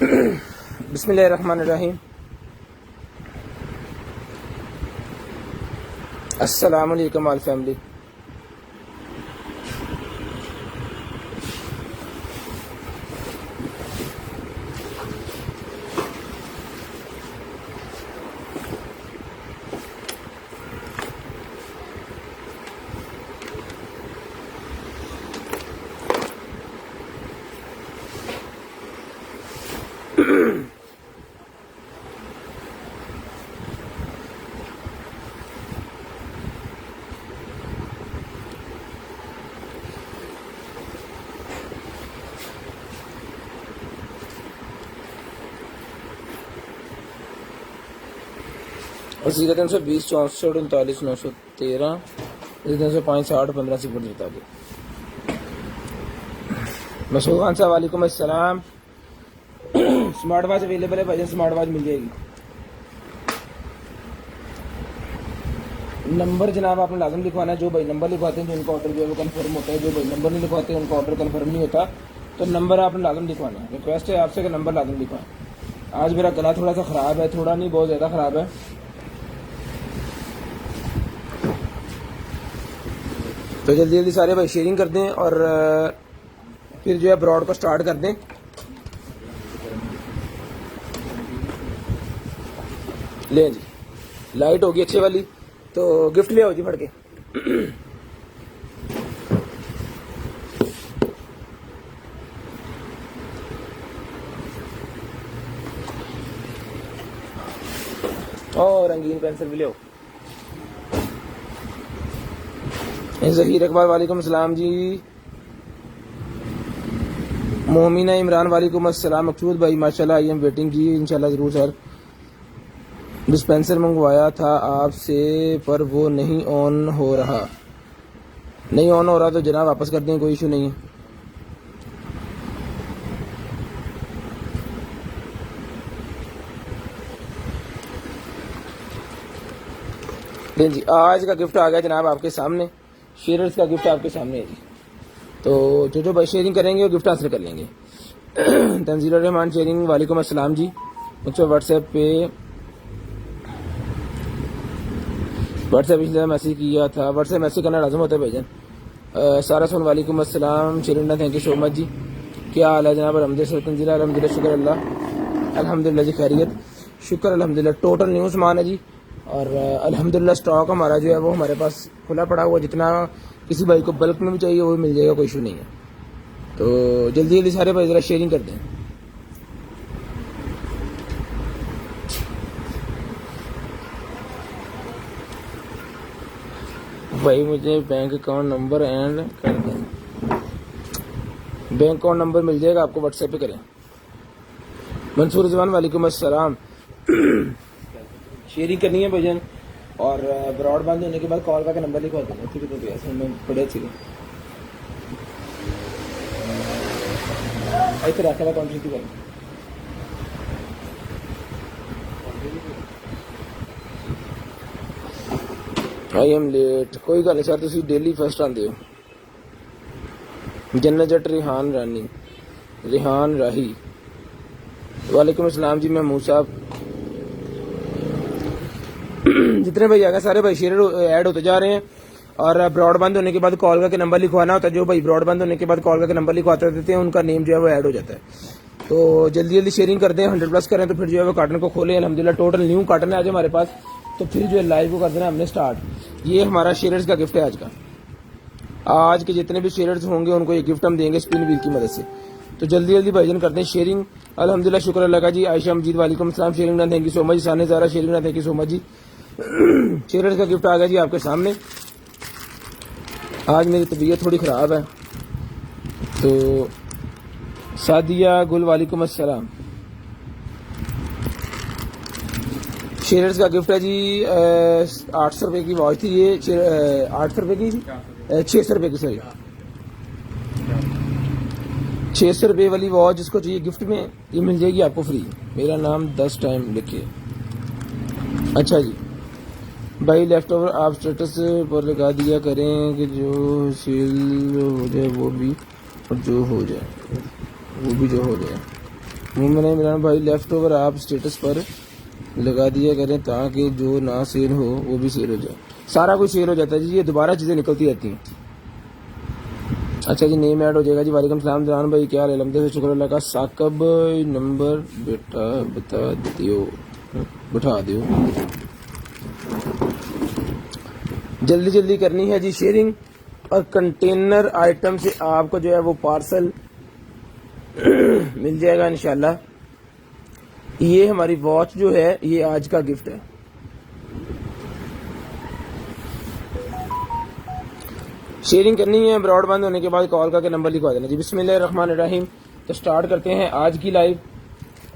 बिस्मिल्लाहिर्रहमानिर्रहीम। अस्सलामु अलैकुम ऑल फैमिली। अस्सी का 320 64 39 913 305 60 15 0 43। मसूद खान साहब वालेकुम अस्सलाम। स्मार्ट वॉच अवेलेबल है भाई, स्मार्ट वॉच मिल जाएगी। नंबर जनाब आपने लाजम लिखवाना है। जो भाई नंबर लिखवाते हैं जो उनका ऑर्डर जो है वो कन्फर्म होता है। जो भाई नंबर नहीं लिखवाते उनका ऑर्डर कन्फर्म नहीं होता। तो नंबर आपने लाजम लिखवाना है। रिक्वेस्ट है आपसे कि नंबर लाजम लिखवाएं। आज मेरा गला थोड़ा सा ख़राब है, थोड़ा नहीं बहुत ज़्यादा ख़राब है। तो जल्दी जल्दी सारे भाई शेयरिंग कर दें और फिर जो है ब्रॉड को स्टार्ट कर दें। ले जी, लाइट होगी अच्छे वाली, तो गिफ्ट ले आओ जी फट के। और रंगीन पेंसिल भी ले आओ। ज़हीर अकबर वालेकुम अस्सलाम जी। मोमिना इमरान वालेकुम अस्सलाम। मकसूद भाई माशाल्लाह आई एम वेटिंग जी, इंशाल्लाह ज़रूर सर। डिस्पेंसर मंगवाया था आपसे पर वो नहीं ऑन हो रहा। नहीं ऑन हो रहा तो जनाब वापस कर दें, कोई इशू नहीं है। नहीं जी, आज का गिफ्ट आ गया जनाब आपके सामने। शेयर्स का गिफ्ट आपके सामने है जी। तो जो जो भाई शेयरिंग करेंगे वो गिफ्ट हासिल कर लेंगे। तंजील रहमान शेयरिंग वालेकुम अस्सलाम जी। मुझसे व्हाट्सएप इसलिए मैसेज किया था। व्हाट्सएप मैसेज करना लाजम होता है भाईजान। सारा सोन वालेकुम अस्सलाम। शेरिंडा थैंक यू सो मच जी। क्या हाल है जनाब? अलहमदिल्ला तंजीला, अलहमदिल्ला शुक्र अल्लाह, अल्हम्दुलिल्लाह जी खैरियत, शुक्र अल्हम्दुलिल्लाह। टोटल न्यू सामान है जी और अल्हम्दुलिल्लाह स्टॉक हमारा जो है वो हमारे पास खुला पड़ा हुआ। जितना किसी भाई को बल्क में भी चाहिए वो मिल जाएगा, कोई इशू नहीं है। तो जल्दी जल्दी सारे भाई ज़रा शेयरिंग कर दें। भाई मुझे बैंक अकाउंट नंबर एंड कर दें। बैंक अकाउंट नंबर मिल जाएगा आपको, व्हाट्सएप पे करें। मंसूर जवान वालेकुम अस्सलाम। शेयरिंग करनी है भजन और ब्रॉड बंद होने के बाद कॉल का नंबर लिखवा देना। ठीक है, ऐसे में पड़े थे ऐसे रखा कौन सी कर आई एम लेट। कोई गल नहीं सर, तुम डेली फर्स्ट आते हो। जन्नत जट रिहान राही वालेकुम अस्सलाम जी। महमूद साहब जितने भाई आ गए सारे भाई शेयर ऐड होते जा रहे हैं। और ब्रॉड बंद होने के बाद कॉल का नंबर लिखवाना होता है। जो भाई ब्रॉड बंद होने के बाद कॉल का नंबर लिखवाते देते हैं उनका नेम जो है वो ऐड हो जाता है। तो जल्दी जल्दी शेयरिंग कर दें, 100+ करें तो फिर जो है वो कार्टन को खोलें। अल्हम्दुलिल्लाह टोटल न्यू कार्टन है आज हमारे पास। तो फिर जो है लाइव को कर देना हमने स्टार्ट। ये हमारा शेयर्स का गिफ्ट है आज का। आज के जितने भी शेयर्स होंगे उनको ये गिफ्ट हम देंगे स्पिन व्हील की मदद से। तो जल्दी जल्दी भाईजान कर दें शेयरिंग। अल्हम्दुलिल्लाह शुक्र अल्लाह का जी। आयशा मजीद वालेकुम अस्सलाम। शेयरिंग ना थैंक यू सो मच। साने ज़ारा शेयरिंग ना थैंक यू सो मच जी। शेयर्स का गिफ्ट आ गया जी आपके सामने। आज मेरी तबीयत थोड़ी ख़राब है। तो सादिया गुल वालेकुम अस्सलाम। शेयर्स का गिफ्ट है जी। 800 रुपये की वॉच थी ये। 800 रुपये की, 600 रुपये की, सॉरी 600 रुपये वाली वॉच जिसको चाहिए गिफ्ट में ये मिल जाएगी आपको फ्री। मेरा नाम 10 टाइम लिखिए। अच्छा जी भाई, लेफ्ट ओवर आप स्टेटस पर लगा दिया करें कि जो सेल हो जाए वो भी, और जो हो जाए वो भी जो हो जाए। मोमिन इमरान भाई लेफ्ट ओवर आप स्टेटस पर लगा दिया करें ताकि जो ना सेल हो वो भी सेल हो जाए। सारा कुछ सेल हो जाता है जी, ये दोबारा चीज़ें निकलती रहती हैं। अच्छा जी, नेम ऐड हो जाएगा जी। वालेकुम सलाम जनान भाई, क्या हाल है? अलहम्दुलिल्लाह शुक्र अल्लाह का। साकब नंबर बेटा बता दियो, बैठा दियो। जल्दी जल्दी करनी है जी शेयरिंग, और कंटेनर आइटम से आपको जो है वो पार्सल मिल जाएगा इंशाल्लाह। ये हमारी वॉच जो है ये आज का गिफ्ट है। शेयरिंग करनी है, ब्रॉड बंद होने के बाद कॉल करके नंबर लिखवा देना जी। बिस्मिल्लाहिर्रहमानिर्रहीम। तो स्टार्ट करते हैं आज की लाइव।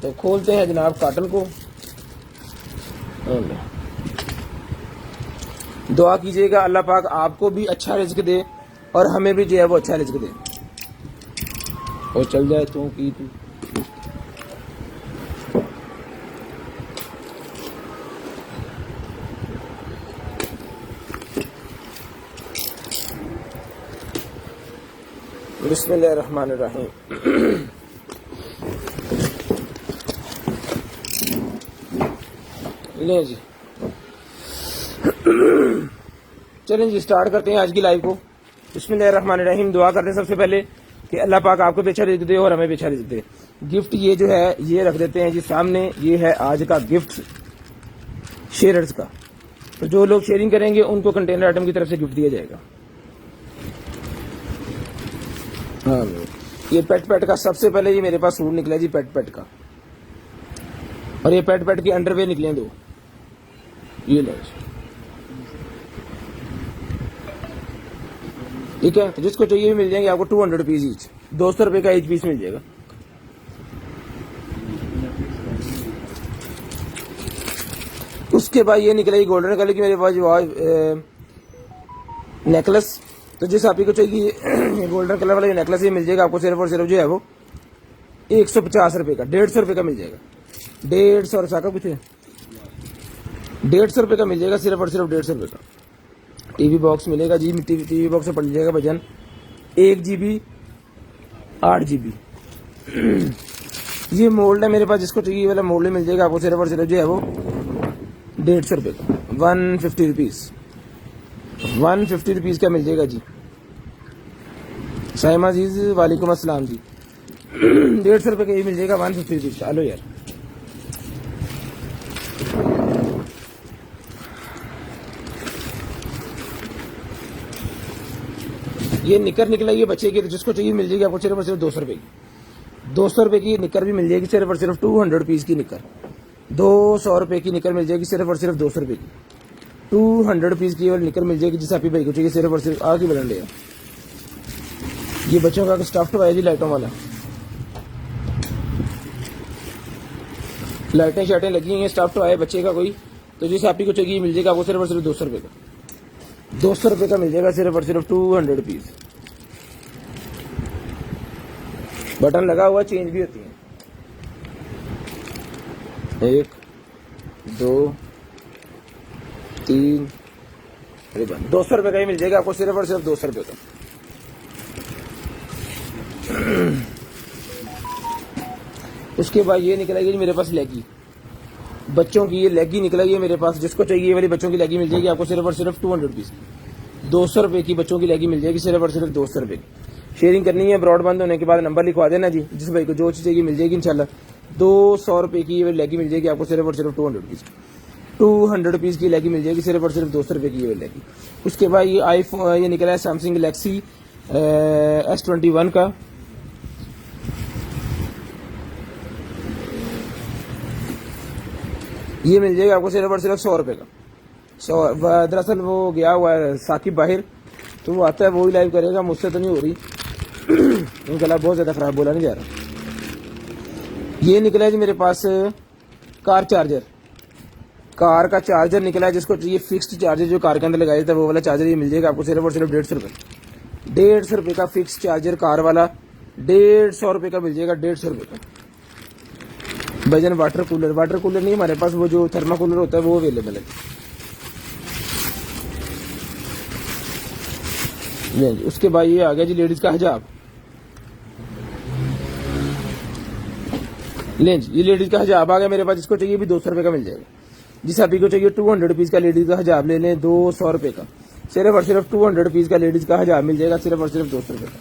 तो खोलते हैं जनाब काटल को। दुआ कीजिएगा अल्लाह पाक आपको भी अच्छा रिज्क दे और हमें भी जो है वो अच्छा रिज्क दे। और चल जाए तू की तू बिस्मिल्लाहिर्रहमानिर्रहीम। ले जी, चलें जी स्टार्ट करते हैं आज की लाइव को। बिस्मिल्लाहिर्रहमानिर्रहीम। दुआ करते हैं सबसे पहले कि अल्लाह पाक आपको भी अच्छा रिज़्क दे और हमें भी अच्छा रिज़्क दे। गिफ्ट ये जो है ये रख देते हैं जी सामने। ये है आज का गिफ्ट शेयरर्स का। तो जो लोग शेयरिंग करेंगे उनको कंटेनर आइटम की तरफ से गिफ्ट दिया जाएगा। हाँ, ये पेट का सबसे पहले ये मेरे पास सूट निकला जी पेट का, और ये पेट की अंडरवेयर निकले दो। ये लो, ठीक है। तो जिसको चाहिए भी मिल जाएंगे आपको 200 रुपीज ईच, 200 रुपए का एक पीस मिल जाएगा। उसके बाद ये निकलेगी गोल्डन कलर की मेरे पास नेकलेस। तो जिस आप ही को चाहिए गोल्डन कलर वाला ये नेकलेस ये मिल जाएगा आपको सिर्फ और सिर्फ जो है वो 150 रुपए का, 150 रुपए का मिल जाएगा। 150 और साका कुछ है 150 रुपए का मिल जाएगा, सिर्फ और सिर्फ 150 रुपए का। टीवी बॉक्स मिलेगा जी, टीवी बॉक्स में पड़ जाएगा वजन 1 GB 8 GB। ये मोल्ड है मेरे पास, जिसको चाहिए वाला मोल्ड मिल जाएगा आपको सिर्फ और सिर्फ जो है वो 150 रुपए का, 150 रुपीज, 150 रुपीज का मिल जाएगा जी। साइमा अजीज वालेकुम अस्सलाम जी। 150 रुपए का ये मिल जाएगा 150 रुपीज। चलो यार, ये निकर निकला ये बच्चे की, जिसको चाहिए मिल जाएगी आपको सिर्फ और सिर्फ 200 रुपए की। 200 रुपए की निकर भी मिल जाएगी सिर्फ और सिर्फ 200 रुपीज की निकर। 200 रुपए की निकर मिल जाएगी सिर्फ और सिर्फ 200 रुपए की। 200 रुपीज की वाली निकर मिल जाएगी जिस आप ही भाई को चाहिए सिर्फ और सिर्फ। आगे बढ़ लिया ये बच्चों का स्टफ टॉय जी, लाइटों वाला। लाइटें शाइटें लगी हुई हैं, स्टफ टॉय है बच्चे का कोई। तो जिस आप ही को चाहिए मिल जाएगा आपको सिर्फ और सिर्फ 200 रुपए का। 200 रुपए का मिल जाएगा सिर्फ और सिर्फ 200 रुपीज। बटन लगा हुआ, चेंज भी होती है। 1 2 3 200 रुपए का ही मिल जाएगा आपको सिर्फ और सिर्फ 200 रुपए का। उसके बाद ये निकलेगी मेरे पास लेगी, बच्चों की ये लेगी निकलेगी है मेरे पास। जिसको चाहिए ये वाली बच्चों की लेगी मिल जाएगी आपको सिर्फ और सिर्फ 200 रुपीज की। 200 रुपए की बच्चों की लेगी मिल जाएगी सिर्फ और सिर्फ 200 रुपए की। शेयरिंग करनी है, ब्रॉड बंद होने के बाद नंबर लिखवा देना जी। जिस भाई को जो चीज चाहिए मिल जाएगी इंशाल्लाह। 200 रुपए की ये लेगी मिल जाएगी आपको सिर्फ और सिर्फ 200 रुपीज की। 200 रुपीज की लेगी मिल जाएगी सिर्फ और सिर्फ 200 रुपए की ये लेगी। उसके बाद ये आईफोन ये निकला है सैमसंग गैलेक्सी S21 का। ये मिल जाएगा आपको सिर्फ और सिर्फ 100 रुपए का। 100 दरअसल वो गया हुआ है साकिब बाहर, तो वो आता है वो ही लाइव करेगा, मुझसे तो नहीं हो रही। गला बहुत ज्यादा खराब, बोला नहीं जा रहा। ये निकला है जी मेरे पास कार चार्जर, कार का चार्जर निकला है। जिसको चाहिए फिक्स्ड चार्जर जो कार के अंदर लगाया था वो वाला चार्जर ये मिल जाएगा आपको सिर्फ और सिर्फ 150 रुपए। 150 रुपए का फिक्स चार्जर कार वाला 150 रुपए का मिल जाएगा। 150 रुपए का वजन। वाटर कूलर नहीं हमारे पास, वो जो थर्माकूलर होता है वो अवेलेबल है। उसके बाद ये आ गया जी लेडीज का हिजाब। लें जी, ये लेडीज का हिजाब आ गया मेरे पास। जिसको चाहिए भी 200 रुपये का मिल जाएगा। जिस अभी को चाहिए 200 रुपीज़ का लेडीज का हिजाब ले लें, 200 रुपये का, सिर्फ और सिर्फ 200 रुपीज़ का लेडीज का हिजाब मिल जाएगा, सिर्फ और सिर्फ 200 रुपये का।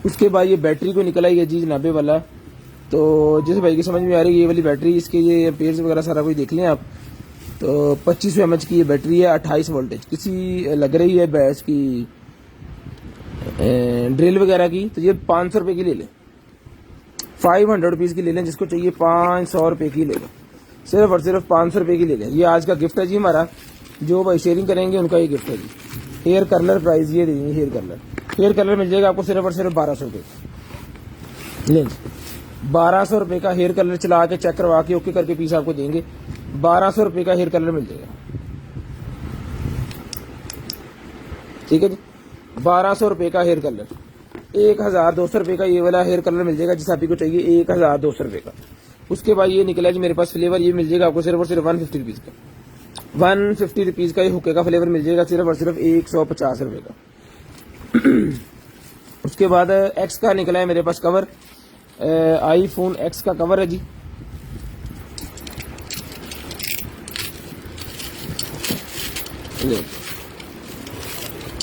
उसके बाद ये बैटरी को निकला है जी जनाबे वाला। तो जिस भाई की समझ में आ रही है ये वाली बैटरी, इसके ये पेयर्स वगैरह सारा कुछ देख लें आप। तो 2500 mAh की ये बैटरी है, 28 वोल्टेज किसी लग रही है बैस की ड्रिल वगैरह की। तो ये 500 रुपये की ले लें, 500 रुपीज़ की ले लें। जिसको चाहिए 500 रुपये की ले लें, सिर्फ और सिर्फ 500 रुपये की ले लें। ये आज का गिफ्ट है जी हमारा, जो भाई शेयरिंग करेंगे उनका ये गिफ्ट है जी। हेयर कर्लर प्राइस ये देंगे, हेयर कर्लर मिल जाएगा आपको सिर्फ और सिर्फ 1200 रुपये। लें 1200 रुपये का हेयर कलर चला के चेक करवा के ओके करके पीस आपको देंगे। 1200 रुपये का हेयर कलर मिल जाएगा, ठीक है जी। 1200 रुपये का हेयर कलर, 1200 रुपये का ये वाला हेयर कलर मिल जाएगा जिस आप को चाहिए, 1200 रुपये का। उसके बाद ये निकला जी मेरे पास फ्लेवर, ये मिल जाएगा आपको सिर्फ और सिर्फ 150 रुपीज़ का। 150 रुपीज़ का ये हुक्के का फ्लेवर मिल जाएगा सिर्फ और सिर्फ 150 रुपये का। उसके बाद एक्स का निकला है मेरे पास कवर, आईफोन एक्स का कवर है जी।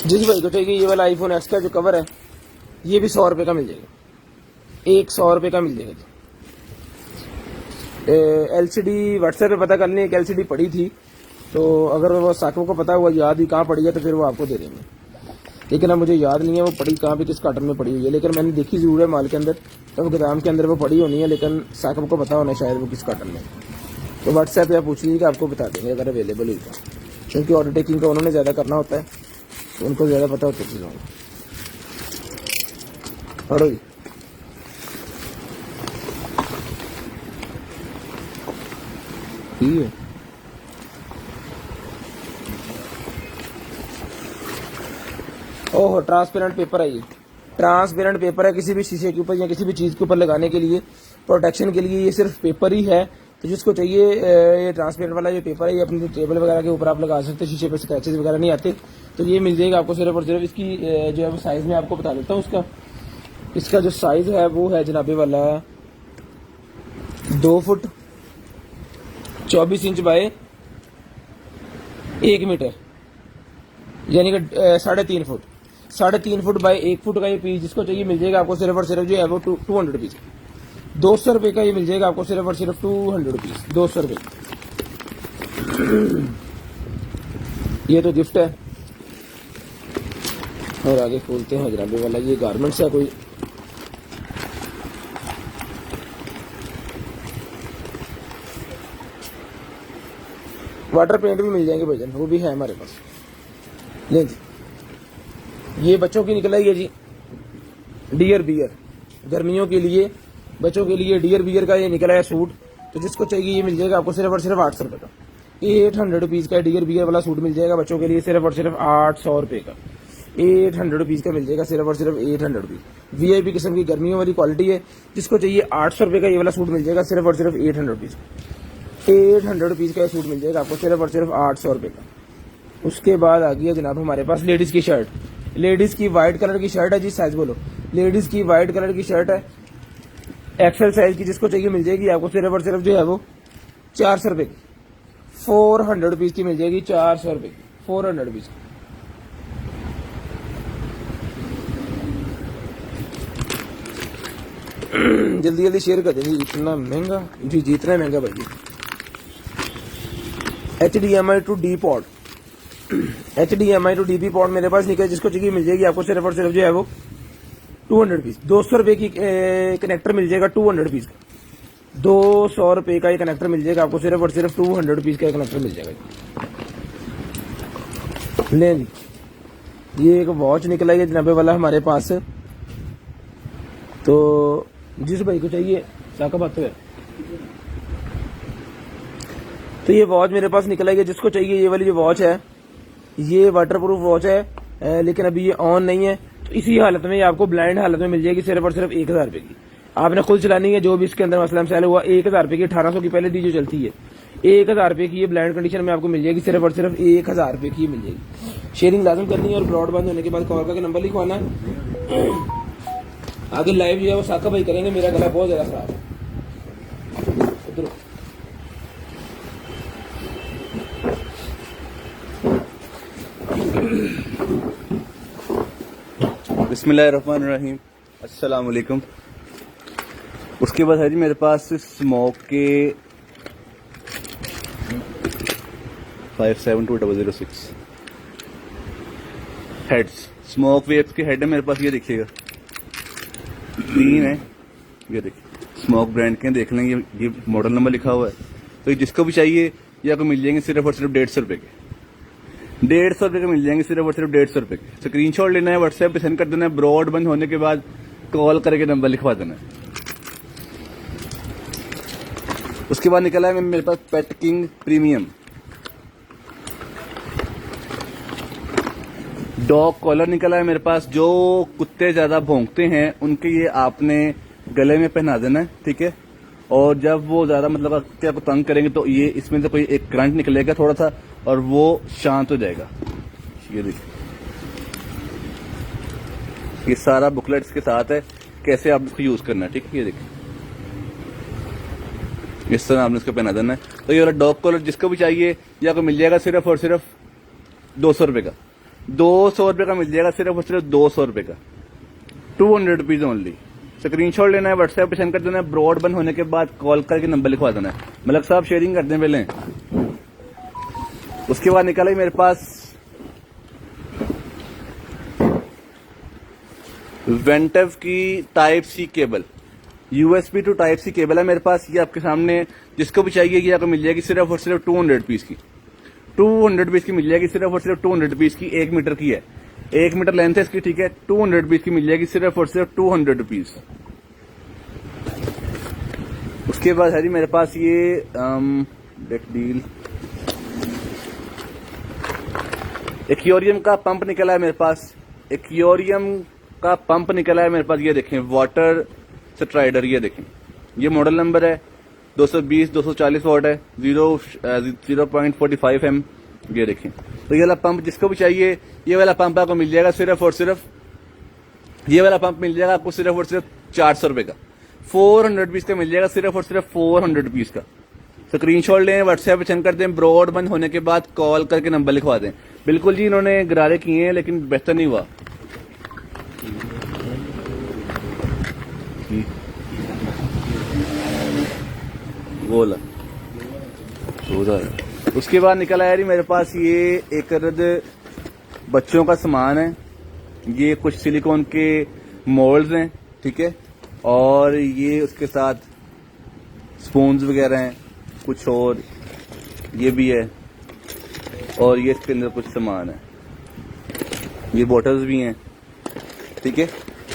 जिस भाई को चाहिए ये वाला आईफोन एक्स का जो कवर है ये भी 100 रुपये का मिल जाएगा, 100 रुपये का मिल जाएगा। एलसीडी व्हाट्सएप पे पता कर लें, एक एलसीडी पड़ी थी, तो अगर वो साकिब को पता हुआ याद ही कहाँ पड़ी है तो फिर वो आपको दे देंगे। लेकिन अब मुझे याद नहीं है वो पड़ी कहाँ पे, किस कार्टन में पड़ी हुई है, लेकिन मैंने देखी जरूर है माल के अंदर, तो गोदाम के अंदर वो पड़ी होनी है, लेकिन साकिब को पता होना है शायद वो किस कार्टन में। तो व्हाट्सएप पे आप पूछ लीजिए, आपको बता देंगे अगर अवेलेबल हुई तो, क्योंकि ऑर्डर टेकिंग का उन्होंने ज़्यादा करना होता है तो उनको ज़्यादा पता होता है चीज़ों को। पढ़ो जी। ठीक है, ओहो ट्रांसपेरेंट पेपर है ये, ट्रांसपेरेंट पेपर है, किसी भी शीशे के ऊपर या किसी भी चीज़ के ऊपर लगाने के लिए, प्रोटेक्शन के लिए ये सिर्फ पेपर ही है। तो जिसको चाहिए ये ट्रांसपेरेंट वाला ये पेपर है, ये अपनी टेबल वगैरह के ऊपर आप लगा सकते हैं, शीशे पर स्क्रैचेस वगैरह नहीं आते। तो ये मिल जाएगा आपको सिर्फ और सिर्फ, इसकी जो है वो साइज़ में आपको बता देता हूँ उसका। इसका जो साइज़ है वो है जनाबे वाला 2 फुट 24 इंच बाय 1 मीटर, यानी कि 3.5 फुट, 3.5 फुट बाय 1 फुट का ये पीस जिसको चाहिए मिल जाएगा आपको सिर्फ और सिर्फ जो है वो 200 रुपीज़, 200 रुपये का ये मिल जाएगा आपको सिर्फ और सिर्फ 200 रुपीज़, 200 रुपये। ये तो गिफ्ट है। और आगे खोलते हैं जनाबे वाला, ये गारमेंट्स है कोई, वाटर पेंट भी मिल जाएंगे भाईजान, वो भी है हमारे पास। ले जी, ये बच्चों की निकला है जी, डियर बियर, गर्मियों के लिए बच्चों के लिए डियर बियर का ये निकला है सूट। तो जिसको चाहिए ये मिल जाएगा आपको सिर्फ और सिर्फ 800 रुपये का, 800 रुपीज़ का डियर बियर वाला सूट मिल जाएगा बच्चों के लिए सिर्फ और सिर्फ 800 रुपये का, 800 रुपीज़ का मिल जाएगा सिर्फ और सिर्फ 800 रुपीज़। वीआईपी किस्म की गर्मियों वाली क्वालिटी है। जिसको चाहिए 800 रुपये का ये वाला सूट मिल जाएगा सिर्फ और सिर्फ 800 रुपीज़, 800 रुपीज़ का सूट मिल जाएगा आपको सिर्फ और सिर्फ 800 रुपये का। उसके बाद आ गया जनाब हमारे पास लेडीज़ की शर्ट, लेडीज़ की वाइट कलर की शर्ट है जी, साइज बोलो, लेडीज़ की वाइट कलर की शर्ट है एक्सेल साइज की। जिसको चाहिए मिल जाएगी आपको सिर्फ और सिर्फ जो है वो 400 रुपये की, 400 रुपीज़ की मिल जाएगी, 400 रुपये की, 400 रुपीज़। जल्दी जल्दी शेयर कर देंगे, इतना महंगा जी, जितना महंगा भाई। HDMI to D port, HDMI to DP port मेरे पास निकले। जिसको चाहिए मिल जाएगी आपको सिर्फ और सिर्फ जो है वो 200 रुपीज़, 200 रुपये की कनेक्टर मिल जाएगा, 200 रुपीज़ का, 200 रुपये का ये कनेक्टर मिल जाएगा आपको सिर्फ और सिर्फ 200 रुपीज़ का कनेक्टर मिल जाएगा। लें जी, ये एक वॉच निकला है जनाबे वाला हमारे पास। तो जिस भाई को चाहिए साका बात है, तो ये वॉच मेरे पास निकला है। जिसको चाहिए ये वाली जो वॉच है ये वाटरप्रूफ वॉच है, लेकिन अभी ये ऑन नहीं है, तो इसी हालत में ये आपको ब्लाइंड हालत में मिल जाएगी सिर्फ और सिर्फ 1000 रुपये की। आपने खुद चलानी है, जो भी इसके अंदर मसला मसाइल हुआ 1000 रुपये की, 1800 की पहले दी जो चलती है, 1000 रुपये की ये ब्लाइंड कंडीशन में आपको मिल जाएगी सिर्फ और सिर्फ 1000 रुपये की मिल जाएगी। शेयरिंग लाजम करनी है और ब्रॉडबैंड होने के बाद कॉल का नंबर लिखवाना है। आगे लाइव जो है वो साका भाई करेंगे, मेरा गला बहुत ज़्यादा खराब है। बिस्मिल्लाहिर्रहमानिर्रहीम, अस्सलाम वालेकुम। उसके बाद है जी मेरे पास स्मोक के 572006 हेड्स, स्मोक वेव्स के हेड है मेरे पास। ये देखिएगा 3 है, ये देखिए स्मोक ब्रांड के, देख लेंगे ये मॉडल नंबर लिखा हुआ है। तो जिसको भी चाहिए ये आपको मिल जाएंगे सिर्फ और सिर्फ 150 रुपए के। 150 रुपए के मिल जाएंगे सिर्फ और सिर्फ 150 रुपए के। स्क्रीनशॉट लेना है, व्हाट्सएप पे सेंड कर देना है, ब्रॉड बंद होने के बाद कॉल करके नंबर लिखवा देना है। उसके बाद निकला है मेरे पास पेट किंग प्रीमियम डॉग कॉलर निकला है मेरे पास। जो कुत्ते ज्यादा भौंकते हैं उनके ये आपने गले में पहना देना है, ठीक है। और जब वो ज्यादा मतलब आपको तंग करेंगे तो ये इसमें से कोई एक करंट निकलेगा थोड़ा सा और वो शांत हो जाएगा। ये देखिए, ये सारा बुकलेट इसके साथ है, कैसे आप इसको यूज करना है, ठीक है। ये देखिए इस तरह आपने इसको पहना देना है। तो ये वाला डॉग कॉलर जिसको भी चाहिए ये आपको मिल जाएगा सिर्फ और सिर्फ 200 रुपए का। 200 रुपए का मिल जाएगा सिर्फ और सिर्फ 200 रुपए का, 200 रुपीज ओनली। स्क्रीनशॉट लेना है, व्हाट्सएप पे सेंड कर देना है, ब्रॉड बंद होने के बाद कॉल करके नंबर लिखवा देना है। मलक साहब शेयरिंग कर दें पहले। उसके बाद निकला मेरे पास वेंटेव की type C cable, USB to type C cable है मेरे पास। ये आपके सामने, जिसको भी चाहिए ये आपको मिल जाएगी सिर्फ और सिर्फ 200 पीस की। 200 पीस की मिल जाएगी सिर्फ और सिर्फ 200 पीस की। 1 मीटर की है, 1 मीटर लेंथ है इसकी, ठीक है। 200 पीस की मिल जाएगी सिर्फ और सिर्फ 200 रुपीज। उसके बाद है जी मेरे पास ये डील एक्वेरियम का पंप निकला है मेरे पास। एक्वेरियम का पंप निकला है मेरे पास। ये देखें वाटर स्ट्राइडर, ये देखें ये मॉडल नंबर है 220-240 वाट है, 0.45 एम। ये देखें, तो ये वाला पंप जिसको भी चाहिए ये वाला पंप आपको मिल जाएगा सिर्फ और सिर्फ, ये वाला पंप मिल जाएगा आपको सिर्फ और सिर्फ 400 रुपए का। 400 पीस का मिल जाएगा सिर्फ और सिर्फ 400 पीस का। स्क्रीनशॉट लें, व्हाट्सएप पे सेंड कर दें, ब्रॉड बंद होने के बाद कॉल करके नंबर लिखवा दें। बिल्कुल जी, इन्होंने गरारे किए हैं लेकिन बेहतर नहीं हुआ। बोला उसके बाद निकल आया जी मेरे पास ये एक अदद बच्चों का सामान है। ये कुछ सिलिकॉन के मोल्ड्स हैं, ठीक है। और ये उसके साथ स्पून्स वगैरह हैं, कुछ और ये भी है, और ये इसके अंदर कुछ सामान है, ये बॉटल्स भी हैं, ठीक है।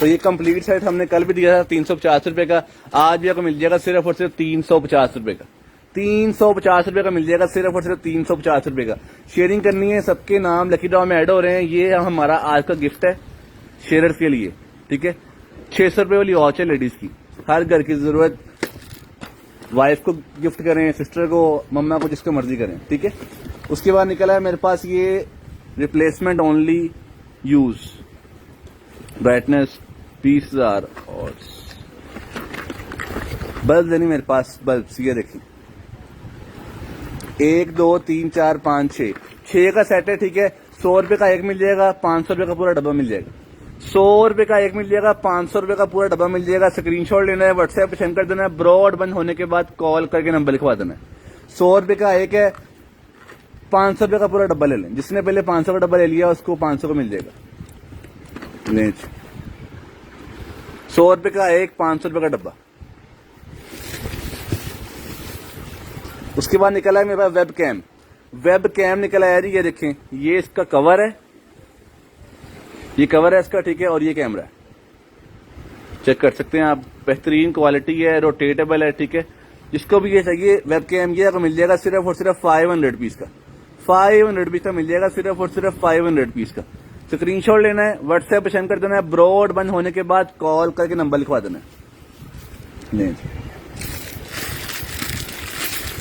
तो ये कंप्लीट सेट हमने कल भी दिया था 350 रुपए का, आज भी आपको मिल जाएगा सिर्फ और सिर्फ 350 रुपए का। 350 रुपए का मिल जाएगा सिर्फ और सिर्फ 350 रुपए का। शेयरिंग करनी है, सबके नाम लकी ड्रॉ में ऐड हो रहे हैं। ये हमारा आज का गिफ्ट है शेयरर्स के लिए, ठीक है। 600 रुपए वाली वॉच है लेडीज की, हर घर की जरूरत, वाइफ को गिफ्ट करें, सिस्टर को, मम्मा को, जिसको मर्जी करें, ठीक है। उसके बाद निकला है मेरे पास ये रिप्लेसमेंट ओनली यूज ब्राइटनेस 20,000 और बल्ब देनी मेरे पास। बल्ब ये देखिए 1 2 3 4 5 6 का सेट है, ठीक है। 100 रुपए का एक मिल जाएगा, 500 रुपए का पूरा डब्बा मिल जाएगा। 100 रुपए का एक मिल जाएगा, 500 रुपए का पूरा डब्बा मिल जाएगा। स्क्रीनशॉट लेना है, व्हाट्सएप पे सेंड कर देना है, ब्रॉड बंद होने के बाद कॉल करके नंबर लिखवा देना है। 100 रुपए का एक है, 500 रुपए का पूरा डब्बा ले लें। जिसने पहले 500 का डब्बा ले लिया उसको 500 का मिल जाएगा। 100 रुपए का एक, 500 रुपए का डब्बा। उसके बाद निकला है मेरे पास वेब कैम। वेब कैम निकला है जी, ये देखें, ये इसका कवर है, ये कवर है इसका, ठीक है। और ये कैमरा है, चेक कर सकते हैं आप, बेहतरीन क्वालिटी है, रोटेटेबल है, ठीक है। जिसको भी ये चाहिए वेब कैम ये आपको मिल जाएगा सिर्फ और सिर्फ 500 पीस का। 500 पीस का मिल जाएगा सिर्फ और सिर्फ 500 पीस का। स्क्रीनशॉट लेना है, व्हाट्सएप पे सेंड कर देना है, ब्रॉड बंद होने के बाद कॉल करके नंबर लिखवा देना है।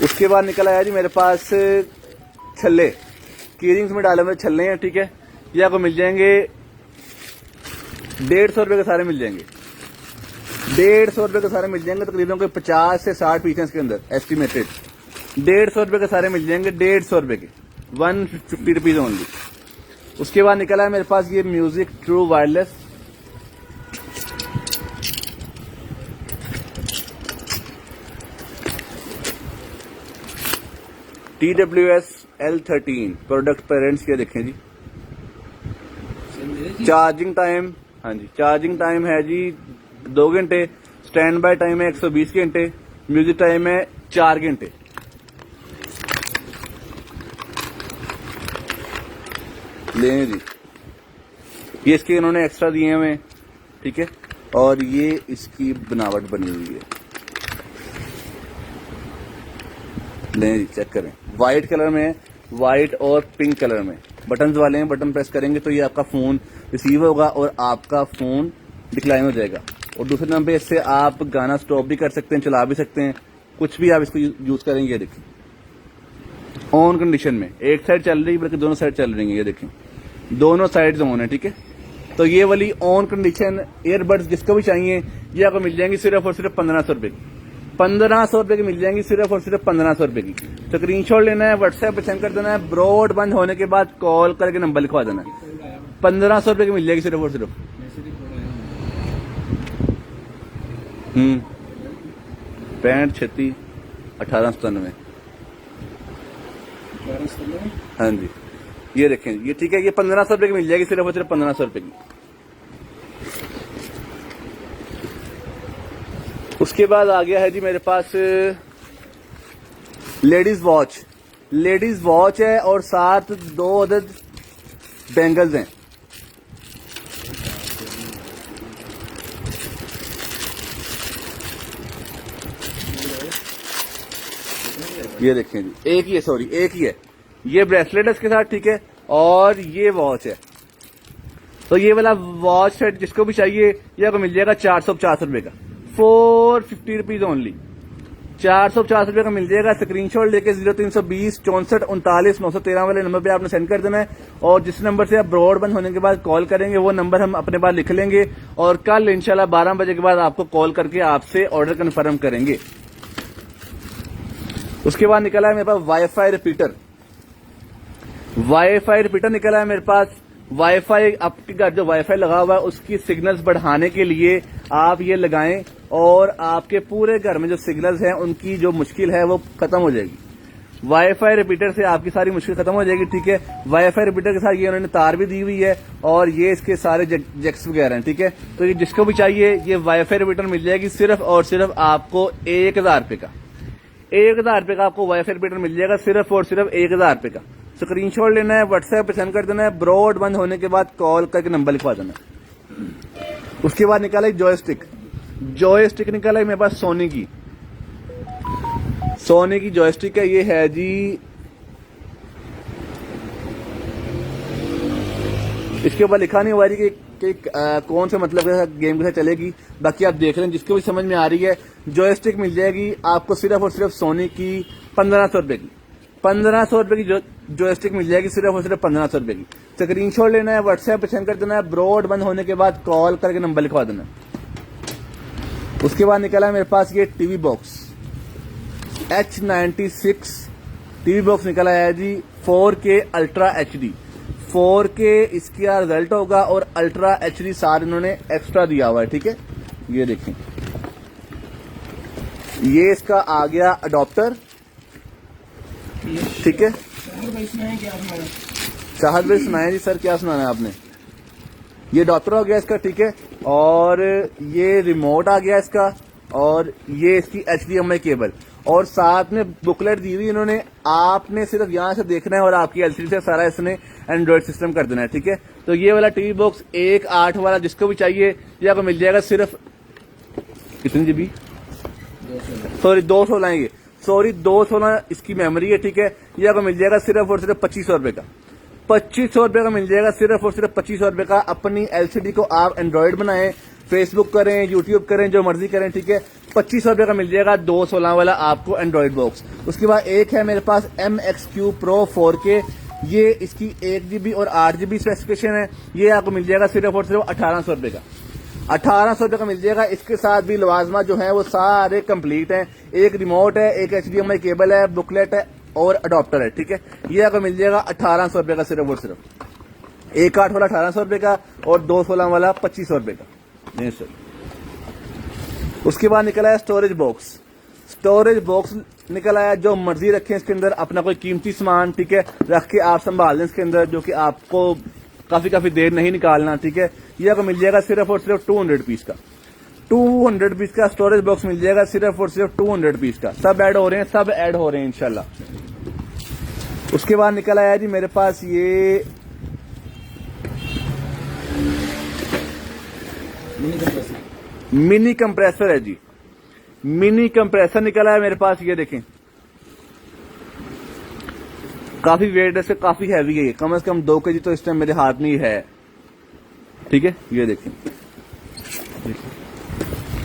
उसके बाद निकल आया जी मेरे पास छल्ले, कीरिंग्स में डाले हुए छल्ले हैं, ठीक है। ये आपको मिल जाएंगे 150 रुपए के सारे मिल जाएंगे। 150 रुपए के सारे मिल जाएंगे, तकरीबन कोई 50 से 60 पीस इसके अंदर एस्टिमेटेड। 150 रुपए के सारे मिल जाएंगे, 150 रुपए के, 150 रुपीज ओनली। उसके बाद निकला है मेरे पास ये music true wireless TWS L13 product parents के देखें जी। चार्जिंग टाइम, हाँ जी, चार्जिंग टाइम है जी 2 घंटे, स्टैंड बाय टाइम है 120 घंटे, म्यूजिक टाइम है 4 घंटे। लें जी, ये इसके इन्होंने एक्स्ट्रा दिए हुए, ठीक है, और ये इसकी बनावट बनी हुई है। लें जी, चेक करें, व्हाइट कलर में है, व्हाइट और पिंक कलर में बटन्स वाले हैं। बटन प्रेस करेंगे तो ये आपका फोन रिसीव होगा और आपका फोन डिक्लाइन हो जाएगा। और दूसरे नंबर पे इससे आप गाना स्टॉप भी कर सकते हैं, चला भी सकते हैं, कुछ भी आप इसको यूज करेंगे। ये देखिए, ऑन कंडीशन में एक साइड चल रही है, बल्कि दोनों साइड चल रही है। ये देखें, दोनों साइड ऑन है, ठीक है। तो ये वाली ऑन कंडीशन ईयरबड्स जिसको भी चाहिए, ये आपको मिल जाएंगी सिर्फ और सिर्फ 1500 रुपए की। 1500 रुपए की मिल जाएंगी सिर्फ और सिर्फ 1500 रुपए की। स्क्रीनशॉट लेना है, व्हाट्सएप पे सेंड कर देना है, ब्रॉड बंद होने के बाद कॉल करके नंबर लिखवा देना है। 1500 रुपए की मिल जाएगी सिर्फ और सिर्फ। 65 36 1897। हाँ जी, ये देखें, ये ठीक है, ये 1500 रुपए की मिल जाएगी सिर्फ और सिर्फ 1500 रुपए की। उसके बाद आ गया है जी मेरे पास लेडीज वॉच। लेडीज वॉच है और साथ 2 अदद बैंगल्स हैं। ये देखें जी, एक ही है, सॉरी एक ही है। ये ब्रेसलेट है इसके साथ, ठीक है, और ये वॉच है। तो ये वाला वॉच सेट जिसको भी चाहिए, ये आपको मिल जाएगा 450 रुपए का, 450 रुपीज ओनली। 450 रुपए का मिल जाएगा। स्क्रीनशॉट लेके 0320 64 39 913 वाले नंबर पे आपने सेंड कर देना है। और जिस नंबर से आप ब्रॉड बंद होने के बाद कॉल करेंगे, वो नंबर हम अपने पास लिख लेंगे और कल इंशाल्लाह 12 बजे के बाद आपको कॉल करके आपसे ऑर्डर कंफर्म करेंगे। उसके बाद निकला है मेरे पास वाईफाई रिपीटर। वाईफाई रिपीटर निकला है मेरे पास। वाईफाई, आपके घर जो वाईफाई लगा हुआ है उसकी सिग्नल्स बढ़ाने के लिए आप ये लगाएं और आपके पूरे घर में जो सिग्नल्स हैं उनकी जो मुश्किल है वो खत्म हो जाएगी। वाईफाई रिपीटर से आपकी सारी मुश्किल खत्म हो जाएगी, ठीक है। वाईफाई रिपीटर के साथ ये उन्होंने तार भी दी हुई है और ये इसके सारे जैक्स वगैरह हैं, ठीक है। तो ये जिसको भी चाहिए ये वाईफाई रिपीटर मिल जाएगी सिर्फ और सिर्फ आपको 1000 रुपए का। 1000 रुपए का आपको वाईफाई रिपीटर मिल जाएगा सिर्फ और सिर्फ 1000 रुपए का। स्क्रीनशॉट लेना है, व्हाट्सएप पे सेंड कर देना है, ब्रॉड बंद होने के बाद कॉल करके नंबर लिखवा देना है। उसके बाद निकाला है जॉयस्टिक। जॉयस्टिक निकाला है मेरे पास सोनी की। सोनी की जॉयस्टिक है, ये है जी, इसके ऊपर लिखा नहीं हुआ है कि कौन से मतलब के गेम के साथ चलेगी, बाकी आप देख रहे हैं, जिसको भी समझ में आ रही है। जॉयस्टिक मिल जाएगी आपको सिर्फ और सिर्फ सोनी की 1500 रुपए की। 1500 रुपए की जॉयस्टिक मिल जाएगी सिर्फ और सिर्फ 1500 रुपए की। स्क्रीनशॉट लेना है, व्हाट्सएप पे सेंड कर देना है, ब्रॉड बंद होने के बाद कॉल करके नंबर लिखवा देना। उसके बाद निकला है मेरे पास ये TV box H96 TV box निकला है जी, 4K अल्ट्रा HD। 4K इसका रिजल्ट होगा और अल्ट्रा HD सार इन्होंने एक्स्ट्रा दिया हुआ है, ठीक है। ये देखें, ये इसका आ गया अडॉप्टर, ठीक है। चाहत भाई सुनाए जी, सर क्या सुनाना है आपने। ये अडॉप्टर हो गया इसका, ठीक है, और ये रिमोट आ गया इसका, और ये इसकी HDMI केबल, और साथ में बुकलेट दी हुई इन्होंने। आपने सिर्फ यहां से देखना है और आपकी LCD से सारा इसने एंड्रॉइड सिस्टम कर देना है, ठीक है। तो ये वाला टीवी बॉक्स 1.8 वाला जिसको भी चाहिए ये आपको मिल जाएगा सिर्फ कितनी GB, सॉरी 216 है, सॉरी 216 इसकी मेमोरी है, ठीक है। ये आपको मिल जाएगा सिर्फ और सिर्फ 2500 रुपए का। 2500 रुपए का मिल जाएगा सिर्फ और सिर्फ 2500 रुपए का। अपनी LCD को आप एंड्रॉइड बनाएं, फेसबुक करें, यूट्यूब करें, जो मर्जी करें, ठीक है। 2500 रुपए का मिल जाएगा 216 वाला आपको एंड्रॉइड बॉक्स। उसके बाद एक है मेरे पास MXQ Pro 4K। ये इसकी 1 GB और 8 GB स्पेसिफिकेशन है। ये आपको मिल जाएगा सिर्फ और सिर्फ 1800 रुपए का। 1800 रुपए का मिल जाएगा। इसके साथ भी लवाजमा जो है वो सारे कंप्लीट हैं। एक रिमोट है, एक HDMI केबल है, बुकलेट है और अडॉप्टर है, ठीक है। ये आपको मिल जाएगा 1800 रुपए का सिर्फ और सिर्फ। 1.8 वाला 1800 रुपए का और 216 वाला 2500 रुपए का। नहीं सर। उसके बाद निकला है स्टोरेज बॉक्स। स्टोरेज बॉक्स निकल आया। जो मर्जी रखें इसके अंदर अपना कोई कीमती सामान, ठीक है, रख के आप संभाल लें इसके अंदर, जो कि आपको काफी देर नहीं निकालना, ठीक है। ये आपको मिल जाएगा सिर्फ और सिर्फ 200 पीस का, 200 पीस का स्टोरेज बॉक्स मिल जाएगा सिर्फ और सिर्फ 200 पीस का। सब ऐड हो रहे हैं इंशाल्लाह। उसके बाद निकल आया जी मेरे पास ये मिनी कंप्रेसर है जी। मिनी कंप्रेसर निकला है मेरे पास, ये देखें, काफी वेट है, काफी हैवी है, कम से कम 2 kg तो इस टाइम मेरे हाथ में ही है, ठीक है। ये देखें,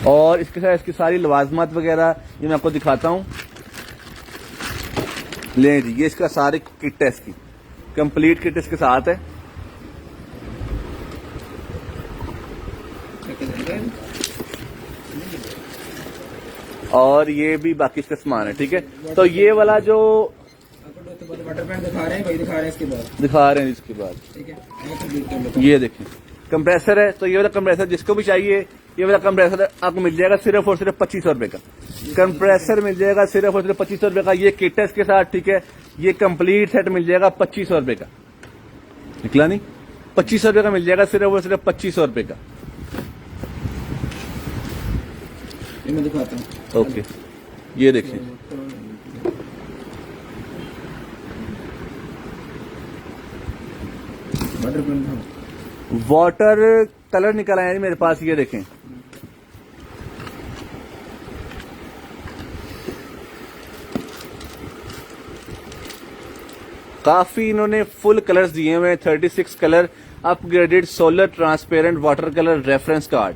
और इसके साथ इसकी सारी लवाजमात वगैरह ये मैं आपको दिखाता हूं। ले जी, ये इसका सारी किट है, इसकी कंप्लीट किट इसके साथ है। और ये भी बाकी इसका सामान है, ठीक है। तो ये वाला जो वाटर पैन दिखा रहे हैं, वही दिखा रहे हैं इसके बाद, ठीक है। ये देखें कंप्रेसर है। तो ये वाला कंप्रेसर जिसको भी चाहिए, ये वाला कंप्रेसर आपको मिल जाएगा सिर्फ और सिर्फ 2500 रुपए का। कंप्रेसर मिल जाएगा सिर्फ और सिर्फ 2500 रुपए का। ये किट है इसके साथ, ठीक है। ये कंप्लीट सेट मिल जाएगा 2500 रुपए का, निकला नहीं, 2500 रुपए का मिल जाएगा सिर्फ और सिर्फ 2500 रुपए का। ये मैं दिखाता हूँ, ओके, ये देखिए, वाटर कलर निकल आया है मेरे पास, ये देखें। काफी इन्होंने फुल कलर्स दिए हुए हैं, 36 colour, upgraded solar transparent water colour reference card,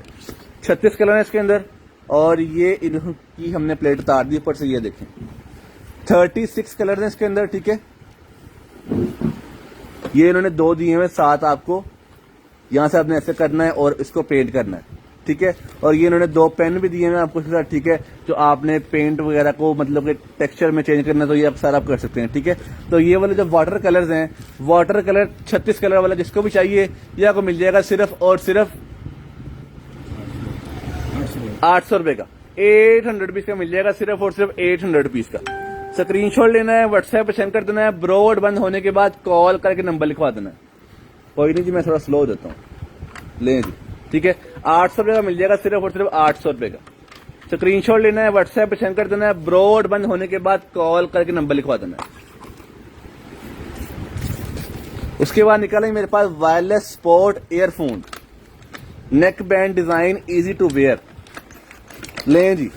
36 colour है इसके अंदर। और ये इनकी हमने प्लेट उतार दी ऊपर से, ये देखें 36 कलर है इसके अंदर, ठीक है। ये इन्होंने 2 दिए हुए, 7 आपको यहां से आपने ऐसे करना है और इसको पेंट करना है, ठीक है। और ये इन्होंने 2 पेन भी दिए हुए आपको इसके साथ, ठीक है, जो आपने पेंट वगैरह को मतलब कि टेक्सचर में चेंज करना है तो ये आप सारा आप कर सकते हैं, ठीक है। तो ये वाले जो वाटर कलर्स हैं, वाटर कलर 36 कलर वाला जिसको भी चाहिए, ये आपको मिल जाएगा सिर्फ और सिर्फ 800 रुपए का। 800 पीस का मिल जाएगा सिर्फ और सिर्फ 800 पीस का। स्क्रीनशॉट लेना है, व्हाट्सएप पे सेंड कर देना है, ब्रॉड बंद होने के बाद कॉल करके नंबर लिखवा देना है। कोई नहीं जी, मैं थोड़ा स्लो देता हूँ, ले जी, ठीक है। 800 रुपए का मिल जाएगा सिर्फ और सिर्फ 800 रुपए का। स्क्रीनशॉट लेना है, व्हाट्सएप पे सेंड कर देना है, ब्रॉड बंद होने के बाद कॉल करके नंबर लिखवा देना है। उसके बाद निकालेंगे मेरे पास wireless sport earphone, neck band design, easy to wear. ले जी,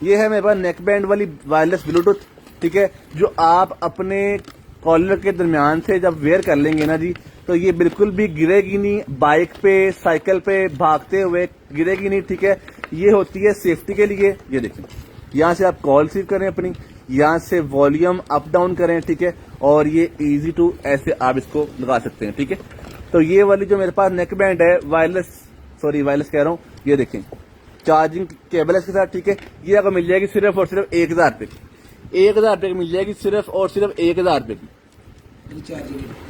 ये है मेरे पास नेक बैंड वाली वायरलेस ब्लूटूथ, ठीक है, जो आप अपने कॉलर के दरमियान से जब वेयर कर लेंगे ना जी, तो ये बिल्कुल भी गिरेगी नहीं, बाइक पे, साइकिल पे भागते हुए गिरेगी नहीं, ठीक है। ये होती है सेफ्टी के लिए। ये देखिए, यहां से आप कॉल रिसीव करें अपनी, यहां से वॉल्यूम अप डाउन करें, ठीक है। और ये इजी टू ऐसे आप इसको लगा सकते हैं, ठीक है। तो ये वाली जो मेरे पास नेक बैंड है, वायरलेस कह रहा हूं, ये देखें, चार्जिंग केबल है इसके साथ, ठीक है। ये आपको मिल जाएगी सिर्फ और सिर्फ 1000 रुपए की, 1000 रुपए की मिल जाएगी सिर्फ और सिर्फ 1000 रुपए की।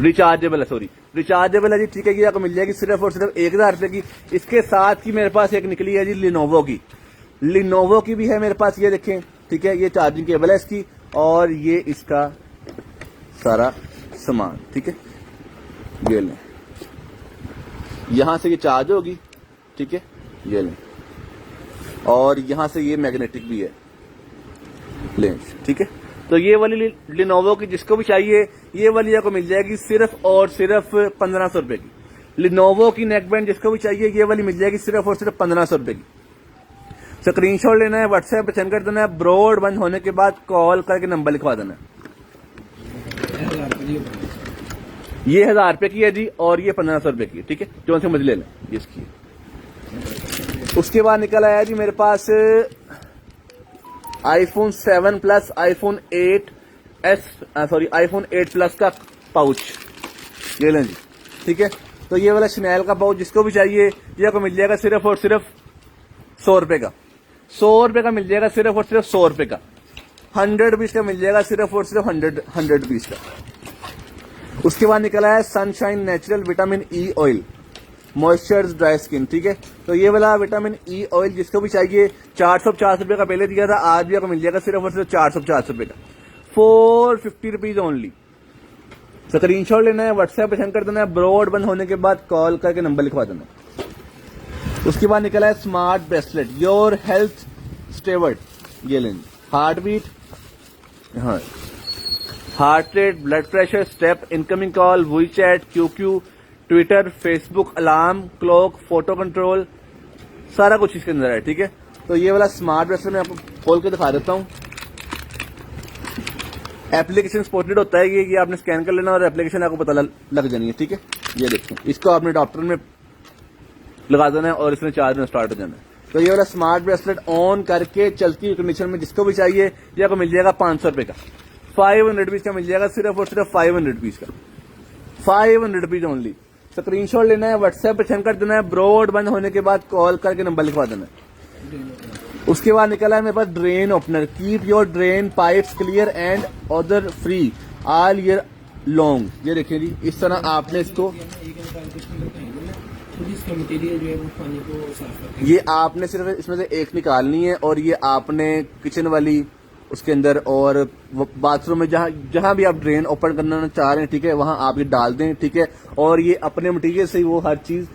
रिचार्जेबल है जी, ठीक है। ये आपको मिल जाएगी सिर्फ और सिर्फ 1000 रुपए की। इसके साथ की मेरे पास एक निकली है जी लिनोवो की भी है मेरे पास, ये देखें, ठीक है। ये चार्जिंग केबल है इसकी, और ये इसका सारा सामान, ठीक है। ये लें, यहां से ये चार्ज होगी, ठीक है, ये लें। और यहां से ये मैग्नेटिक भी है, लेंस, ठीक है। तो ये वाली लिनोवो की जिसको भी चाहिए, ये वाली आपको मिल जाएगी सिर्फ और सिर्फ 1500 रुपए की। लिनोवो की नेक बैंड जिसको भी चाहिए, ये वाली मिल जाएगी सिर्फ और सिर्फ 1500 रुपए की। स्क्रीनशॉट लेना है, व्हाट्सएप पे सेंड कर देना है, ब्रॉड बंद होने के बाद कॉल करके नंबर लिखवा देना है। ये 1000 रुपए की है जी, और ये 1500 रुपए की, ठीक है। जो से मुझे ले लें, ये इसकी। उसके बाद निकल आया जी मेरे पास iPhone 7 प्लस, iPhone 8 प्लस का पाउच, ये लें जी, ठीक है। तो ये वाला शनेल का पाउच जिसको भी चाहिए, ये आपको मिल जाएगा सिर्फ और सिर्फ 100 रुपए का। 100 रुपए का मिल जाएगा सिर्फ और सिर्फ 100 रुपए का। 100 पीस का मिल जाएगा सिर्फ और सिर्फ 100 पीस का। उसके बाद निकला है sunshine natural vitamin E oil, moisture dry skin, ठीक है। तो ये वाला विटामिन ई ऑयल जिसको भी चाहिए 450 रुपए का पहले दिया था, आज भी आपको मिल जाएगा सिर्फ और सिर्फ 450 रुपए का, 450 रुपीज ओनली। स्क्रीनशॉट लेना है, व्हाट्सएप पे सेंड कर देना है, ब्रॉड बंद होने के बाद कॉल करके नंबर लिखवा देना। उसके बाद निकला है smart bracelet your health steward, ये लेंगे। हार्ट बीट, हाँ, heart rate, blood pressure, step, incoming call, voice chat, QQ, Twitter, Facebook, alarm clock, photo control, सारा कुछ इसके अंदर है, ठीक है। तो ये वाला स्मार्ट ब्रेसलेट मैं आपको खोल के दिखा देता हूँ। एप्लीकेशन सपोर्टेड होता है ये आपने स्कैन कर लेना और एप्लीकेशन आपको पता लग जानी है, ठीक है। ये देखो, इसको आपने डॉक्टर में लगा देना है और इसमें चार्ज में स्टार्ट हो जाना है। तो ये वाला स्मार्ट ब्रेसलेट ऑन करके चलती हुई कंडीशन में जिसको भी चाहिए ये आपको मिल जाएगा 500 रुपए का, 500 रुपीज का मिल जाएगा, सिर्फ और सिर्फ 500 रुपीज का, 500 रुपीज ओनली। स्क्रीनशॉट लेना है, व्हाट्सएप पे सेंड कर देना है, ब्रॉड बंद होने के बाद कॉल करके नंबर लिखवा देना है। उसके बाद निकला है मेरे पास drain opener, keep your drain pipes clear and odour free all year long. ये देखिए जी, इस तरह आपने इसको, मटेरियल जो है वो पानी को साफ करता है। ये आपने सिर्फ इसमें से एक निकालनी है और ये आपने किचन वाली उसके अंदर और बाथरूम में जहां भी आप ड्रेन ओपन करना चाह रहे हैं, ठीक है, वहां आप ये डाल दें, ठीक है। और ये अपने मटेरियल से ही वो हर चीज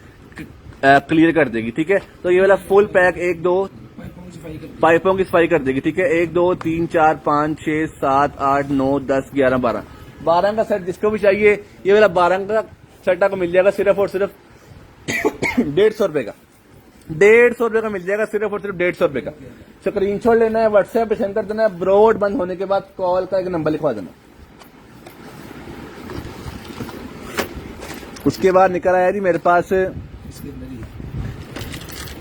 क्लियर कर देगी, ठीक है। तो ये वाला फुल पैक 1 2 पाइपों की सफाई कर देगी, ठीक है। 1 2 3 4 5 6 7 8 9 10 11 12 का सेट जिसको भी चाहिए ये वाला 12 का सेट आपको मिल जाएगा सिर्फ और सिर्फ 150 रुपए का, 150 रुपए का मिल जाएगा, सिर्फ और सिर्फ 150 रुपए का। स्क्रीनशॉट लेना है, व्हाट्सएप पे सेंड कर देना है, ब्रॉड बंद होने के बाद कॉल का एक नंबर लिखवा देना। उसके बाद निकल आया जी मेरे पास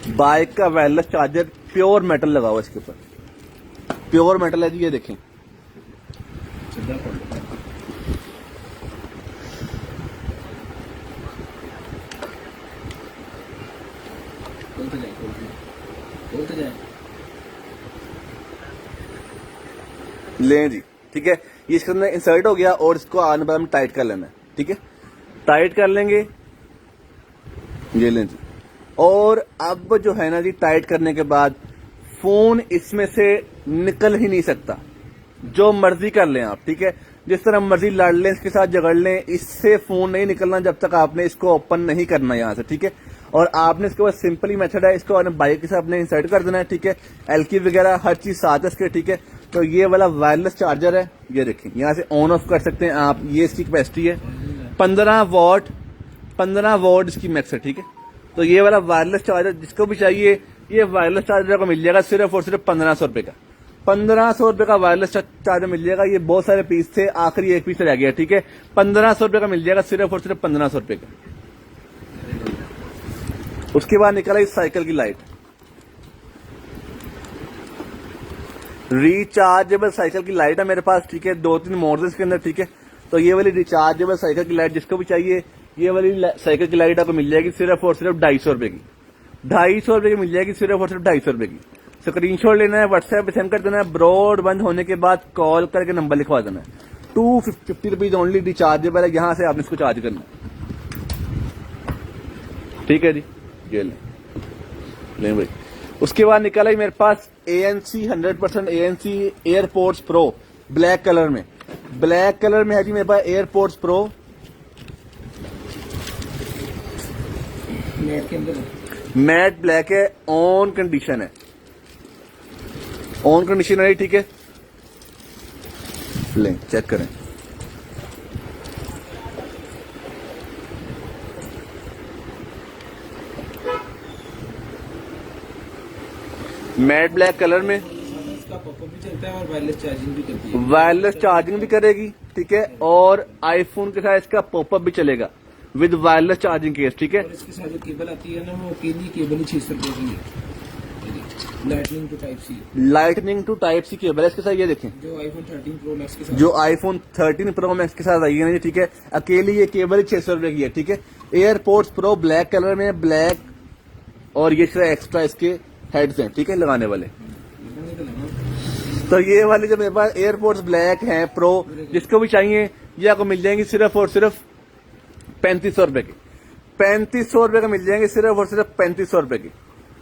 बाइक का वायरलेस चार्जर, प्योर मेटल लगा हुआ इसके ऊपर, प्योर मेटल है जी, ये देखें। लें जी, ठीक है। ये इसके अंदर इंसर्ट हो गया और इसको आने बाद हम टाइट कर लेना है, ठीक है। टाइट कर लेंगे, ये लें जी। और अब जो है ना जी, टाइट करने के बाद फोन इसमें से निकल ही नहीं सकता, जो मर्जी कर लें आप, ठीक है। जिस तरह मर्जी लड़ लें, इसके साथ झगड़ लें, इससे फोन नहीं निकलना जब तक आपने इसको ओपन नहीं करना यहां से, ठीक है। और आपने इसके बाद सिंपली मेथड है, इसको बाइक के साथ अपने इंसर्ट कर देना है, ठीक है। एलकी वगैरह हर चीज साथ है इसके, ठीक है। तो ये वाला वायरलेस चार्जर है, ये देखें, यहाँ से ऑन ऑफ कर सकते हैं आप। ये इसकी कैपेसिटी है 15 वॉट इसकी मैक्स है, ठीक है। तो ये वाला वायरलेस चार्जर जिसको भी चाहिए ये वायरलेस चार्जर को मिल जाएगा सिर्फ और सिर्फ 1500 रुपए का, 1500 रुपए का वायरलेस चार्जर मिल जाएगा। ये बहुत सारे पीस थे, आखिरी एक पीस रह गया, ठीक है। 1500 रुपए का मिल जाएगा, सिर्फ और सिर्फ 1500 रुपए का। उसके बाद निकला इस साइकिल की लाइट, रिचार्जेबल साइकिल की लाइट है मेरे पास, ठीक है। 2-3 मॉडल इसके अंदर, ठीक है। तो ये वाली रिचार्जेबल साइकिल की लाइट जिसको भी चाहिए ये वाली साइकिल की लाइट आपको मिल जाएगी सिर्फ और सिर्फ 250 रुपए की, 250 रुपए की मिल जाएगी, सिर्फ और सिर्फ 250 रुपए की। स्क्रीनशॉट लेना है, व्हाट्सएप पे सेंड कर देना है, ब्रॉड बंद होने के बाद कॉल करके नंबर लिखवा देना है। 250 रुपीज ओनली रिचार्जेबल है, यहां से आपने इसको चार्ज करना है, ठीक है जी। ये लें भाई। उसके बाद निकला मेरे पास ANC 100% ANC airports pro black colour में, ब्लैक कलर में है जी मेरे पास एयरपोर्ट्स प्रो, मैट के अंदर मैट ब्लैक है, ऑन कंडीशन है, ऑन कंडीशन है, ठीक है। लें चेक करें, मैट ब्लैक कलर में, इसका पॉपअप भी चलता है और वायरलेस चार्जिंग भी करती है, वायरलेस चार्जिंग भी करेगी, ठीक है। और आईफोन के साथ इसका पॉपअप भी चलेगा विद वायरलेस चार्जिंग केस, ठीक है। और इसके साथ जो केबल आती है ना वो अकेली केबल ही 600 रुपए की है, lightning to type C, lightning to type C cable है इसके साथ, ये देखें। जो आईफोन 13 प्रो मैक्स के साथ, जो आईफोन 13 प्रो मैक्स के साथ आई है ना, ठीक है। अकेली ये केबल ही 600 रुपए की है, ठीक है। एयरपोर्ट्स प्रो ब्लैक कलर में, ब्लैक और ये एक्स्ट्रा इसके हेड्स हैं, ठीक है, लगाने वाले। तो ये वाले जो मेरे पास एयरपोर्ट्स ब्लैक हैं प्रो, जिसको भी चाहिए ये आपको मिल जाएंगी सिर्फ और सिर्फ 3500 रुपए की, ₹3500 का मिल जाएंगे, सिर्फ और सिर्फ ₹3500 की।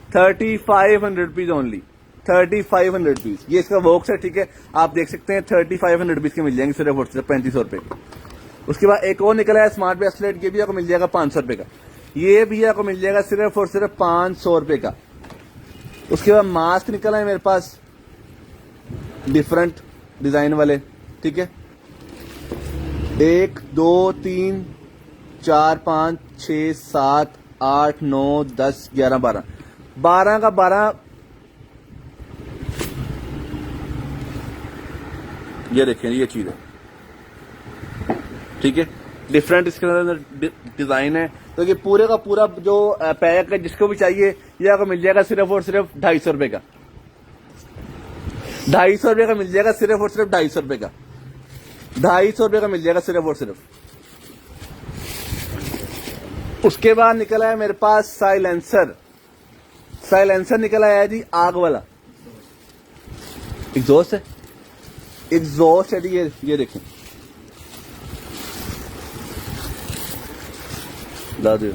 3500 रुपीज ओनली, 3500 रुपीज। ये इसका बॉक्स है, ठीक है, आप देख सकते हैं 3500 रुपीज के मिल जाएंगे सिर्फ और सिर्फ ₹3500 के। उसके बाद एक और निकला है स्मार्ट ब्रेसलेट, ये भी आपको मिल जाएगा ₹500 का। ये भी आपको मिल जाएगा सिर्फ और सिर्फ ₹500 का। उसके बाद मास्क निकला है मेरे पास डिफरेंट डिजाइन वाले, ठीक है, 1 2 3 4 5 6 7 8 9 10 11 12 12 का 12 ये देखें, ये चीज है, ठीक है, डिफरेंट इसके अंदर डिजाइन है। तो ये पूरे का पूरा जो पैक है, जिसको भी चाहिए ये आपको मिल जाएगा सिर्फ और सिर्फ ₹250 का। ₹250 का मिल जाएगा सिर्फ और सिर्फ ₹250 का। ₹250 का मिल जाएगा सिर्फ और सिर्फ। उसके बाद निकला है मेरे पास साइलेंसर। साइलेंसर निकला है जी आग वाला, एग्जॉस्ट है, एग्जॉस्ट है जी, ये देखें, ला दो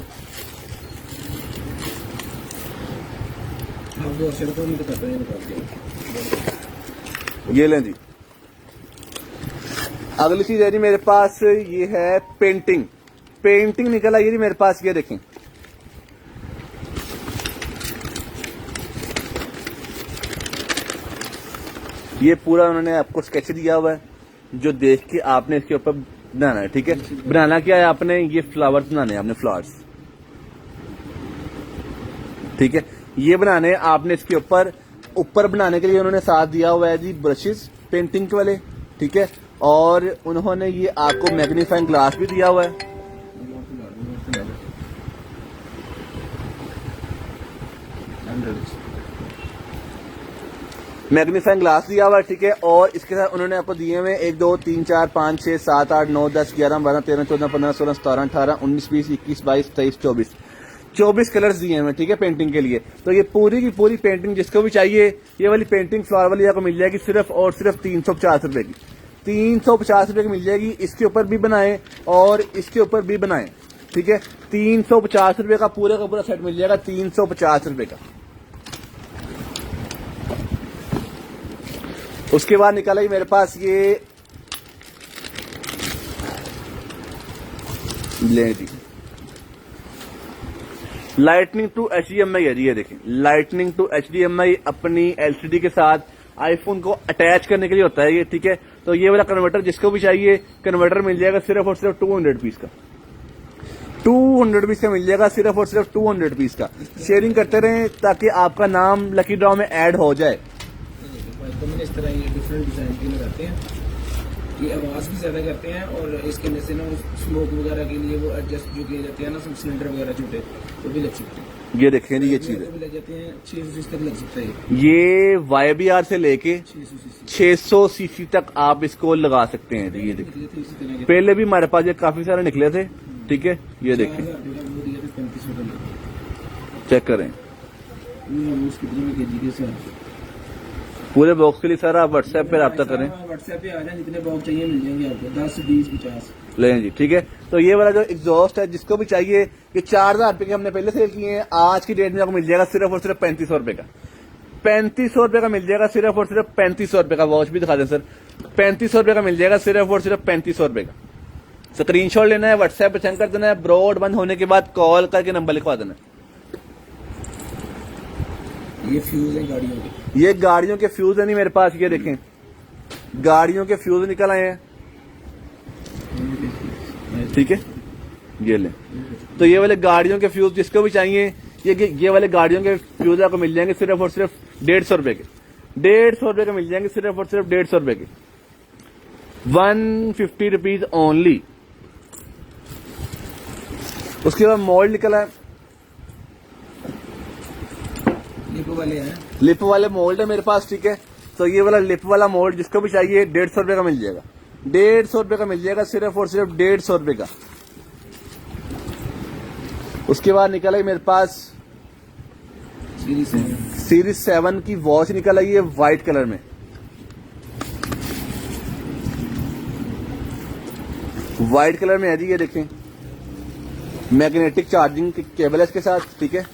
ये लें जी। अगली चीज है जी मेरे पास, ये है पेंटिंग। पेंटिंग निकला ये जी मेरे पास, ये देखें, ये पूरा उन्होंने आपको स्केच दिया हुआ है, जो देख के आपने इसके ऊपर बनाना है, ठीक है। बनाना क्या है आपने, ये फ्लावर्स बनाने हैं आपने, फ्लावर्स, ठीक है, ये बनाने हैं आपने। इसके ऊपर बनाने के लिए उन्होंने साथ दिया हुआ है जी ब्रशेस पेंटिंग के वाले, ठीक है, और उन्होंने ये आपको मैग्नीफाइंग ग्लास भी दिया हुआ है। मैग्नीफाइंग ग्लास दिया हुआ है, ठीक है, और इसके साथ उन्होंने आपको दिए हुए 1 2 3 4 5 6 7 8 9 10 11 12 13 14 15 16 17 18 19 20 21 22 23 24 24 कलर्स दिए हैं, ठीक है, पेंटिंग के लिए। तो ये पूरी की पूरी पेंटिंग जिसको भी चाहिए, ये वाली पेंटिंग फ्लावर वाली आपको मिल जाएगी सिर्फ और सिर्फ ₹350 की। ₹350 की मिल जाएगी। इसके ऊपर भी बनाएं और इसके ऊपर भी बनाएं, ठीक है, ₹350 का पूरे का पूरा सेट मिल जाएगा, ₹350 का। उसके बाद निकाला ही मेरे पास ये ले जी, लाइटनिंग टू HDMI है जी, ये देखें, लाइटनिंग टू HDMI अपनी LCD के साथ आईफोन को अटैच करने के लिए होता है ये, ठीक है। तो ये वाला कन्वर्टर जिसको भी चाहिए, कन्वर्टर मिल जाएगा सिर्फ और सिर्फ 200 पीस का। 200 पीस का मिल जाएगा सिर्फ और सिर्फ 200 पीस का। शेयरिंग करते रहें ताकि आपका नाम लकी ड्रॉ में ऐड हो जाए। इस तरह ये डिफरेंट डिजाइन के लगाते हैं, ये आवाज भी ज्यादा करते हैं, और इसके अंदर से ना स्मोक वगैरह के लिए वो एडजस्ट जो किए जाते हैं ना, सब सिलेंडर वगैरह छोटे वो भी लग सकते हैं। ये देखें जी, ये चीज है, लग जाते हैं 600 तक लग सकता है। ये YBR से लेके 600 सीसी तक आप इसको लगा सकते हैं जी। ये देखिए, पहले भी हमारे पास ये काफी सारे निकले थे, ठीक है, ये देखिए, चेक करें पूरे बॉक्स के लिए। सर आप व्हाट्सएप पे रब्ता करें, व्हाट्सएप पे आ जाए, जितने बॉक्स चाहिए मिल जाएंगे आपको, 10 20 50 लें जी, ठीक है। तो ये वाला जो एग्जॉस्ट है जिसको भी चाहिए, ये 4000 रुपए के हमने पहले सेल किए हैं, आज की डेट में आपको मिल जाएगा सिर्फ और सिर्फ ₹3500 का। ₹3500 का मिल जाएगा सिर्फ और सिर्फ ₹3500 का। वॉच भी दिखा दें सर, ₹3500 का मिल जाएगा सिर्फ और सिर्फ ₹3500 का। स्क्रीनशॉट लेना है, व्हाट्सएप पे सेंड कर देना है, ब्रॉड बंद होने के बाद कॉल करके नंबर लिखवा देना है। ये फ्यूज है गाड़ियों के, ये गाड़ियों के फ्यूज है नहीं मेरे पास, ये देखें, गाड़ियों के फ्यूज निकल आए हैं, ठीक है, ये ले। तो ये वाले गाड़ियों के फ्यूज जिसको भी चाहिए, ये वाले गाड़ियों के फ्यूज आपको मिल जाएंगे सिर्फ और सिर्फ ₹150 के। ₹150 के मिल जाएंगे सिर्फ और सिर्फ ₹150 के। 150 रुपीज ओनली। उसके बाद मोल्ड निकला है, लिप वाले हैं, लिप वाले मोल्ड है मेरे पास, ठीक है। तो ये वाला लिप वाला मोल्ड जिसको भी चाहिए ₹150 का मिल जाएगा, ₹150 का मिल जाएगा सिर्फ और सिर्फ ₹150 का। उसके बाद निकला है मेरे पास सीरीज 7 की वॉच निकल आई है व्हाइट कलर में, व्हाइट कलर में है जी, ये देखें, मैग्नेटिक चार्जिंग केबल है इसके साथ, ठीक है।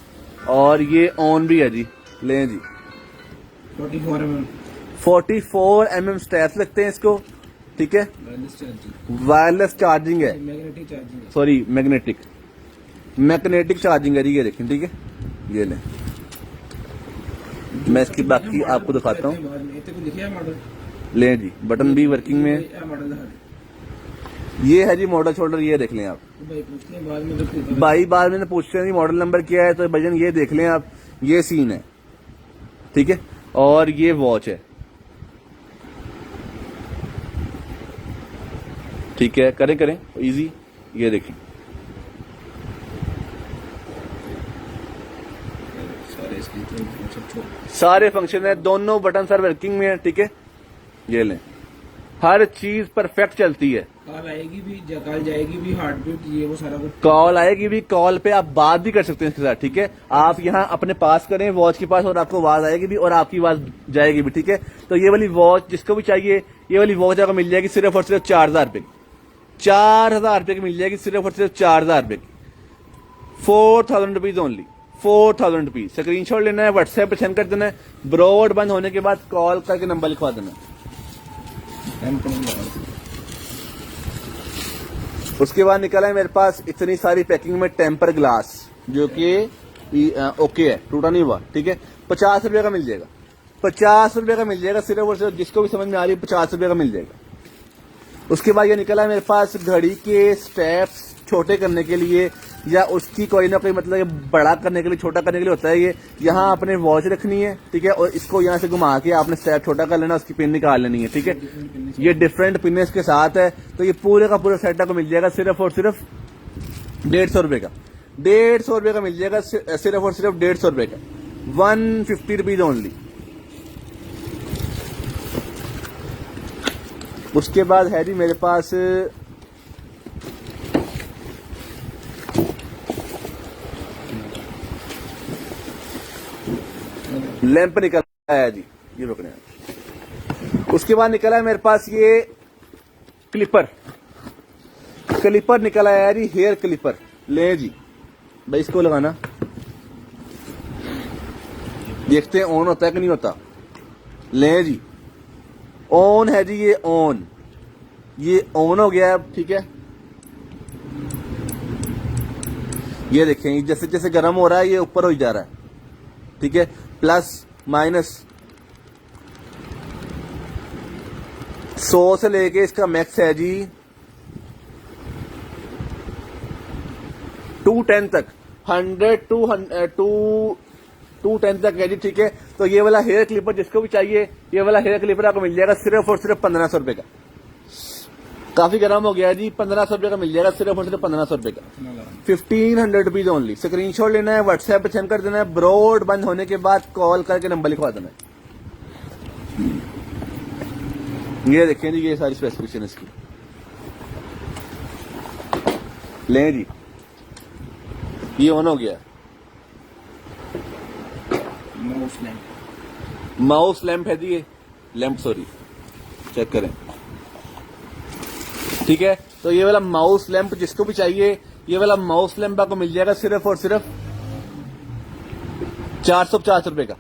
और ये ऑन भी है जी, लें जी। 44 mm स्ट्रैप्स लगते हैं इसको, ठीक है। वायरलेस चार्जिंग है, सॉरी मैग्नेटिक चार्जिंग है जी, ये देखें, ठीक है। ये लें, मैं इसकी बाकी आपको दिखाता हूँ। लें जी, बटन भी वर्किंग में है। ये है जी मॉडल शोल्डर, ये देख लें आप। भाई बाद में पूछते हैं जी मॉडल नंबर क्या है, तो भजन ये देख लें आप, ये सीन है, ठीक है। और ये वॉच है, ठीक है। करें इजी, ये देखें। सारे फंक्शन है, दोनों बटन सर वर्किंग में है, ठीक है। ये लें, हर चीज परफेक्ट चलती है। कॉल आएगी भी, कॉल जाएगी भी, हार्ट बीट, ये वो सारा कुछ। कॉल आएगी भी, कॉल पे आप बात भी कर सकते हैं इसके साथ, ठीक है। आप यहाँ अपने पास करें वॉच के पास, और आपको आवाज आएगी भी और आपकी आवाज जाएगी भी, ठीक है। तो ये वाली वॉच जिसको भी चाहिए, ये वाली वॉच आपको मिल जाएगी सिर्फ और सिर्फ 4000 रुपए की। 4000 रुपए की मिल जाएगी सिर्फ और सिर्फ 4000 रुपए की। 4000 rupees only, 4000 rupees. Screen shot लेना है, व्हाट्सएप पर सेंड कर देना है, ब्रॉड बंद होने के बाद कॉल करके नंबर लिखवा देना है। उसके बाद निकला है मेरे पास इतनी सारी पैकिंग में टेम्पर ग्लास, जो कि ओके है, टूटा नहीं हुआ, ठीक है। 50 रुपए का मिल जाएगा, 50 रुपए का मिल जाएगा सिर्फ और सिर्फ, जिसको भी समझ में आ रही है 50 रुपए का मिल जाएगा। उसके बाद ये निकला है मेरे पास घड़ी के स्टेप्स छोटे करने के लिए, या उसकी कोई ना कोई मतलब बड़ा करने के लिए, छोटा करने के लिए होता है ये। यहाँ आपने वॉच रखनी है, ठीक है, और इसको यहाँ से घुमा के आपने स्टेप छोटा कर लेना, उसकी पिन निकाल लेनी है, ठीक है। ये डिफरेंट पिन इसके साथ है, तो ये पूरे का पूरा सेट आपको मिल जाएगा सिर्फ और सिर्फ 150 रुपए का। 150 रुपए का मिल जाएगा सिर्फ और सिर्फ 150 रुपए का। 150 रुपीज ओनली। उसके बाद है जी मेरे पास लैंप निकल आया जी, ये रुकने। उसके बाद निकला है मेरे पास ये क्लिपर निकल आया जी, हेयर क्लिपर। ले जी भाई, इसको लगाना, देखते हैं ऑन होता है कि नहीं होता। ले जी, ऑन है जी, ये ऑन हो गया है, ठीक है। ये देखें, जैसे जैसे गर्म हो रहा है ये ऊपर हो जा रहा है, ठीक है। प्लस माइनस 100 से लेके इसका मैक्स है जी 210 तक, 100 210 तक है जी, ठीक है। तो ये वाला हेयर क्लिपर जिसको भी चाहिए, ये वाला हेयर क्लिपर आपको मिल जाएगा सिर्फ और सिर्फ 1500 रुपए का। काफी गर्म हो गया जी, 1500 रुपए का मिल जाएगा सिर्फ और सिर्फ 1500 रुपए का। 1500 रुपीज ओनली। स्क्रीनशॉट लेना है, व्हाट्सएप पे सेंड कर देना है, ब्रॉड बंद होने के बाद कॉल करके नंबर लिखवा देना है। ये देखें जी, ये सारी स्पेसिफिकेशन इसकी। लें जी, ये ऑन हो गया। माउस लैंप है जी, ये लैंप, सॉरी, चेक करें, ठीक है। तो ये वाला माउस लैंप जिसको भी चाहिए, ये वाला माउस लैंप आपको मिल जाएगा सिर्फ और सिर्फ 450 रुपए का।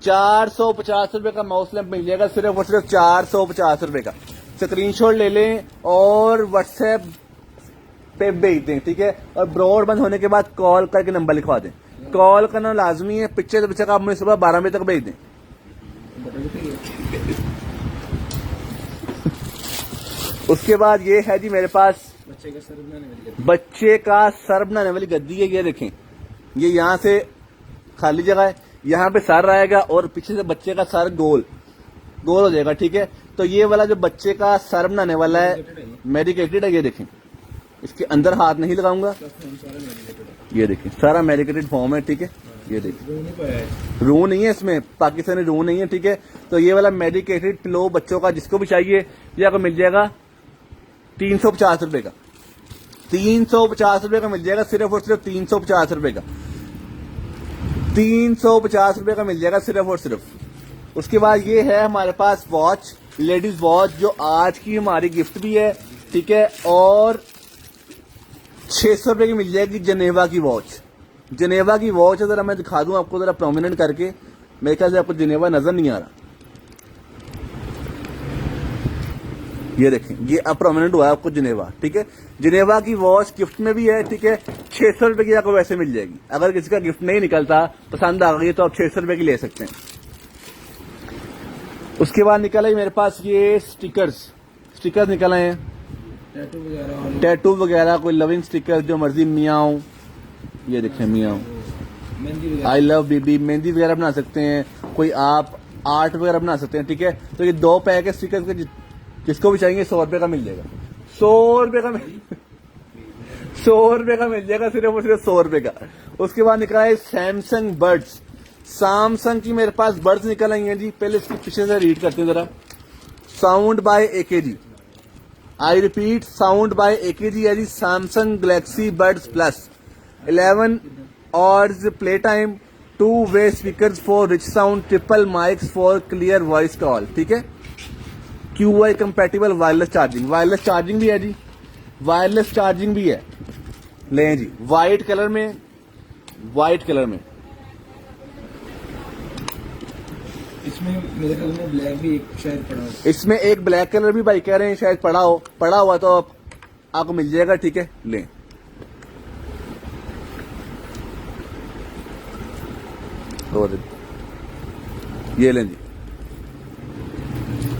450 रुपए का माउस लैंप मिल जाएगा सिर्फ और सिर्फ 450 रुपए का। स्क्रीनशॉट ले लें और व्हाट्सएप पे भेज दें, ठीक है। और ब्रॉड बंद होने के बाद कॉल करके नंबर लिखवा दें। कॉल करना लाजमी है, पिक्चर से पिक्चर आप मुझे सुबह 12 बजे तक भेज दें। उसके बाद ये है जी मेरे पास बच्चे का सर बनाने वाली गद्दी है। ये देखें, ये यहाँ से खाली जगह है, यहाँ पे सर आएगा और पीछे से बच्चे का सर गोल हो जाएगा, ठीक है। तो ये वाला जो बच्चे का सर बनाने वाला है, मेडिकेटेड है। ये देखें, इसके अंदर हाथ नहीं लगाऊंगा, ये देखें सारा मेडिकेटेड फॉर्म है, ठीक है। ये देखिए, रू नहीं है इसमें, पाकिस्तानी रू नहीं है, ठीक है। तो ये वाला मेडिकेटेड पिलो बच्चों का जिसको भी चाहिए, ये आपको मिल जाएगा 350 रुपए का। 350 रुपए का मिल जाएगा सिर्फ और सिर्फ 350 रुपए का। 350 रुपए का मिल जाएगा सिर्फ और सिर्फ। उसके बाद ये है हमारे पास वॉच, लेडीज वॉच, जो आज की हमारी गिफ्ट भी है, ठीक है। और 600 रुपए की मिल जाएगी जनेवा की वॉच। जनेवा की वॉच है, जरा मैं दिखा दूं आपको जरा प्रोमिनेंट करके, मेरे ख्याल से आपको जनेवा नजर नहीं आ रहा। ये देखें, ये अब प्रोमिनेंट हुआ है आपको जनेवा, ठीक है। जनेवा की वॉच गिफ्ट में भी है, ठीक है। 600 रुपए की आपको वैसे मिल जाएगी। अगर किसी का गिफ्ट नहीं निकलता, पसंद आ गई, तो आप 600 रुपए की ले सकते हैं। उसके बाद निकला मेरे पास ये स्टिकर्स निकल आए हैं, टैटू वगैरह, कोई लविंग स्टिकर जो मर्जी, मियाओ, ये देखें Miao, I love baby, mehndi वगैरह बना सकते हैं, कोई आप आर्ट वगैरह बना सकते हैं, ठीक है। तो ये 2 पैक है स्टिकर के, जिसको भी चाहिए 100 रुपए का मिल जाएगा। 100 रुपए का 100 रुपए का मिल जाएगा, सिर्फ और सिर्फ 100 रुपए का। उसके बाद निकला है सैमसंग बर्ड्स। सैमसंग की मेरे पास बर्ड्स निकल आई हैं जी। पहले इसकी पीछे से रीड करते हैं जरा। Sound by AKG, I repeat, sound by AKG है जी। Samsung Galaxy Buds plus 11 hours play time, 2-way speakers for rich sound, triple mics for clear voice call, ठीक है। QI कंपैटिबल वायरलेस चार्जिंग भी है जी, wireless charging भी है। लें जी, white colour में, इसमें मेरे ख्याल में ब्लैक भी एक शायद पड़ा हो। इसमें एक ब्लैक कलर भी भाई कह रहे हैं शायद पड़ा हुआ, तो आपको मिल जाएगा, ठीक है। लें, ये लें जी,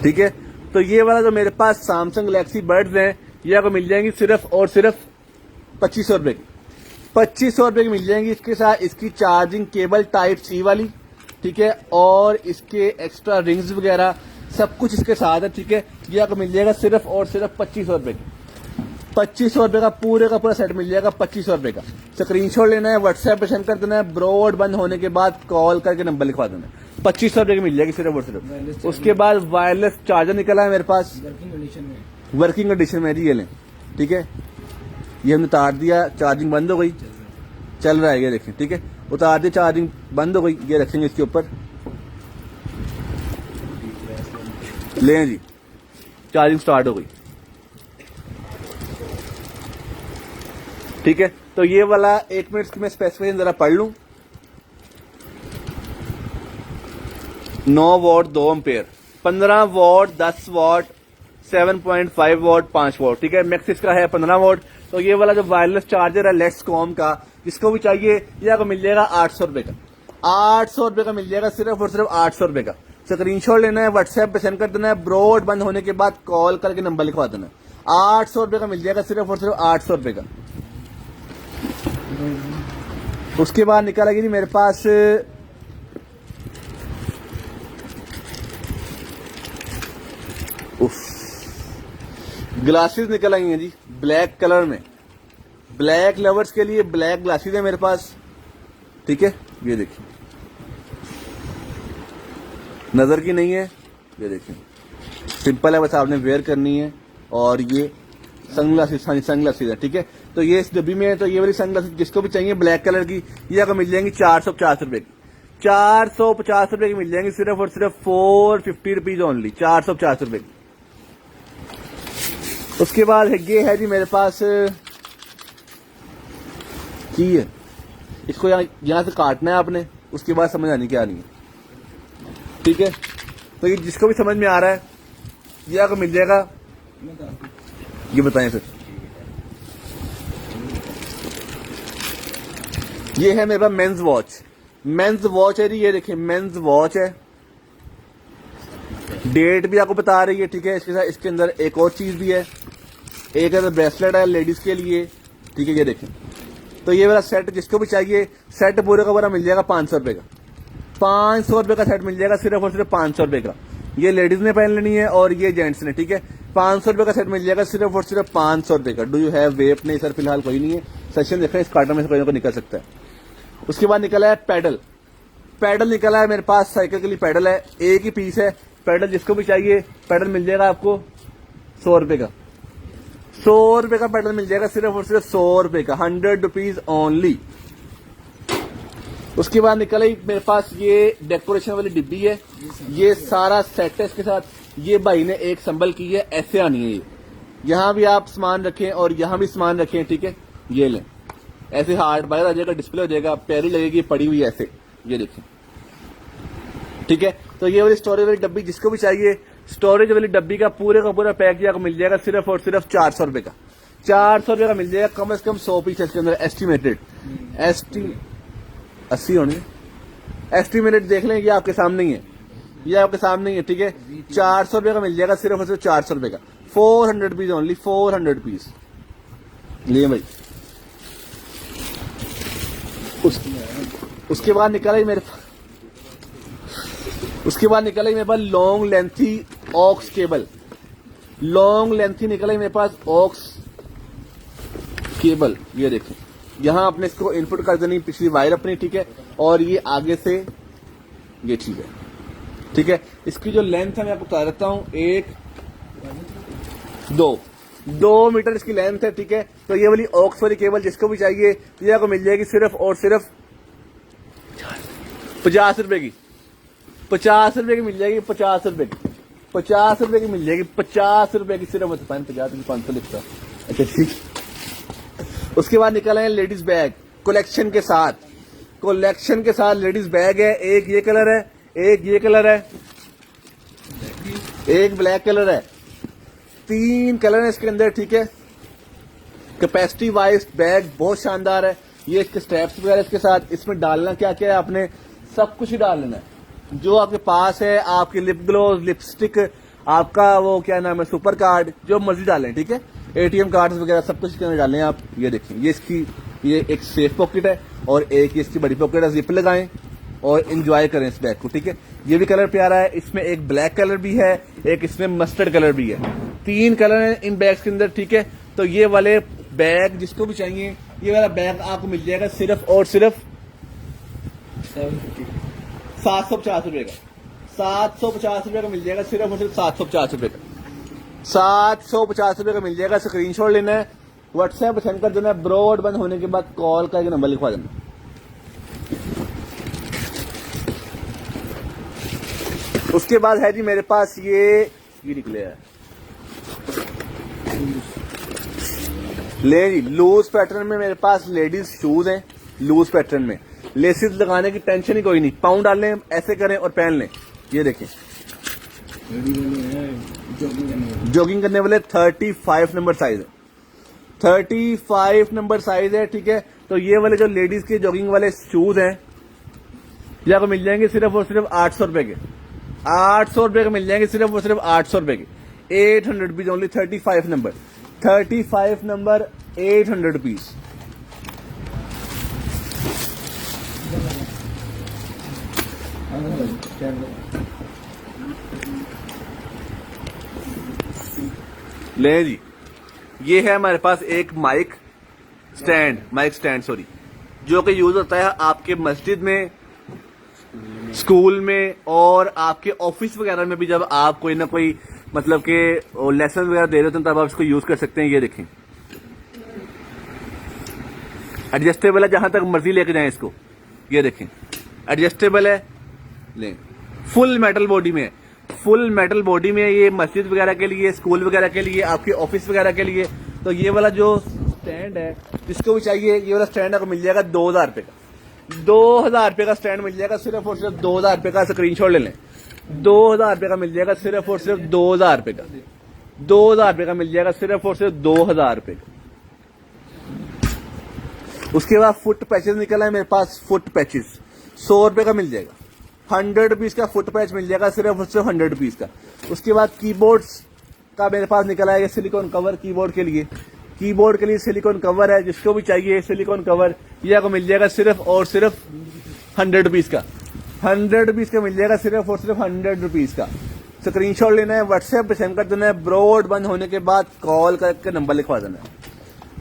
ठीक है। तो ये वाला जो मेरे पास सैमसंग गैलेक्सी बर्ड्स हैं, ये आपको मिल जाएंगी सिर्फ और सिर्फ 2500 रुपए की। 2500 रुपए की मिल जाएंगी। इसके साथ इसकी चार्जिंग केबल टाइप C वाली, ठीक है, और इसके एक्स्ट्रा रिंग्स वगैरह सब कुछ इसके साथ है, ठीक है। ये आपको मिल जाएगा सिर्फ और सिर्फ 2500 रुपए की। 2500 रुपए का पूरा सेट मिल जाएगा 2500 रुपए का। स्क्रीनशॉट लेना है, व्हाट्सएप पे सेंड कर देना है, ब्रॉड बंद होने के बाद कॉल करके नंबर लिखवा देना है। 2500 रुपए की मिल जाएगी सिर्फ और सिर्फ। उसके बाद वायरलेस चार्जर निकला है मेरे पास, वर्किंग कंडीशन में जी, ये लें, ठीक है। ये हमने उतार दिया, चार्जिंग बंद हो गई, चल रहा है, ये देखें, ठीक है। उतार दिया, चार्जिंग बंद हो गई, ये रखेंगे इसके ऊपर, लें जी, चार्जिंग स्टार्ट हो गई, ठीक है। तो ये वाला 1 मिनट की मैं स्पेसिफिकेशन जरा पढ़ लूं। 9 what 2 ampere, 15 what 10 what, 7.5 what 5 what, ठीक है। मैक्स इसका है 15 वॉट। तो ये वाला जो वायरलेस चार्जर है लेट्स कॉम का, जिसको भी चाहिए ये आपको मिल जाएगा 800 रुपए का। 800 रुपए का मिल जाएगा सिर्फ और सिर्फ 800 रुपए का। स्क्रीनशॉट लेना है, व्हाट्सएप पे सेंड कर देना है, ब्रॉड बंद होने के बाद कॉल करके नंबर लिखवा देना है। 800 रुपए का मिल जाएगा सिर्फ और सिर्फ 800 रुपए का। उसके बाद निकल आएगी मेरे पास ग्लासेस निकल आई हैं जी, ब्लैक कलर में। ब्लैक लवर्स के लिए ब्लैक ग्लासेस है मेरे पास, ठीक है। ये देखिए, नजर की नहीं है, ये देखिए, सिंपल है, बस आपने वेयर करनी है। और ये सनग्लासेस है, ठीक है। तो ये इस डब्बी में है। तो ये वाली सनग्लासेस जिसको भी चाहिए ब्लैक कलर की, ये आपको मिल जाएंगी 450 रुपए की। 450 रुपए की मिल जाएंगी सिर्फ और सिर्फ 450 रुपीज ओनली, 450 रुपए की। उसके बाद ये है जी मेरे पास की है, इसको यहां से काटना है आपने, उसके बाद समझ आनी क्या नहीं है, ठीक है। तो ये जिसको भी समझ में आ रहा है ये आपको मिल जाएगा। ये बताएं सर, ये है मेरे पास मेंस वॉच है जी, ये देखिए मेंस वॉच है, डेट भी आपको बता रही है, ठीक है। इसके साथ इसके अंदर एक और चीज भी है, एक है ब्रेसलेट है लेडीज के लिए, ठीक है। ये देखें, तो ये वाला सेट जिसको भी चाहिए, सेट पूरे का पूरा मिल जाएगा 500 रुपए का। 500 रुपए का सेट मिल जाएगा सिर्फ और सिर्फ 500 रुपए का। ये लेडीज ने पहन लेनी है और ये जेंट्स ने, ठीक है। 500 रुपए का सेट मिल जाएगा सिर्फ और सिर्फ 500 रुपए का। Do you have vape? नहीं सर, फिलहाल कोई नहीं है। सेशन देख रहे हैं, इस कार्टन में से कोई ना कोई निकल सकता है। उसके बाद निकला है पैडल निकला है मेरे पास, साइकिल के लिए पैडल है, एक ही पीस है। पैडल जिसको भी चाहिए पैडल मिल जाएगा आपको 100 रुपए का। 100 रुपए का पैडल मिल जाएगा सिर्फ और सिर्फ 100 रुपए का, 100 रुपीज ओनली। उसके बाद निकला मेरे पास ये डेकोरेशन वाली डिब्बी है, ये सारा सेट है। इसके साथ ये भाई ने एक संभल की है, ऐसे आनी है। ये यहां भी आप सामान रखें और यहां भी सामान रखें, ठीक है। ये लें, ऐसे हार्ड बाहर आ जाएगा, डिस्प्ले हो जाएगा, प्यारी लगेगी पड़ी हुई ऐसे, ये देखिए। ठीक है, तो ये वाली स्टोरेज वाली डब्बी जिसको भी चाहिए, स्टोरेज वाली डब्बी का पूरा पैक आपको मिल जाएगा सिर्फ और सिर्फ 400 रुपए का। 400 रुपए का मिल जाएगा, कम से कम 100 पीस इसके अंदर एस्टिमेटेड। 80 होने एस्टिमेटेड देख लें, ये आपके सामने ही है, ये आपके सामने ही है। ठीक है, 400 रुपए का मिल जाएगा सिर्फ और सिर्फ 400 रुपए का। 400 पीस ओनली, 400 पीस लिए भाई। उसके बाद निकला ही मेरे पास long lengthy aux cable, long lengthy निकला ही मेरे पास ऑक्स केबल। ये देखिए, यहां आपने इसको इनपुट कर देनी पिछली वायर अपनी। ठीक है, और ये आगे से ये चीज है। ठीक है, इसकी जो लेंथ है मैं आपको बता देता हूं, 2 मीटर इसकी लेंथ है। ठीक है, तो ये वाली ऑक्स वाली केबल जिसको भी चाहिए ये आपको मिल जाएगी सिर्फ और सिर्फ 50 रुपए की। 50 रुपए की मिल जाएगी, 50 रुपए की, 50 रुपए की मिल जाएगी, 50 रुपए की सिर्फ। 50 500 लिखता। अच्छा ठीक। उसके बाद निकल आए लेडीज बैग कलेक्शन के साथ। लेडीज बैग है, एक ये कलर है, एक ये कलर है, एक ब्लैक कलर है, 3 कलर है इसके अंदर। ठीक है, कैपेसिटी वाइज बैग बहुत शानदार है। ये इसके स्ट्रैप्स वगैरह इसके साथ। इसमें डालना क्या क्या है, आपने सब कुछ ही डाल लेना है जो आपके पास है। आपकी लिप ग्लोव, लिपस्टिक, आपका वो क्या नाम है, सुपर कार्ड, जो मर्जी डालें। ठीक है, एटीएम कार्ड वगैरह सब कुछ इसके अंदर डालें आप। ये देखें, ये इसकी ये एक सेफ पॉकेट है और एक इसकी बड़ी पॉकेट है। जिप लगाएं और एंजॉय करें इस बैग को। ठीक है, ये भी कलर प्यारा है। इसमें एक ब्लैक कलर भी है, एक इसमें मस्टर्ड कलर भी है। 3 कलर है इन बैग्स के अंदर। ठीक है, तो ये वाले बैग जिसको भी चाहिए, ये वाला बैग आपको मिल जाएगा सिर्फ और सिर्फ 750 रुपए का। 750 रुपए का मिल जाएगा सिर्फ और सिर्फ 750 रुपए का। 750 रुपए का मिल जाएगा। स्क्रीनशॉट लेना है, व्हाट्सएप सेंड कर देना है। ब्रॉड बंद होने के बाद कॉल का एक नंबर लिखवा देना। उसके बाद है जी मेरे पास ये निकले है, ले जी लूज पैटर्न में मेरे पास लेडीज शूज हैं। लूज पैटर्न में लेसिस लगाने की टेंशन ही कोई नहीं, पाउं डाल लें, ऐसे करें और पहन लें। ये देखें, जॉगिंग करने वाले 35 नंबर साइज है, 35 नंबर साइज है। ठीक है, तो ये वाले जो लेडीज के जॉगिंग वाले शूज हैं ये आपको मिल जाएंगे सिर्फ और सिर्फ 800 रुपए के। 800 रुपए के मिल जाएंगे सिर्फ और सिर्फ 800 रुपए के। 800 रुपीज ओनली। 35 number 800 rupees. ले जी, ये है हमारे पास एक माइक स्टैंड सॉरी, जो कि यूज होता है आपके मस्जिद में, स्कूल में और आपके ऑफिस वगैरह में भी। जब आप कोई ना कोई मतलब के लेसन वगैरह दे रहे होते हैं तब आप इसको यूज कर सकते हैं। ये देखें, एडजस्टेबल है, जहां तक मर्जी लेके जाएं इसको। ये देखें, एडजस्टेबल है, ले फुल मेटल बॉडी में, फुल मेटल बॉडी में। ये मस्जिद वगैरह के लिए, स्कूल वगैरह के लिए, आपके ऑफिस वगैरह के लिए। तो ये वाला जो स्टैंड है जिसको भी चाहिए, ये वाला स्टैंड आपको मिल जाएगा 2000 रुपए का। 2000 रुपए का स्टैंड मिल जाएगा सिर्फ और सिर्फ 2000 रुपए का। स्क्रीनशॉट ले लें, 2000 रुपए का मिल जाएगा सिर्फ और सिर्फ 2000 रुपए का। 2000 रुपए का मिल जाएगा सिर्फ और सिर्फ 2000 रुपए का। उसके बाद फुट पैचेस निकला है मेरे पास। फुट पैचेस 100 रुपए का मिल जाएगा। 100 रुपीज का फुट पैच मिल जाएगा सिर्फ और सिर्फ 100 रुपीज का। उसके बाद कीबोर्ड्स का मेरे पास निकला है सिलिकॉन कवर। कीबोर्ड के लिए सिलिकॉन कवर है, जिसको भी चाहिए सिलिकॉन कवर, ये आपको मिल जाएगा सिर्फ और सिर्फ 100 रुपीज का। 100 रुपीज का मिल जाएगा सिर्फ और सिर्फ 100 रुपीज का। स्क्रीनशॉट लेना है, व्हाट्सएप पे सेंड कर देना है। ब्रॉड बंद होने के बाद कॉल करके नंबर लिखवा देना है।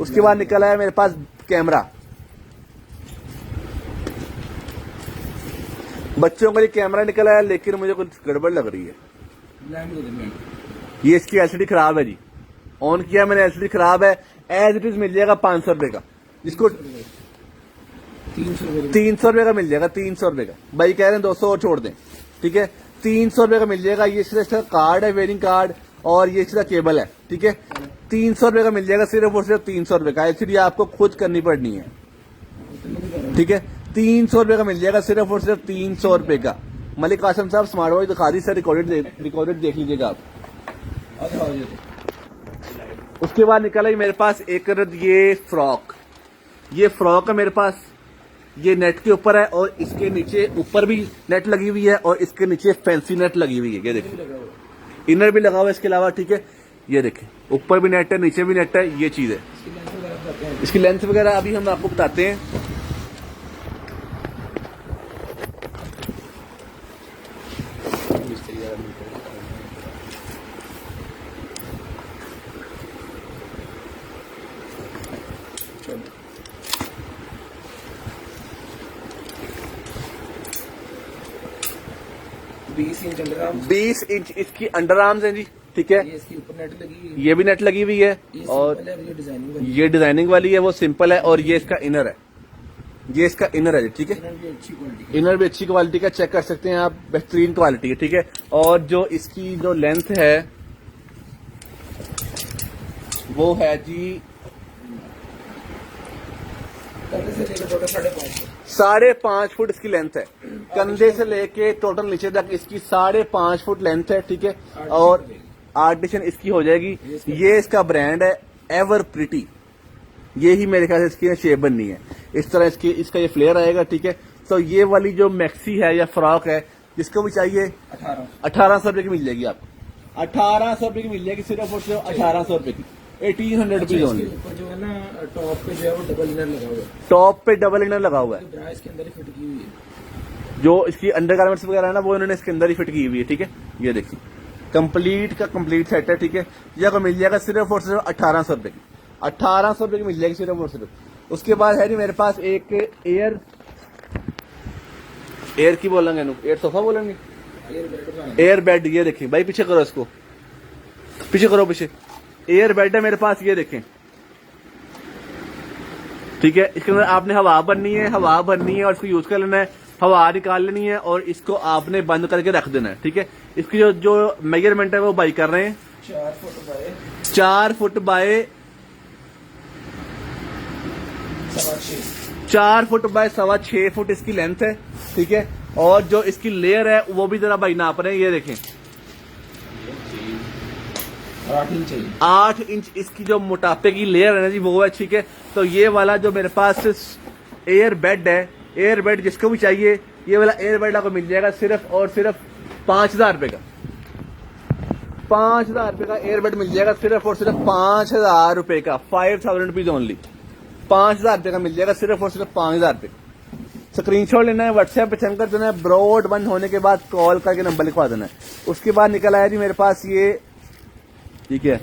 उसके बाद निकला है मेरे पास कैमरा, बच्चों के लिए कैमरा निकला है, लेकिन मुझे कुछ गड़बड़ लग रही है। ये इसकी एलसीडी खराब है जी, ऑन किया मैंने, एलसीडी खराब है। एज इट इज मिल जाएगा 500 रुपए का, जिसको 300 रुपए का मिल जाएगा। 300 रुपए का, भाई कह रहे हैं 200 और छोड़ दें। ठीक है, 300 रुपए का मिल जाएगा। ये इसका कार्ड है, वेयरिंग कार्ड, और ये इसका केबल है। ठीक है। 300 रुपए का मिल जाएगा, सिर्फ और सिर्फ 300 रुपए का। एलसीडी आपको खुद करनी पड़नी है, ठीक है। 300 रुपए का मिल जाएगा, सिर्फ और सिर्फ 300 रुपए का। मलिक कासिम साहब स्मार्ट वॉच दिखा दी सर, रिकॉर्डेड देख लीजिएगा आप। उसके बाद निकला ही मेरे पास एक ये फ्रॉक है मेरे पास। ये नेट के ऊपर है और इसके नीचे ऊपर भी नेट लगी हुई है और इसके नीचे फैंसी नेट लगी हुई है। ये देखिए इनर भी लगा हुआ है इसके अलावा, ठीक है। ये देखिए ऊपर भी नेट है, नीचे भी नेट है, ये चीज है। इसकी लेंथ वगैरह अभी हम आपको बताते हैं। बीस इंच इसकी अंडर आर्म्स है जी, ठीक है। ये इसकी ऊपर नेट लगी हुई है, ये भी नेट लगी हुई है और ये डिजाइनिंग वाली है, वो सिंपल है। और ये इसका इनर है, ये इसका इनर है, ठीक है। इनर भी अच्छी क्वालिटी का, चेक कर सकते हैं आप, बेहतरीन क्वालिटी है, ठीक है। और जो इसकी जो लेंथ है वो है जी 5.5 फुट इसकी लेंथ है। कंधे से लेके टोटल नीचे तक इसकी 5.5 फुट लेंथ है, ठीक है। और आर्टिशन इसकी हो जाएगी। ये इसका ब्रांड है एवर प्रिटी, ये ही मेरे ख्याल से इसकी शेप बननी है। इस तरह इसका ये फ्लेयर आएगा, ठीक है। तो ये वाली जो मैक्सी है या फ्रॉक है, जिसको भी चाहिए 1800 रुपए की मिल जाएगी आपको। 1800 रुपए की मिल जाएगी, सिर्फ और सिर्फ 1800 रुपए की, 1800 रुपीज ओनली। जो है ना टॉप पे जो है वो डबल इनर लगा हुआ है, टॉप पे डबल इनर लगा हुआ है। ब्रा इसके अंदर ही फिट की हुई है। जो इसकी अंडरगारमेंट्स वगैरह है ना, वो इन्होंने इसके अंदर ही फिट की हुई है, ठीक है। ये देखिए कंप्लीट का कंप्लीट सेट है, ठीक है। ये आपको मिल जाएगा सिर्फ और सिर्फ 1800 रुपए की, 1800 रुपए की मिल जाएगी सिर्फ और सिर्फ। उसके बाद है जी मेरे पास एक एयर की बोलेंगे, एयर सोफा बोलेंगे, एयर बेड। ये देखिए भाई, पीछे करो इसको, पीछे करो, पीछे एयर बेड है मेरे पास, ये देखें, ठीक है। इसके अंदर आपने हवा भरनी है और इसको यूज कर लेना है, हवा निकाल लेनी है और इसको आपने बंद करके रख देना है, ठीक है। इसकी जो मेजरमेंट है वो भाई कर रहे हैं 4 फुट बाय 6.25 फुट इसकी लेंथ है, ठीक है। और जो इसकी लेयर है वो भी जरा भाई नाप रहे हैं, ये देखें 8 इंच इसकी जो मोटापे की लेयर है ना जी, वो है, ठीक है। तो ये वाला जो मेरे पास एयर बेड है, एयर बेड जिसको भी चाहिए, ये वाला एयर बेड आपको मिल जाएगा सिर्फ और सिर्फ 5000 रुपए का। 5000 रुपए का एयर बेड मिल जाएगा, सिर्फ और सिर्फ 5000 रुपए का, 5000 रुपीज ओनली। 5000 रुपए का मिल जाएगा, सिर्फ और सिर्फ 5000 रुपए। स्क्रीनशॉट लेना है, व्हाट्सएप पे सेंड कर देना है, ब्रॉड बंद होने के बाद कॉल करके नंबर लिखवा देना है। उसके बाद निकल आया जी मेरे पास ये, ठीक है,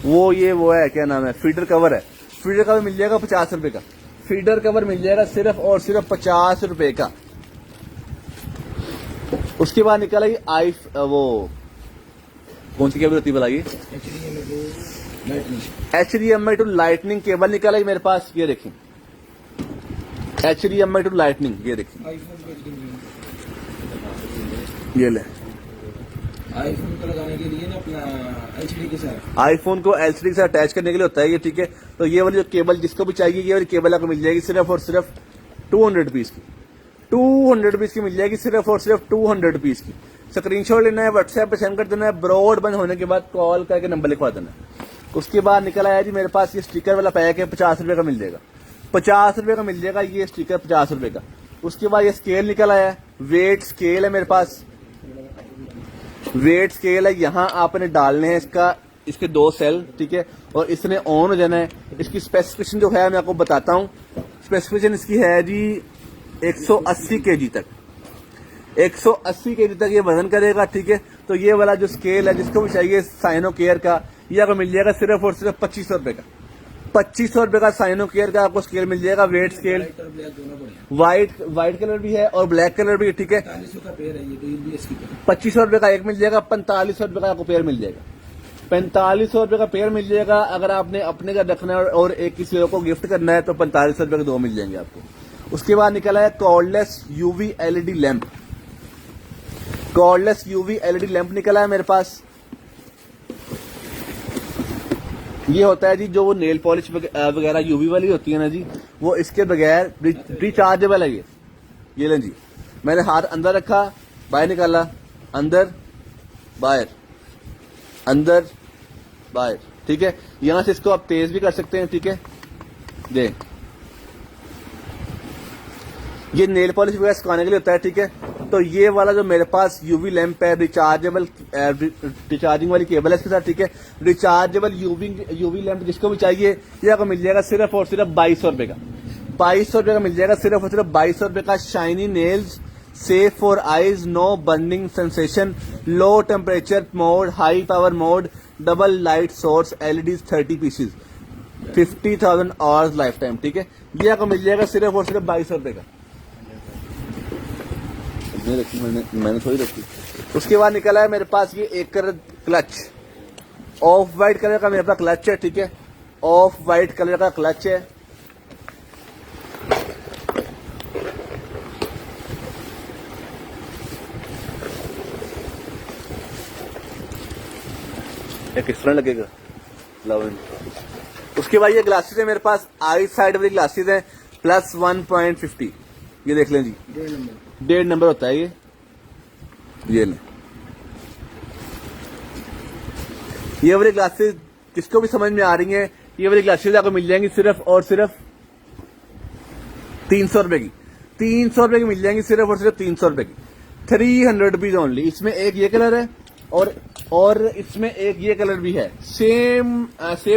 वो है क्या नाम है, फीडर कवर है। फीडर कवर मिल जाएगा 50 रुपए का, फीडर कवर मिल जाएगा सिर्फ और सिर्फ 50 रुपए का। उसके बाद निकला ये वो कौन सी केबल होती है बताइए, HDMI टू लाइटनिंग केबल निकला है मेरे पास, ये देखें HDMI टू लाइटनिंग, ये देखिए ये ले आईफोन को लगाने के लिए ना अपना एलसीडी के साथ, आईफोन को एलसीडी के साथ अटैच करने के लिए होता है ये, ठीक है। तो ये वाली जो केबल जिसको भी चाहिए, ये वाली केबल आपको मिल जाएगी सिर्फ और सिर्फ 200 रुपीज की, 200 रुपीज की मिल जाएगी, सिर्फ और सिर्फ 200 रुपीज की। स्क्रीनशॉट लेना है, व्हाट्सएप पे सेंड कर देना है, ब्रॉड बंद होने के बाद कॉल करके नंबर लिखवा देना है। उसके बाद निकल आया जी मेरे पास ये स्टिकर वाला पैक है, 50 रुपए का मिल जाएगा, 50 रुपए का मिल जाएगा ये स्टिकर, 50 रुपए का। उसके बाद ये स्केल निकल आया है, वेट स्केल है मेरे पास, वेट स्केल है। यहाँ आपने डालने हैं इसके 2 सेल, ठीक है। और इसने ऑन हो जाना है। इसकी स्पेसिफिकेशन जो है मैं आपको बताता हूँ। स्पेसिफिकेशन इसकी है जी 180 kg तक, 180 kg तक ये वजन करेगा, ठीक है। तो ये वाला जो स्केल है जिसको भी चाहिए साइनो केयर का, ये आपको मिल जाएगा सिर्फ और सिर्फ 2500 रुपए का, 2500 रुपए का साइनो केयर का आपको स्केल मिल जाएगा, वेट स्केल। व्हाइट कलर भी है और ब्लैक कलर भी, ठीक है। 4500 का पेयर है ये, 2500 रुपए का एक मिल जाएगा, 4500 रुपए का आपको पेयर मिल जाएगा, 4500 रुपए का पेयर मिल जाएगा। अगर आपने अपने घर रखना है और एक किसी और को गिफ्ट करना है तो 4500 रुपए के 2 मिल जाएंगे आपको। उसके बाद निकला है cordless UV LED lamp, cordless UV LED lamp निकला है मेरे पास। ये होता है जी जो नेल पॉलिश वगैरह यूवी वाली होती है ना जी, वो इसके बगैर रिचार्जेबल है ये लें जी। मैंने हाथ अंदर रखा, बाहर निकाला, अंदर बाहर, अंदर बाहर, ठीक है। यहां से इसको आप तेज भी कर सकते हैं, ठीक है। दे ये नेल पॉलिश वगैरह सुखाने के लिए होता है, ठीक है। तो ये वाला जो मेरे पास यूवी लैंप है, रिचार्जेबल रिचार्जिंग वाली केबल है इसके साथ, ठीक है। रिचार्जेबल यूवी लैंप जिसको भी चाहिए ये आपको मिल जाएगा सिर्फ और सिर्फ 2200 रुपए का। 2200 रुपए का मिल जाएगा सिर्फ और सिर्फ 2200 रुपए का। Shiny nails, safe for eyes, no burning sensation, low temperature mode, high power mode, double light source, LEDs 30 pieces, 50,000 hours lifetime, ठीक है। ये आपको मिल जाएगा सिर्फ और सिर्फ 2200 रुपए का। मैंने थोड़ी रखी। उसके बाद निकला है मेरे पास ये एक क्लच, ऑफ वाइट कलर का मेरे पास क्लच है, ठीक है। ऑफ वाइट कलर का क्लच है। किस तरह लगेगा लवन। उसके बाद ये ग्लासेस है मेरे पास, आई साइड वाली ग्लासेस है, प्लस 1.50। ये देख लें जी, 1.5 नंबर होता है ये लें। ये वाली ग्लासेस जिसको भी समझ में आ रही हैं, ये वाली ग्लासेस आपको मिल जाएंगी सिर्फ और सिर्फ 300 रुपए की। 300 रुपए की मिल जाएंगी सिर्फ और सिर्फ 300 रुपए की। 300 रुपीज ओनली। इसमें एक ये कलर है और इसमें एक ये कलर भी है। सेम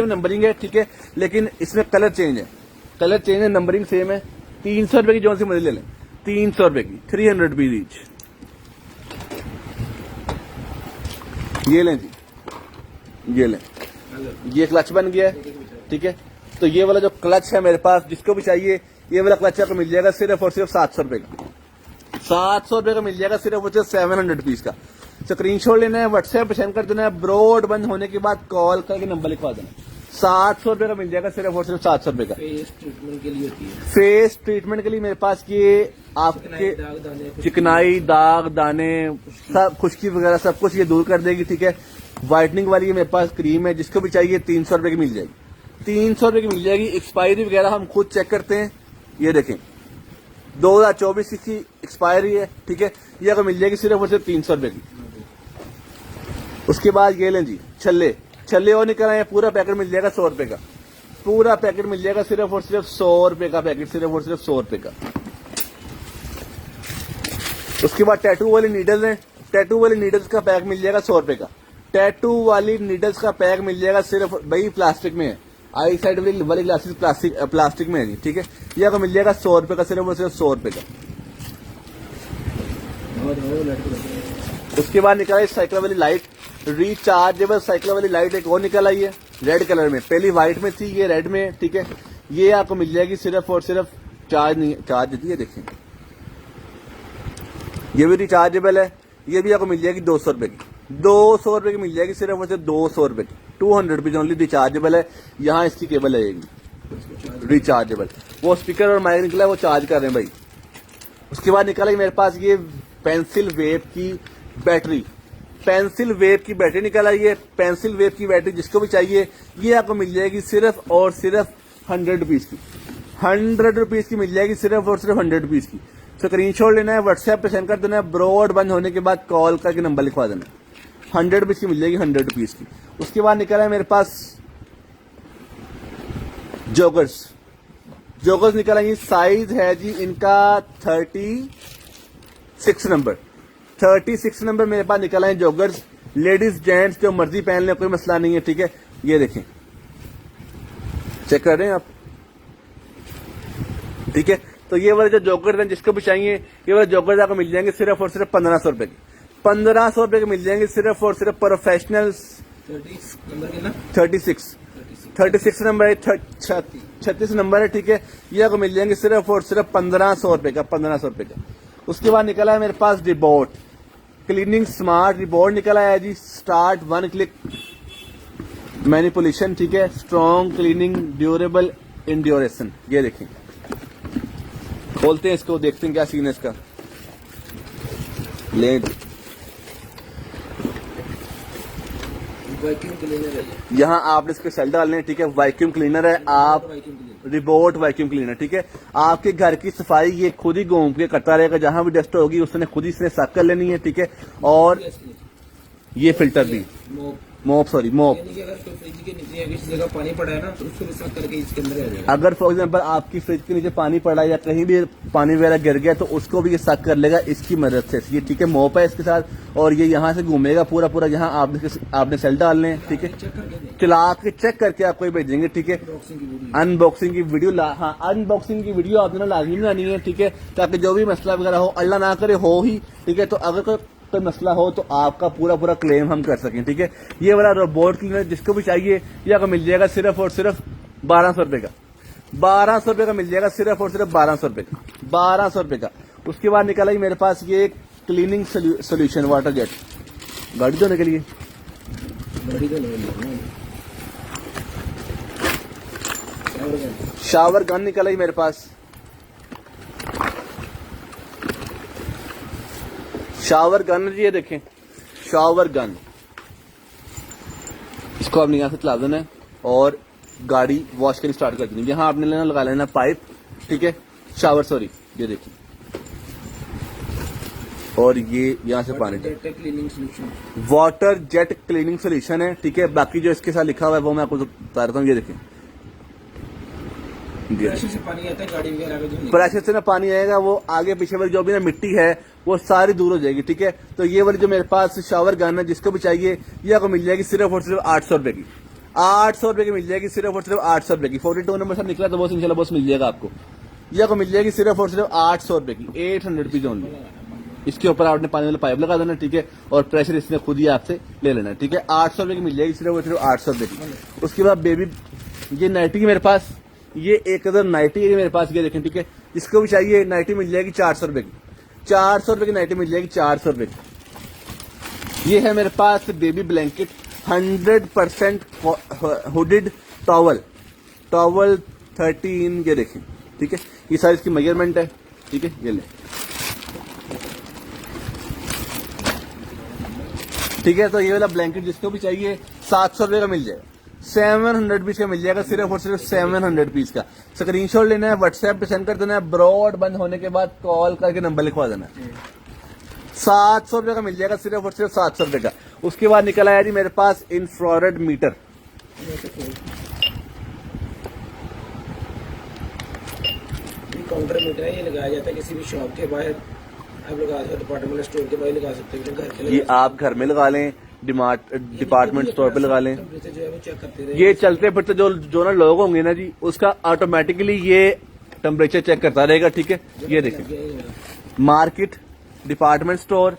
नंबरिंग है, ठीक है, लेकिन इसमें कलर चेंज है। कलर चेंज है, नंबरिंग सेम है। 300 रुपए की जो सी मर्जी ले लें, 300 रुपए की, 300 रुपीज ईच। ये लें जी, ये लें। ये क्लच बन गया है, ठीक है। तो ये वाला जो क्लच है मेरे पास, जिसको भी चाहिए ये वाला क्लच आपको मिल जाएगा सिर्फ और सिर्फ 700 रुपए का। 700 रुपए का मिल जाएगा सिर्फ और सिर्फ 700 रुपीज का। स्क्रीनशॉट लेना है, व्हाट्सएप पे सेंड कर देना है, ब्रॉड बंद होने के बाद कॉल करके नंबर लिखवा देना। 700 रुपए का मिल जाएगा सिर्फ और सिर्फ 700 रुपए का। फेस ट्रीटमेंट के लिए होती है। फेस ट्रीटमेंट के लिए मेरे पास ये आपके चिकनाई, दाग, दाने, सब खुश्की वगैरह सब कुछ ये दूर कर देगी, ठीक है। व्हाइटनिंग वाली मेरे पास क्रीम है, जिसको भी चाहिए 300 रुपए की मिल जाएगी। 300 रुपए की मिल जाएगी। एक्सपायरी वगैरह हम खुद चेक करते हैं। ये देखें 2024 की एक्सपायरी है, ठीक है। ये आपको मिल जाएगी सिर्फ और सिर्फ 300 रुपए की। उसके बाद ये लें जी छल्ले और निकल आए, पूरा पैकेट मिल जाएगा 100 रुपए का। पूरा पैकेट मिल जाएगा सिर्फ और सिर्फ 100 रुपए का पैकेट, सिर्फ और सिर्फ 100 रुपए का। उसके बाद टैटू वाली नीडल्स हैं। टैटू वाली नीडल्स का पैक मिल जाएगा 100 रुपए का। टैटू वाली नीडल्स का पैक मिल जाएगा सिर्फ, भाई प्लास्टिक में है, आई साइड वाली ग्लासेस प्लास्टिक में है जी, ठीक है। ये आपको मिल जाएगा 100 रुपए का, सिर्फ और सिर्फ 100 रुपए का। उसके बाद निकला है साइकिल वाली लाइट, रिचार्जेबल साइकिल वाली लाइट एक और निकल आई है रेड कलर में। पहली व्हाइट में थी, ये रेड में, ठीक है। ये आपको मिल जाएगी सिर्फ और सिर्फ चार्ज देती है, देखें ये भी रिचार्जेबल है। ये भी आपको मिल जाएगी 200 रुपए की। 200 रुपए की मिल जाएगी सिर्फ और सिर्फ 200 रुपए की। 200 रुपीज ओनली। रिचार्जेबल है। यहाँ इसकी केबल आएगी रिचार्जेबल। वो स्पीकर और माइक निकला है, वो चार्ज कर रहे हैं भाई। उसके बाद निकला मेरे पास ये पेंसिल वेव की बैटरी। पेंसिल वेव की बैटरी निकल आई है। पेंसिल वेव की बैटरी जिसको भी चाहिए ये आपको मिल जाएगी सिर्फ और सिर्फ 100 रुपीज की। 100 रुपीज की मिल जाएगी सिर्फ और सिर्फ 100 रुपीज की। स्क्रीनशॉट लेना है, व्हाट्सएप पे सेंड कर देना है, ब्रॉड बंद होने के बाद कॉल करके नंबर लिखवा देना। 100 रुपीज की मिल जाएगी, 100 रुपीज की। उसके बाद निकला है मेरे पास जॉगर्स निकल आई। साइज है जी इनका 36 नंबर। 36 नंबर मेरे पास निकल आए जॉगर्स। लेडीज जेंट्स जो मर्जी पहन ले, कोई मसला नहीं है, ठीक है। ये देखें, चेक कर रहे हैं आप, ठीक है। तो ये वाले जो जॉगर्स हैं जिसको भी चाहिए ये वाले जॉगर्स आपको मिल जाएंगे सिर्फ और सिर्फ 1500 रुपए की। 1500 रुपए के मिल जाएंगे सिर्फ और सिर्फ प्रोफेशनल्स। 36 नंबर है, 36 नंबर है, ठीक है। ये आपको मिल जाएंगे सिर्फ और सिर्फ 1500 रुपए का, 1500 रुपए का। उसके बाद निकला है मेरे पास रिबोट क्लीनिंग स्मार्ट रिबोट निकला है जी। स्टार्ट 1 क्लिक मैनिपुलेशन, ठीक है। Strong cleaning durable endurance. ये देखें, खोलते हैं इसको, देखते हैं क्या सीन है इसका। ले वैक्यूम क्लीनर है ये। यहाँ आपने इसके सेल डालने हैं, ठीक है। वैक्यूम क्लीनर है, आप वैक्यूम क्लीनर रिबोट वैक्यूम क्लीनर, ठीक है। आपके घर की सफाई ये खुद ही घूम के करता रहेगा, जहां भी डस्ट होगी उसने खुद ही इसने साफ कर लेनी है, ठीक है। और ये फिल्टर भी मोप यानी कि अगर कोई फ्रिज के नीचे या किसी जगह पानी पड़ा है ना तो उसको भी साफ करके इसके अंदर आ जाएगा। अगर फॉर एग्जांपल आपकी फ्रिज के नीचे पानी पड़ा है या कहीं भी पानी वगैरह गिर गया तो उसको भी ये साफ कर लेगा इसकी मदद से। ये ठीक है, मोप है इसके साथ और ये यहाँ से घूमेगा पूरा पूरा। यहाँ आपने सेल डालने हैं, ठीक है। चला के चेक करके आपको ये भेजेंगे, ठीक है। अनबॉक्सिंग की वीडियो हाँ, अनबॉक्सिंग की वीडियो आपने ना लाजमी बनानी है, ठीक है, ताकि जो भी मसला वगैरह हो, अल्लाह ना करे हो ही, ठीक है। तो अगर कोई मसला हो तो आपका पूरा पूरा क्लेम हम कर सकें, ठीक है। ये वाला रोबोट क्लीनर जिसको भी चाहिए ये आपको मिल जाएगा सिर्फ और सिर्फ 1200 रुपए का। 1200 रुपए का मिल जाएगा, सिर्फ और सिर्फ 1200 रुपए का, 1200 रुपए का। उसके बाद निकला ही मेरे पास ये क्लीनिंग सोल्यूशन वाटर जेट, गाड़ी धोने के लिए। शावर गन निकला ही मेरे पास, शावर गन जी, ये देखें शावर गन। इसको आपने यहां से चला देना है और गाड़ी वॉश करनी स्टार्ट कर देनी। यहां आपने लगा लेना पाइप, ठीक है, शावर सॉरी, ये देखिए। और ये यहां से पानी cleaning solution, water jet cleaning solution है, ठीक है। बाकी जो इसके साथ लिखा हुआ है वो मैं आपको बता रहा हूँ, ये देखें। प्रेशर से पानी आता है गाड़ी वगैरह में धोने, प्रेशर से ना पानी आएगा, वो आगे पीछे वाली जो भी ना मिट्टी है वो सारी दूर हो जाएगी, ठीक है। तो ये वाली जो मेरे पास शावर गन है जिसको भी चाहिए ये आपको मिल जाएगी सिर्फ और सिर्फ 800 रुपए की। 800 रुपए की मिल जाएगी, सिर्फ और सिर्फ 800 रुपए की। 42 नंबर से निकला तो बस इंशाल्लाह बस मिल जाएगा आपको। ये आपको मिल जाएगी सिर्फ और सिर्फ 800 रुपए की, 800 रुपीज ओनली। इसके ऊपर आपने पानी वाला पाइप लगा देना, ठीक है, और प्रेशर इसने खुद ही आपसे ले लेना, ठीक है। 800 रुपए की मिल जाएगी, सिर्फ और सिर्फ 800 रुपए की। उसके बाद बेबी ये नाइटी की मेरे पास, ये 1000 नाइटी है मेरे पास, ये देखें, ठीक है। जिसको भी चाहिए नाइटी मिल जाएगी 400 रुपए की, 400 रुपए की नाइटी मिल जाएगी, 400 रुपए की। ये है मेरे पास baby blanket 100% hooded towel, towel 13, ये देखें, ठीक है। ये साइज की मेजरमेंट है, ठीक है, ये ले, ठीक है। तो ये वाला ब्लैंकेट जिसको भी चाहिए 700 रुपए का मिल जाएगा, 700 पीस का मिल जाएगा, सिर्फ और सिर्फ 700 पीस का। स्क्रीनशॉट लेना है, व्हाट्सएप पे सेंड कर देना है, ब्रॉड बंद होने के बाद कॉल करके नंबर लिखवा देना है। 700 रुपए का मिल जाएगा, सिर्फ और सिर्फ 700 रुपए का। उसके बाद निकल आया जी मेरे पास इंफ्रारेड मीटर, काउंटर मीटर है, ये लगाया जाता है किसी भी शॉप के बाहर, आप लगा सकते, डिपार्टमेंटल स्टोर के बाहर लगा सकते हैं, घर के ये आप घर में लगा लें, डिपार्टमेंट स्टोर पे लगा लें। जो है वो चेक करते रहे। ये चलते फिरते जो ना लोग होंगे ना जी, उसका ऑटोमेटिकली ये टेम्परेचर चेक करता रहेगा, ठीक है। ये देखें, market, department store,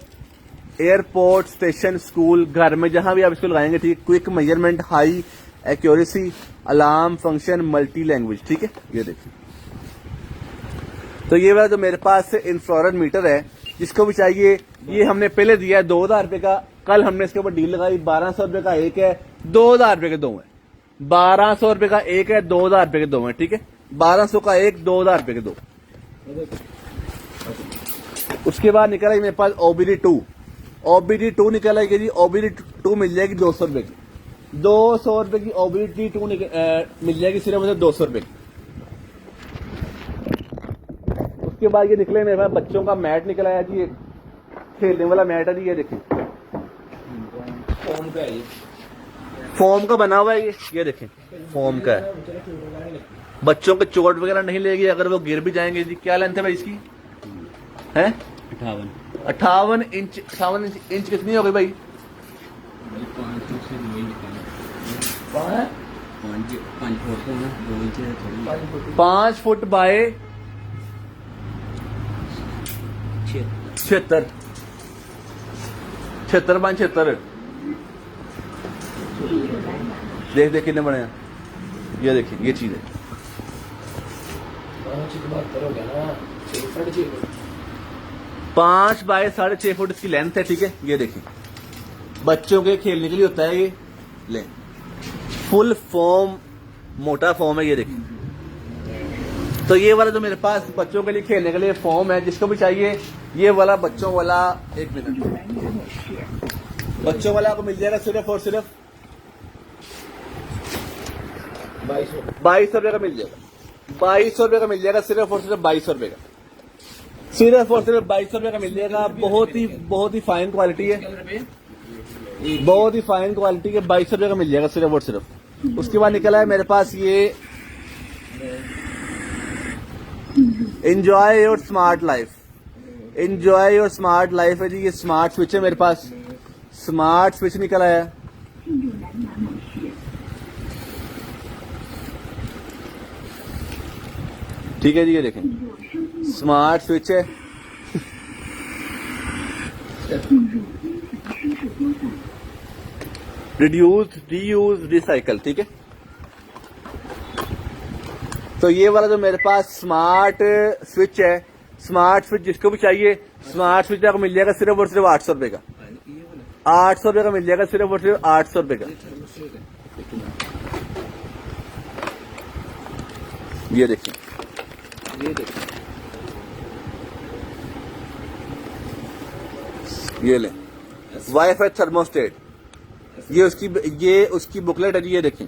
airport, station, school, घर में जहां भी आप इसको लगाएंगे, ठीक है। Quick measurement, high accuracy, alarm function, multi language, ठीक है। ये देखिए, तो ये वाला जो मेरे पास इंफ्रारेड मीटर है जिसको भी चाहिए, ये हमने पहले दिया है 2000 रुपए का। कल हमने इसके ऊपर डील लगाई, 1200 रुपए का एक है, 2000 रुपए के दो है। 1200 रुपए का एक है, 2000 रुपए के दो है, ठीक है। 1200 का एक, 2000 रुपए के दो। उसके बाद निकला मेरे पास OBD2, OBD2 निकला है जी। OBD2 मिल जाएगी 200 रुपए की, 200 रुपए की OBD2 मिल जाएगी, सिर्फ मुझे 200 रुपए की। उसके बाद ये निकले मेरे पास बच्चों का मैट निकला है जी, खेलने वाला मैट है जी, ये देखिए, फोम का है, फोम का बना हुआ है ये देखें, फोम का है। बच्चों के चोट वगैरह नहीं लेगी अगर वो गिर भी जाएंगे जी। क्या लेंथ है भाई इसकी? है 58 इंच। 58 इंच कितनी हो गई भाई? 5 फुट बाय 76, 76 बाय 76। देख कितने बड़े हैं, ये देखिए, ये चीज है। 5 बाय 6.5 फुट इसकी लेंथ है, ठीक है। ये देखिए, बच्चों के खेलने के लिए होता है ये। ले, फुल फोम, मोटा फोम है, ये देखिए। तो ये वाला जो मेरे पास बच्चों के लिए खेलने के लिए फोम है, जिसको भी चाहिए ये वाला बच्चों वाला, 1 मिनट, बच्चों वाला आपको मिल जाएगा सिर्फ और सिर्फ ₹2200 का मिल जाएगा। ₹2200 का मिल जाएगा, सिर्फ और सिर्फ ₹2200 का, सिर्फ और सिर्फ ₹2200 का मिल जाएगा। बहुत ही फाइन क्वालिटी है, बहुत ही फाइन क्वालिटी के ₹2200 का मिल जाएगा सिर्फ और सिर्फ। उसके बाद निकला है मेरे पास ये enjoy your smart life, enjoy your smart life है जी। ये स्मार्ट स्विच है मेरे पास, स्मार्ट स्विच निकला है। ठीक है जी, ये देखें स्मार्ट स्विच है। रिड्यूस, रीयूज, रिसाइकल, ठीक है। तो ये वाला जो मेरे पास स्मार्ट स्विच है, स्मार्ट स्विच जिसको भी चाहिए, स्मार्ट स्विच आपको मिल जाएगा सिर्फ और सिर्फ ₹800 का, ₹800 का मिल जाएगा, सिर्फ और सिर्फ ₹800 का। ये देखिए, ये ले वाईफाई थर्मोस्टेट, ये उसकी बुकलेट है जी। ये देखें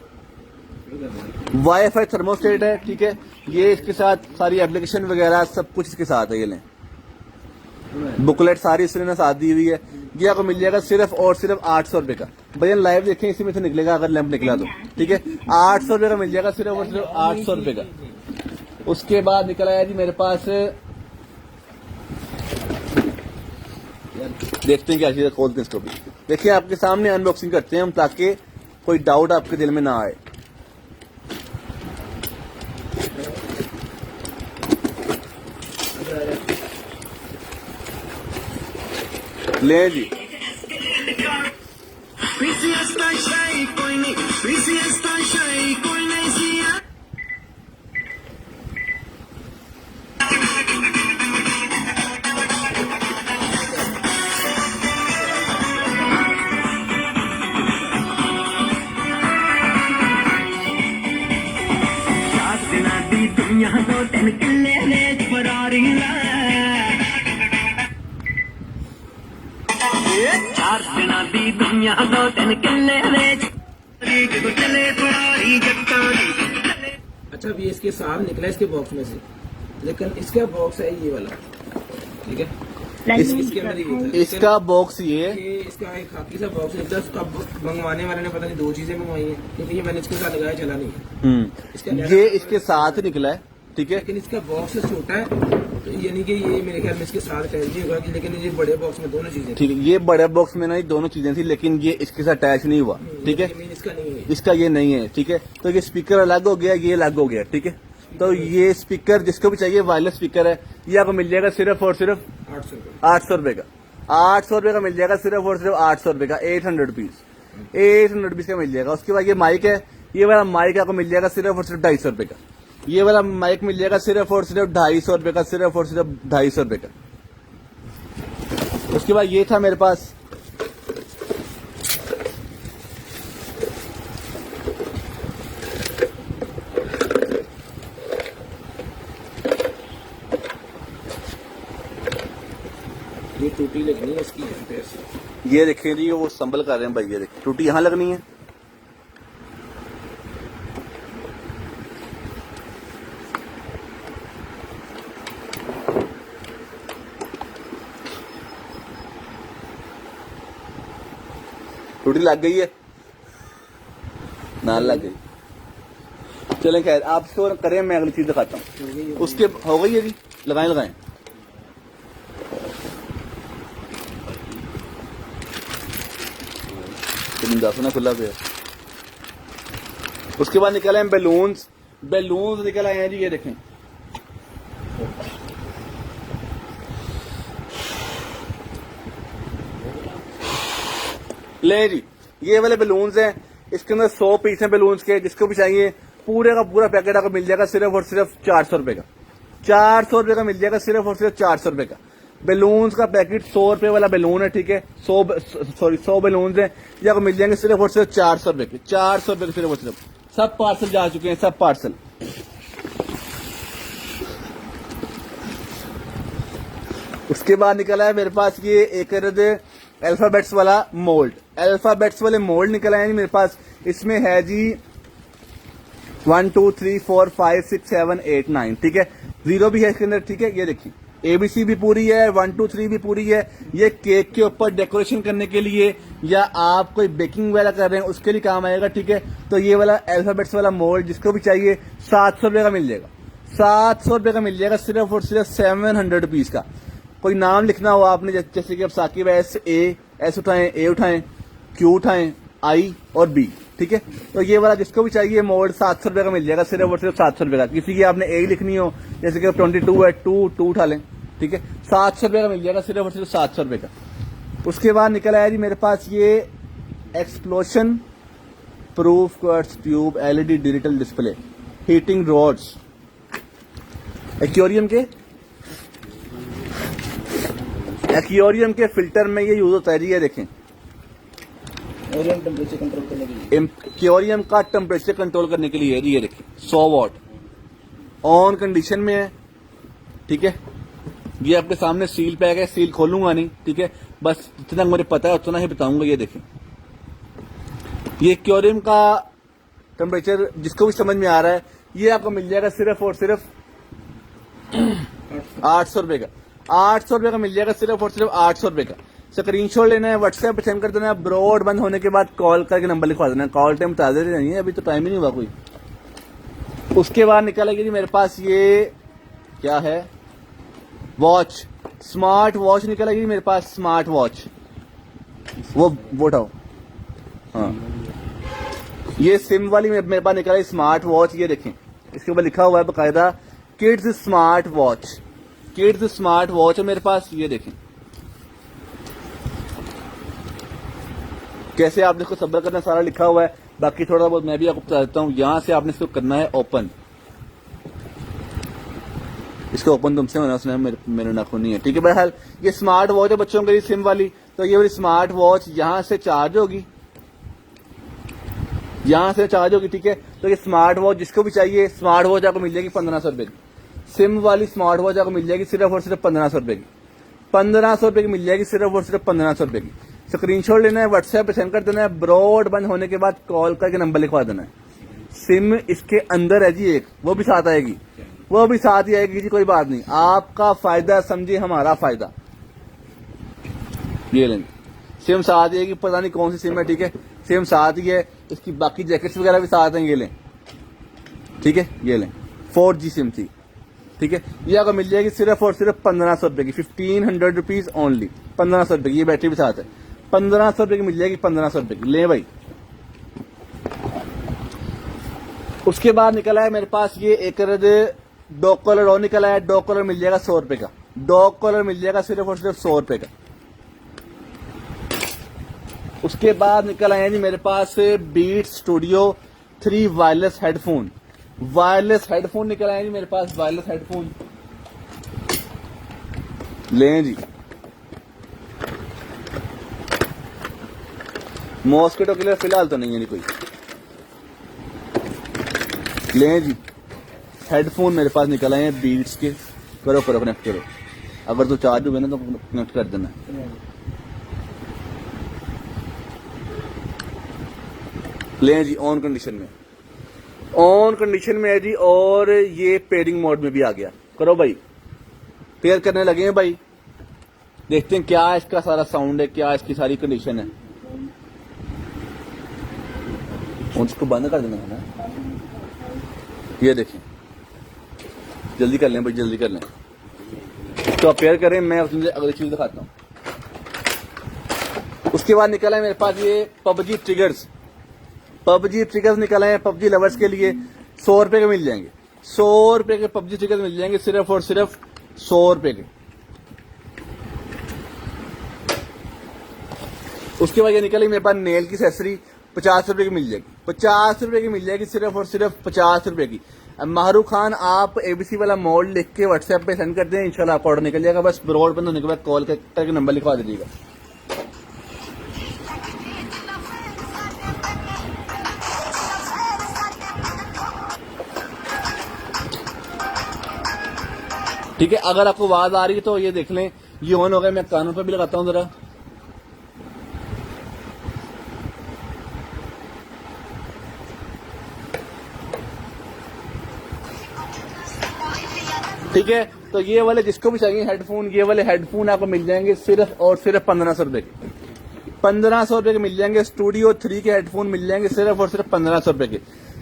वाईफाई थर्मोस्टेट है, ठीक है। ये इसके साथ सारी एप्लीकेशन वगैरह सब कुछ इसके साथ है। ये लें बुकलेट सारी इसने साथ दी हुई है। ये आपको मिल जाएगा सिर्फ और सिर्फ ₹800 का। भैया लाइव देखें, इसी में से निकलेगा अगर लैंप निकला तो, ठीक है। ₹800 का मिल जाएगा, सिर्फ और सिर्फ ₹800 का। उसके बाद निकला है जी मेरे पास, देखते हैं क्या चीज है, खोलते हैं इसको भी। देखिए आपके सामने अनबॉक्सिंग करते हैं हम, ताकि कोई डाउट आपके दिल में ना आए। ले जी, यहाँ तो तेन किले ले फरारी चार दिना दी दुनिया तो तेन किले ले चले फरारी जट्टा। अच्छा, अब ये इसके साथ निकला इसके बॉक्स में से, लेकिन इसका बॉक्स है ये वाला, ठीक है। इसके अंदर ये था। इसका बॉक्स ये इसका एक खाकी सा बॉक्स है। इसका मंगवाने वाले ने पता नहीं 2 चीजें मंगवाई हैं, क्योंकि ये मैंने इसके साथ लगाया चला नहीं है। ये इसके साथ निकला है, ठीक है। लेकिन इसका बॉक्स छोटा है, तो यानी कि ये मेरे ख्याल में इसके साथ अटैच नहीं होगा। लेकिन ये बड़े बॉक्स में दोनों चीजें, ठीक है। ये बड़े बॉक्स में ना दोनों चीजें थी, लेकिन ये इसके साथ अटैच नहीं हुआ, ठीक है। इसका नहीं है, इसका ये नहीं है, ठीक है। तो ये स्पीकर अलग हो गया, ये अलग हो गया, ठीक है। तो ये स्पीकर जिसको भी चाहिए, वायरलेस स्पीकर है, ये आपको मिल जाएगा सिर्फ और सिर्फ ₹800 का। ₹800 का मिल जाएगा, सिर्फ और सिर्फ ₹800 का। 800 रुपीज का मिल जाएगा। उसके बाद ये माइक है, ये वाला माइक आपको मिल जाएगा सिर्फ और सिर्फ ₹250 का। ये वाला माइक मिल जाएगा सिर्फ और सिर्फ ₹250 का, सिर्फ और सिर्फ ₹250 का। उसके बाद ये था मेरे पास, ये टूटी लगनी है इसकी पैर से। ये देखें जी, वो संभल कर रहे हैं भाई। ये देखिए टूटी यहाँ लगनी है, टूटी लग गई है, नाल लग गई। चलें खैर, आप इसको करें, मैं अगली चीज दिखाता हूँ। उसके हो गई है जी, लगाएं लगाएं। ना खुला पे। उसके बाद निकले हैं बैलून्स, बैलून्स निकल आए हैं जी। ये देखें, ले जी, ये वाले बैलून्स हैं। इसके अंदर 100 पीस हैं बैलून्स के। जिसको भी चाहिए पूरे का पूरा पैकेट आपको मिल जाएगा सिर्फ और सिर्फ ₹400 का। ₹400 का मिल जाएगा, सिर्फ और सिर्फ ₹400 का। बैलून्स का पैकेट ₹100 वाला बैलून है, ठीक है। 100 बैलून्स हैं, ये आपको मिल जाएंगे सिर्फ और सिर्फ ₹400 के। ₹400 के सिर्फ और सिर्फ। सब पार्सल जा चुके हैं, सब पार्सल। उसके बाद निकला है मेरे पास ये एक अल्फाबेट्स वाला मोल्ड। अल्फाबेट्स वाले मोल्ड निकल आए हैं मेरे पास। इसमें है जी 1 2 3 4 5 6 7 8 9, ठीक है। 0 भी है इसके अंदर, ठीक है। ये देखिए ABC भी पूरी है, 1 2 3 भी पूरी है। ये केक के ऊपर डेकोरेशन करने के लिए या आप कोई बेकिंग वगैरह कर रहे हैं उसके लिए काम आएगा, ठीक है। तो ये वाला अल्फाबेट्स वाला मोल्ड जिसको भी चाहिए 700 रुपये का मिल जाएगा, 700 रुपये का मिल जाएगा, सिर्फ और सिर्फ 700 रुपीज का। कोई नाम लिखना हो आपने, जैसे कि अब साकिब एस उठाएं, ए उठाएं, क्यू उठाएं, आई और बी, ठीक है। तो ये वाला जिसको भी चाहिए मोल्ड 700 रुपये का मिल जाएगा, सिर्फ और सिर्फ 700 रुपये का। किसी की आपने ए लिखनी हो, जैसे कि 22 है, 2 उठा लें, ठीक है। 700 रुपये का मिल जाएगा, सिर्फ और सिर्फ 700 रुपये का। उसके बाद निकल आया जी मेरे पास ये explosion proof quartz tube LED digital display heating rods aquarium के फिल्टर में ये यूज होता है जी। ये देखें एक्वेरियम का टेम्परेचर कंट्रोल करने के लिए है जी। ये देखें 100 वॉट ऑन कंडीशन में है, ठीक है। ये आपके सामने सील पैक है, सील खोलूंगा नहीं, ठीक है। बस जितना मुझे पता है उतना ही बताऊंगा। ये देखें ये एक्वेरियम का टेम्परेचर जिसको भी समझ में आ रहा है ये आपको मिल जाएगा सिर्फ और सिर्फ 800 रुपए का। 800 रुपए का मिल जाएगा, सिर्फ और सिर्फ 800 रुपए का। स्क्रीनशॉट लेना है, व्हाट्सएप पे सेंड कर देना है, ब्रॉड बंद होने के बाद कॉल करके नंबर लिखवा देना है। कॉल टाइम बता देते नहीं है, अभी तो टाइम ही नहीं हुआ कोई। उसके बाद निकलेगी जी मेरे पास ये क्या है, वॉच, स्मार्ट वॉच निकलेगी मेरे पास, स्मार्ट वॉच। वो उठाओ, हाँ ये सिम वाली मेरे पास निकला है स्मार्ट वॉच। ये देखें इसके ऊपर लिखा हुआ है बकायदा kids smart watch, kids smart watch है मेरे पास। ये देखें कैसे आपने इसको सब्र करना सारा लिखा हुआ है। बाकी थोड़ा बहुत मैं भी आपको बता देता हूं। यहां से आपने इसको करना है ओपन, इसको ओपन तुमसे होना, उसने मेरे नाखून नहीं है, ठीक है। बहरहाल ये स्मार्ट वॉच है बच्चों के लिए सिम वाली। तो ये वाली स्मार्ट वॉच यहां से चार्ज होगी, यहां से चार्ज होगी, ठीक है। तो ये स्मार्ट वॉच जिसको भी चाहिए, स्मार्ट वॉच आपको मिल जाएगी 1500 रुपए की। सिम वाली स्मार्ट वॉच आपको मिल जाएगी सिर्फ और सिर्फ 1500 रुपए की। 1500 रुपए की मिल जाएगी, सिर्फ और सिर्फ 1500 रुपए की। स्क्रीनशॉट लेना है, व्हाट्सएप पे सेंड कर देना है, ब्रॉड बंद होने के बाद कॉल करके नंबर लिखवा देना है। सिम इसके अंदर है जी एक, वो भी साथ आएगी, वो भी साथ ही आएगी जी, कोई बात नहीं। आपका फायदा समझिए हमारा फायदा। ये लेंगे सिम साथ ही आएगी, पता नहीं कौन सी सिम है, ठीक है। सिम साथ ही है, इसकी बाकी जैकेट्स वगैरह भी साथ हैं। ये लें, ठीक है, ये लें 4G सिम थी, ठीक है। ये आपको मिल जाएगी सिर्फ और सिर्फ 1500 रुपए की, 1500 रुपीज ओनली। 1500 रुपए की, ये बैटरी भी साथ है, 1500 रुपए की मिल जाएगी, 1500 रुपए की। ले भाई। उसके बाद निकला है मेरे पास ये एक डॉग कॉलर और निकला है। डॉग कॉलर मिल जाएगा 100 रुपए का, डॉग कॉलर मिल जाएगा सिर्फ और सिर्फ 100 रुपए का। उसके बाद निकल आए जी मेरे पास Beats Studio 3 wireless headphone, wireless headphone निकल आए जी मेरे पास, वायरलेस हेडफोन लें जी। मॉस्किटो किलर फिलहाल तो नहीं है, नहीं कोई। लें जी हेडफोन मेरे पास निकल आए हैं बीट्स के। करो करो कनेक्ट करो, अगर तो चार्ज हुए ना तो कनेक्ट कर देना। लें जी ऑन कंडीशन में, ऑन कंडीशन में है जी। और ये पेयरिंग मोड में भी आ गया। करो भाई, पेयर करने लगे हैं भाई। देखते हैं क्या इसका सारा साउंड है, क्या इसकी सारी कंडीशन है। उसको बंद कर देना है ना। ये देखें, जल्दी कर लें भाई, जल्दी कर लें। तो आप पेयर करें, मैं उसमें अगली चीज दिखाता हूँ। उसके बाद निकला है मेरे पास ये पबजी ट्रिगर्स, पबजी ट्रिगर्स निकले हैं पबजी लवर्स के लिए। 100 रुपए के मिल जाएंगे, 100 रुपए के पबजी ट्रिगर्स मिल जाएंगे, सिर्फ और सिर्फ 100 रुपए के। उसके बाद ये निकली मेरे पास नेल की एक्सेसरी 50 रुपए की मिल जाएगी, 50 रुपए की मिल जाएगी, सिर्फ और सिर्फ 50 रुपए की। माहरूख खान आप ABC वाला मोड लिख के व्हाट्सएप पे सेंड कर दें, इंशाल्लाह आपका ऑर्डर निकल जाएगा। बस ब्रॉड बंद होने के बाद कॉल करके नंबर लिखवा दीजिएगा। ठीक है, अगर आपको आवाज आ रही है तो ये देख लें, ये ऑन हो गया। मैं कानों पे भी लगाता हूं जरा। ठीक है। तो ये वाले जिसको भी चाहिए हेडफोन, ये वाले हेडफोन आपको मिल जाएंगे सिर्फ और सिर्फ 1500 रुपए के। 1500 रुपए के मिल जाएंगे। स्टूडियो 3 के हेडफोन मिल जाएंगे सिर्फ और सिर्फ 1500 रुपए के।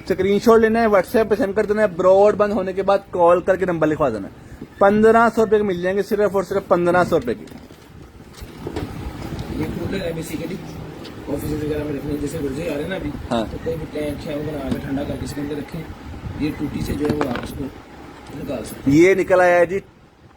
स्क्रीनशॉट लेना है, व्हाट्सएप पे सेंड कर देना है, ब्रॉड बंद होने के बाद कॉल करके नंबर लिखवा देना है। 1500 रुपए के मिल जाएंगे सिर्फ और सिर्फ 1500 रुपए की। ये कूलर है बेसिकली ऑफिस वगैरह में रखने, जैसे गुर्जे आ रहे हैं ना अभी, हाँ। तो कोई भी टैंक है वो बना के ठंडा करके इसके अंदर रखें। ये टूटी से जो है वो आप उसको निकाल सकते हैं। ये निकल आया है जी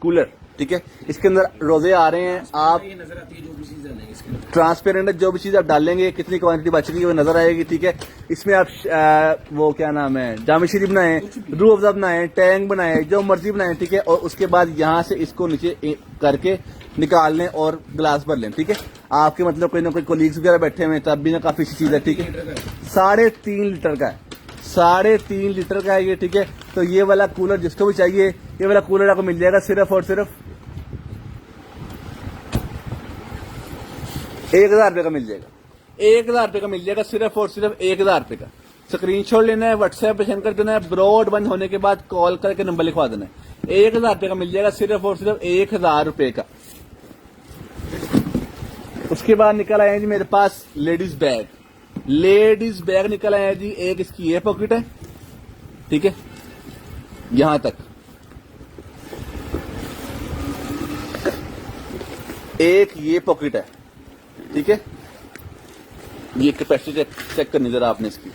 कूलर, ठीक है। इसके अंदर रोजे आ रहे हैं, आप ये नजर आती है जो भी चीज डालेंगे इसके अंदर। ट्रांसपेरेंट जो भी चीज आप डालेंगे, कितनी क्वांटिटी बच गई वो नजर आएगी, ठीक है। इसमें आप वो क्या नाम है, जाम शरीफ बनाए, रूह अफ़ज़ा बनाए, टैंक बनाए, जो मर्जी बनाए, ठीक है। और उसके बाद यहाँ से इसको नीचे करके निकाल लें और गिलास भर लें, ठीक है। आपके मतलब कोई ना कोई कोलीग्स वगैरह बैठे हुए हैं तब भी ना काफी अच्छी चीज है, ठीक है। 3.5 लीटर का है, 3.5 लीटर का है ये, ठीक है। तो ये वाला कूलर जिसको भी चाहिए, ये वाला कूलर आपको मिल जाएगा सिर्फ और सिर्फ 1000 रुपए का मिल जाएगा। 1000 रुपए का मिल जाएगा सिर्फ और सिर्फ 1000 रुपए का। स्क्रीनशॉट लेना है, व्हाट्सएप पे सेंड कर देना है, ब्रॉड बंद होने के बाद कॉल करके नंबर लिखवा देना है। 1000 रुपए का मिल जाएगा सिर्फ और सिर्फ 1000 रुपए का। उसके बाद निकल आया जी मेरे पास लेडीज बैग। लेडीज बैग निकल आया जी। एक इसकी ये पॉकेट है, ठीक है, यहां तक। एक ये पॉकेट है, ठीक है। ये कैपेसिटी चेक करनी जरा आपने इसकी।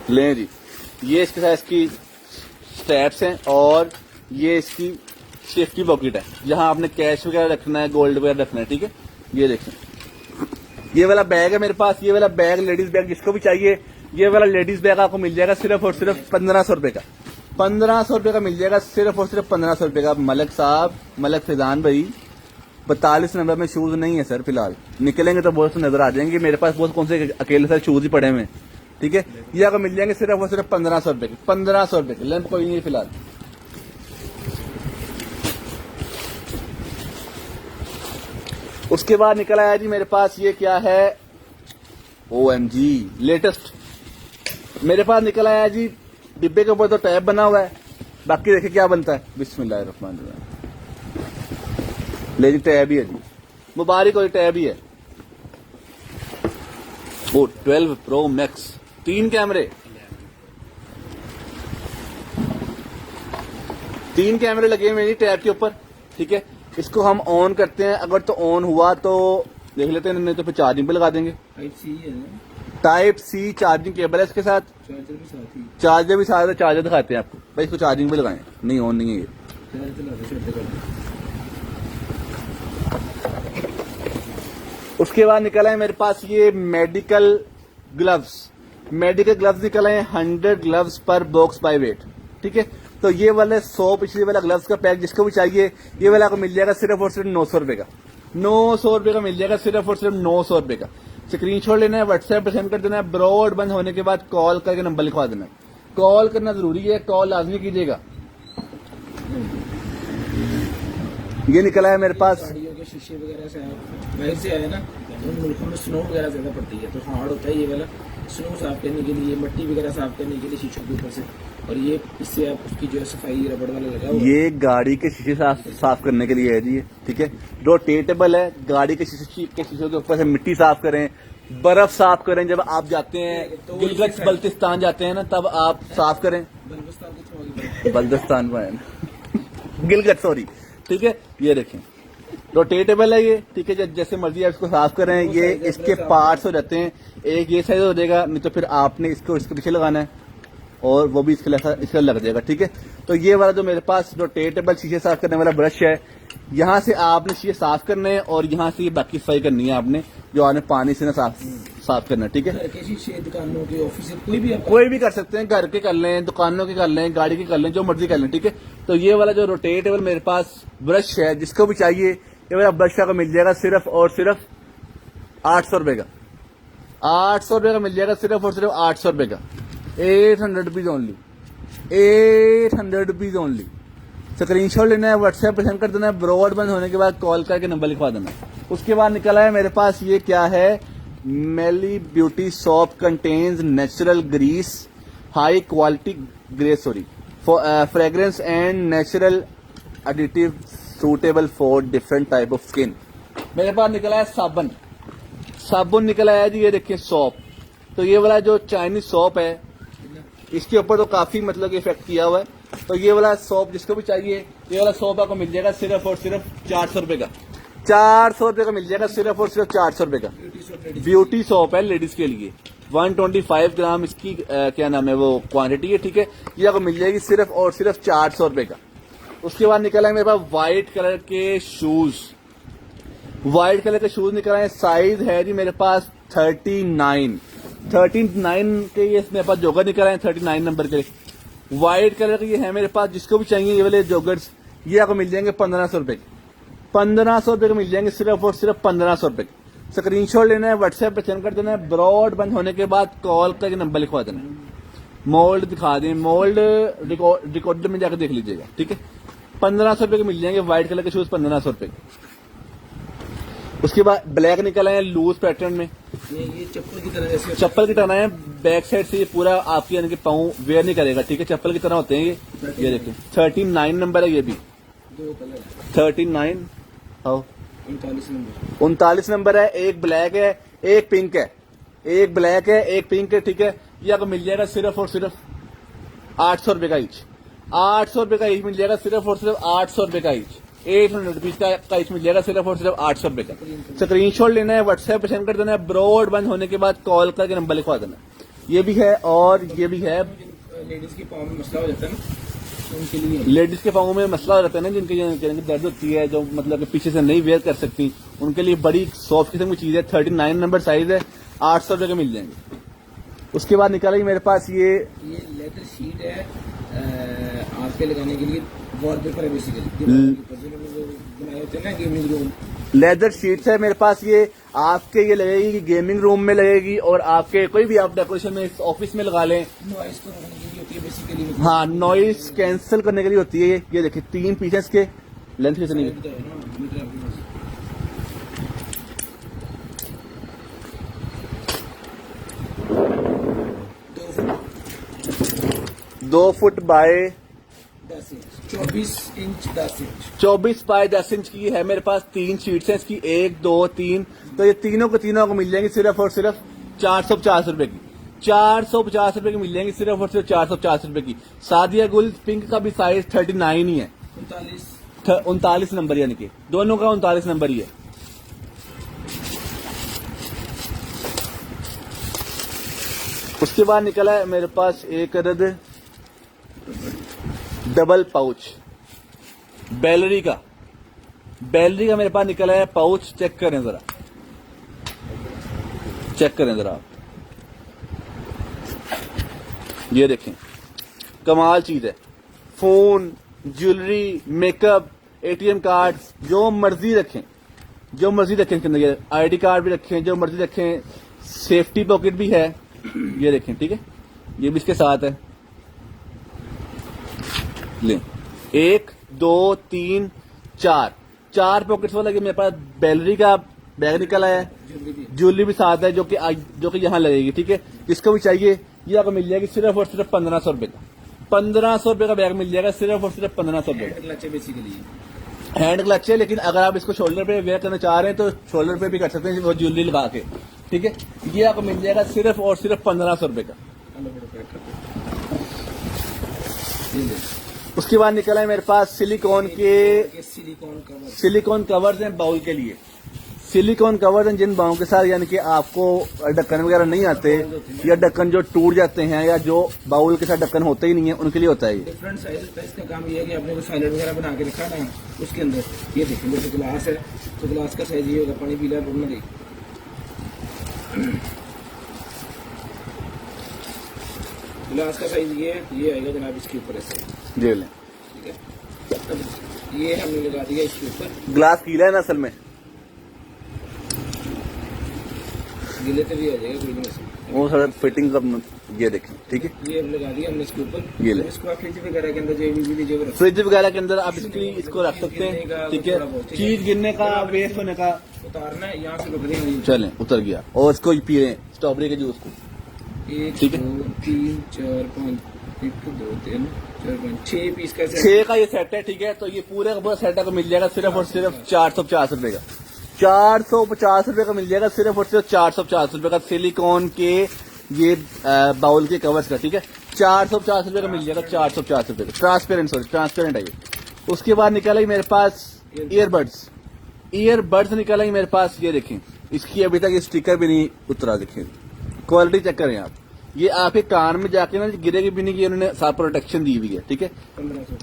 लें जी, ये इसके साथ इसकी स्ट्रैप्स हैं और ये इसकी सेफ्टी पॉकेट है, जहां आपने कैश वगैरह रखना है, गोल्ड वगैरह रखना है, ठीक है। ये देखें, ये वाला बैग है मेरे पास। ये वाला बैग, लेडीज बैग जिसको भी चाहिए, ये वाला लेडीज बैग आपको मिल जाएगा सिर्फ और सिर्फ 1500 रुपए का। 1500 रुपए का मिल जाएगा सिर्फ और सिर्फ 1500 रुपए का। मलक साहब, मलक फैजान भाई, 42 नंबर में शूज नहीं है सर फिलहाल, निकलेंगे तो बहुत से नजर आ जाएंगे। मेरे पास बहुत कौन से अकेले सर शूज ही पड़े हुए हैं, ठीक है। ये आपको मिल जाएंगे सिर्फ और सिर्फ 1500 रुपए के। 1500 रुपए के, लेंथ कोई नहीं है फिलहाल। उसके बाद निकल आया जी मेरे पास ये क्या है, OMG लेटेस्ट मेरे पास निकल आया जी। डिब्बे के ऊपर तो टैब बना हुआ है, बाकी देखिए क्या बनता है। बिस्मिल्लाहिर्रहमानिर्रहीम। ले जी, टैब ही है जी, मुबारक हो, टैब ही है। वो 12 Pro Max, 3 कैमरे, 3 कैमरे लगे हुए हैं टैब के ऊपर, ठीक है। इसको हम ऑन करते हैं, अगर तो ऑन हुआ तो देख लेते हैं, नहीं तो फिर चार्जिंग पे लगा देंगे। टाइप सी चार्जिंग केबल है इसके साथ, चार्जर भी साथ है। चार्जर दिखाते हैं आपको भाई, इसको चार्जिंग पे लगाएं। नहीं, ऑन नहीं है ये। उसके बाद निकला है मेरे पास ये मेडिकल ग्लव्स। मेडिकल ग्लव्स निकले हैं 100 ग्लव्स पर बॉक्स बाय वेट, ठीक है। तो ये वाले 100 पिछले वाला ग्लव्स का पैक जिसको भी चाहिए, ये वाला आपको मिल जाएगा सिर्फ और सिर्फ 900 रुपए का। 900 रुपए का मिल जाएगा सिर्फ और सिर्फ 900 रुपए का। स्क्रीनशॉट लेना है, व्हाट्सएप पे सेंड कर देना है, ब्रॉड बंद होने के बाद कॉल करके नंबर लिखवा देना है। कॉल करना जरूरी है, कॉल लाजमी कीजिएगा। ये निकला है मेरे पास, गाड़ियों के शीशे वगैरह से बाहर से आए ना, तो उन मुल्कों में स्नो वगैरह ज्यादा पड़ती है, तो हार्ड होता है ये वाला स्नो साफ करने के लिए, मट्टी वगैरह साफ करने के लिए शीशों के ऊपर से। और ये इससे आप उसकी जो है सफाई रबड़ वाला लगा हुआ है। ये गाड़ी के शीशे साफ करने के लिए है जी, ठीक है। रोटेटेबल है, गाड़ी के शीशे के ऊपर से मिट्टी साफ करें, बर्फ साफ करें। जब आप जाते हैं गिलगित बल्तिस्तान जाते हैं ना, तब आप साफ करें। बल्तिस्तान में गिलगित, सॉरी, ठीक है। ये देखें, रोटेटेबल है ये, ठीक है। जैसे मर्जी आप इसको साफ करें। ये इसके पार्ट्स हो जाते हैं, एक ये साइज हो जाएगा, नहीं तो फिर आपने इसको इसके पीछे लगाना है और वो भी इसके लग जाएगा, ठीक है। तो ये वाला जो मेरे पास रोटेटेबल शीशे साफ करने वाला ब्रश है, यहाँ से आपने शीशे साफ करने हैं और यहाँ से ये बाकी सफाई करनी है आपने, जो आपने पानी से ना साफ करना है, ठीक है। दुकानों के, ऑफिस से, कोई भी कर सकते हैं, घर के कर लें, दुकानों के कर लें, गाड़ी के कर लें, जो मर्जी कर लें, ठीक है। तो ये वाला जो रोटेटेबल मेरे पास ब्रश है, जिसको भी चाहिए, ये वाला ब्रश आपको मिल जाएगा सिर्फ और सिर्फ 800 रुपए का। 800 रुपए का मिल जाएगा सिर्फ और सिर्फ 800 रुपए का। 800 rupees only, 800 rupees only. Screenshot लेना है, व्हाट्सएप पे सेंड कर देना है, ब्रॉड बंद होने के बाद कॉल करके नंबर लिखवा देना है। उसके बाद निकला है मेरे पास ये क्या है, मेली beauty soap contains natural grease high quality grace sorry fragrance and natural additive suitable for different type of skin. मेरे पास निकला है साबुन, साबुन निकला है जी, ये देखिए सॉप। तो ये वाला जो चाइनीज सॉप है इसके ऊपर तो काफी मतलब इफेक्ट किया हुआ है। तो ये वाला सॉप जिसको भी चाहिए ये वाला सॉप आपको मिल जाएगा सिर्फ और सिर्फ 400 रुपए का। 400 रुपए का मिल जाएगा सिर्फ और सिर्फ 400 रुपए का। ब्यूटी सॉप है लेडीज के लिए, 125 ग्राम इसकी क्या नाम है वो क्वांटिटी है, ठीक है। ये आपको मिल जाएगी सिर्फ और सिर्फ 400 रुपए का। उसके बाद निकला है मेरे पास व्हाइट कलर के शूज, व्हाइट कलर के शूज निकल आए। साइज है जी मेरे पास 39 के ये मेरे पास जोगर निकल आए 39 नंबर के। व्हाइट कलर के ये है मेरे पास, जिसको भी चाहिए ये वाले जोगर्स ये आपको मिल जाएंगे 1500 रुपए के। 1500 रुपए के मिल जाएंगे सिर्फ और सिर्फ 1500 रुपए के। स्क्रीनशॉट लेना है, व्हाट्सएप पे सेंड कर देना है। ब्रॉड बंद होने के बाद कॉल करके नंबर लिखवा देना है। मोल्ड दिखा दें, मोल्ड रिकॉर्ड में जाकर देख लीजिएगा, ठीक है। 1500 रुपए के मिल जाएंगे व्हाइट कलर के शूज 1500 रुपए के। उसके बाद ब्लैक निकल आए लूज पैटर्न में, ये चप्पल की तरह जैसे चप्पल की तरह है। बैक साइड से ये पूरा आपके यानी कि पाँव वेयर नहीं करेगा, ठीक है। चप्पल की तरह होते हैं ये देखिए 39 नंबर है। ये भी 2 कलर 39 आओ 39 नंबर है। एक ब्लैक है एक पिंक है, एक ब्लैक है एक पिंक है, ठीक है। ये आपको मिल जाएगा सिर्फ और सिर्फ 800 रुपए का ईच। 800 रुपए का ईच मिल जाएगा सिर्फ और सिर्फ 800 रुपए का ईच। 800 रुपीज का ईच मिल जाएगा सिर्फ और सिर्फ 800 रुपए का। स्क्रीनशॉट लेना है, व्हाट्सएप पे सेंड कर देना है। ब्रॉड बंद होने के बाद कॉल करके नंबर लिखवा देना। ये भी है और ये भी है। लेडीज की पाँव में मसला हो जाता है ना, उनके लिए लेडीज के पाँव में मसला हो जाता है ना, जिनकी दर्द होती है, जो मतलब कि पीछे से नहीं वेयर कर सकती, उनके लिए बड़ी सॉफ्ट किस्म की चीज है। 39 नंबर साइज है, 800 रुपए के मिल जाएंगे। उसके बाद निकालेंगे मेरे पास ये लेदर शीट है आपके लगाने के लिए, वॉलपेपर है बेसिकली बनाए होते हैं ना गेमिंग रूम। लेदर शीट्स है मेरे पास। ये आपके ये लगेगी गेमिंग रूम में लगेगी और आपके कोई भी आप डेकोरेशन में ऑफिस में लगा लें। नॉइस को रखने के लिए होती है बेसिकली। हाँ, नॉइस कैंसिल करने के लिए होती है। ये देखिए 3 पीसेस के लेंथ कितनी है? 2 foot by 10 inch, 24 inch 10 inch, 24 by 10 inch की है मेरे पास। 3 शीट्स हैं इसकी, 1 2 3। तो ये तीनों को मिल जाएंगी सिर्फ और सिर्फ 450 रुपए की। 450 रुपए की मिल जाएंगी सिर्फ और सिर्फ 450 रुपए की। सादिया गुल पिंक का भी साइज 39 ही है, 39 नंबर, यानी कि दोनों का 39 नंबर ही है। उसके बाद निकला है मेरे पास एक अदद डबल पाउच बैलरी का मेरे पास निकला है पाउच। चेक करें जरा, चेक करें जरा आप, ये देखें कमाल चीज है। Phone, jewellery, makeup, ATM card जो मर्जी रखें, जो मर्जी रखें इसके अंदर। आईडी कार्ड भी रखें, जो मर्जी रखें। सेफ्टी पॉकेट भी है, ये देखें, ठीक है। ये भी इसके साथ है। ले 1 2 3 4 पॉकेट्स वाला कि मेरे पास बैलरी का बैग निकला है। ज्वेलरी भी साथ है जो कि यहाँ लगेगी, ठीक है। जिसको भी चाहिए ये आपको मिल जाएगी सिर्फ और सिर्फ 1500 रुपए का। 1500 रुपए का बैग मिल जाएगा सिर्फ और सिर्फ 1500 रुपए का। हैंड क्लच है, लेकिन अगर आप इसको शोल्डर पे वेयर करना चाह रहे हैं तो शोल्डर पे भी कर सकते हैं वो ज्वेलरी लगा के, ठीक है। ये आपको मिल जाएगा सिर्फ और सिर्फ 1500 रुपए का। उसके बाद निकला है मेरे पास सिलिकॉन कवर्स हैं बाउल के लिए। सिलिकॉन कवर्स हैं जिन बाउल के साथ यानी कि आपको ढक्कन वगैरह नहीं आते, या ढक्कन जो टूट जाते हैं, या जो बाउल के साथ ढक्कन होते ही नहीं है, उनके लिए होता है ये। डिफरेंट साइज होता है इसका। काम ये है कि आपने सैलेड वगैरह बना के रखा ना, उसके अंदर ये देखें जैसे गिलास है तो गिलास का साइज ये होगा, पानी पी लिया तो देख गिलास का साइज ये आएगा जनाब इसके ऊपर ऐसे, जी लें, ठीक है। अब ये हमने लगा दिया इसके ऊपर। ग्लास गीला है ना असल में, गीले तो भी आ जाएगा कोई नहीं, वो सारा फिटिंग का ये देखें, ठीक है। ये लगा दिया हमने इसके ऊपर। ये ले, इसको आप फ्रिज वगैरह के अंदर फ्रिज वगैरह के अंदर आप इसको रख सकते हैं, ठीक है। चीज गिरने का, वेस्ट होने का उतारना है, यहाँ से रुक रही है। चलें, उतर गया। और इसको पी रहे हैं स्ट्रॉबेरी के जूस को, एक ठीक है। 2 3 4 5 1 2 3 4 5 6 पीस का set। 6 का ये सेट है, ठीक है। तो ये पूरे का पूरा सेट आपको मिल जाएगा सिर्फ और सिर्फ 450 रुपए का। 450 रुपए का मिल जाएगा सिर्फ और सिर्फ 450 रुपए का सिलिकॉन के ये बाउल के कवर्स का, ठीक है। 450 रुपए का मिल जाएगा, 450 रुपए का। ट्रांसपेरेंट है ये। उसके बाद निकला ही मेरे पास ईयरबड्स निकला ही मेरे पास, ये देखें। इसकी अभी तक ये स्टिकर भी नहीं उतरा, देखें क्वालिटी चेक करें आप। ये आपके कान में जाके ना गिरेगी भी नहीं, कि उन्होंने साफ प्रोटेक्शन दी हुई है, ठीक है। 1500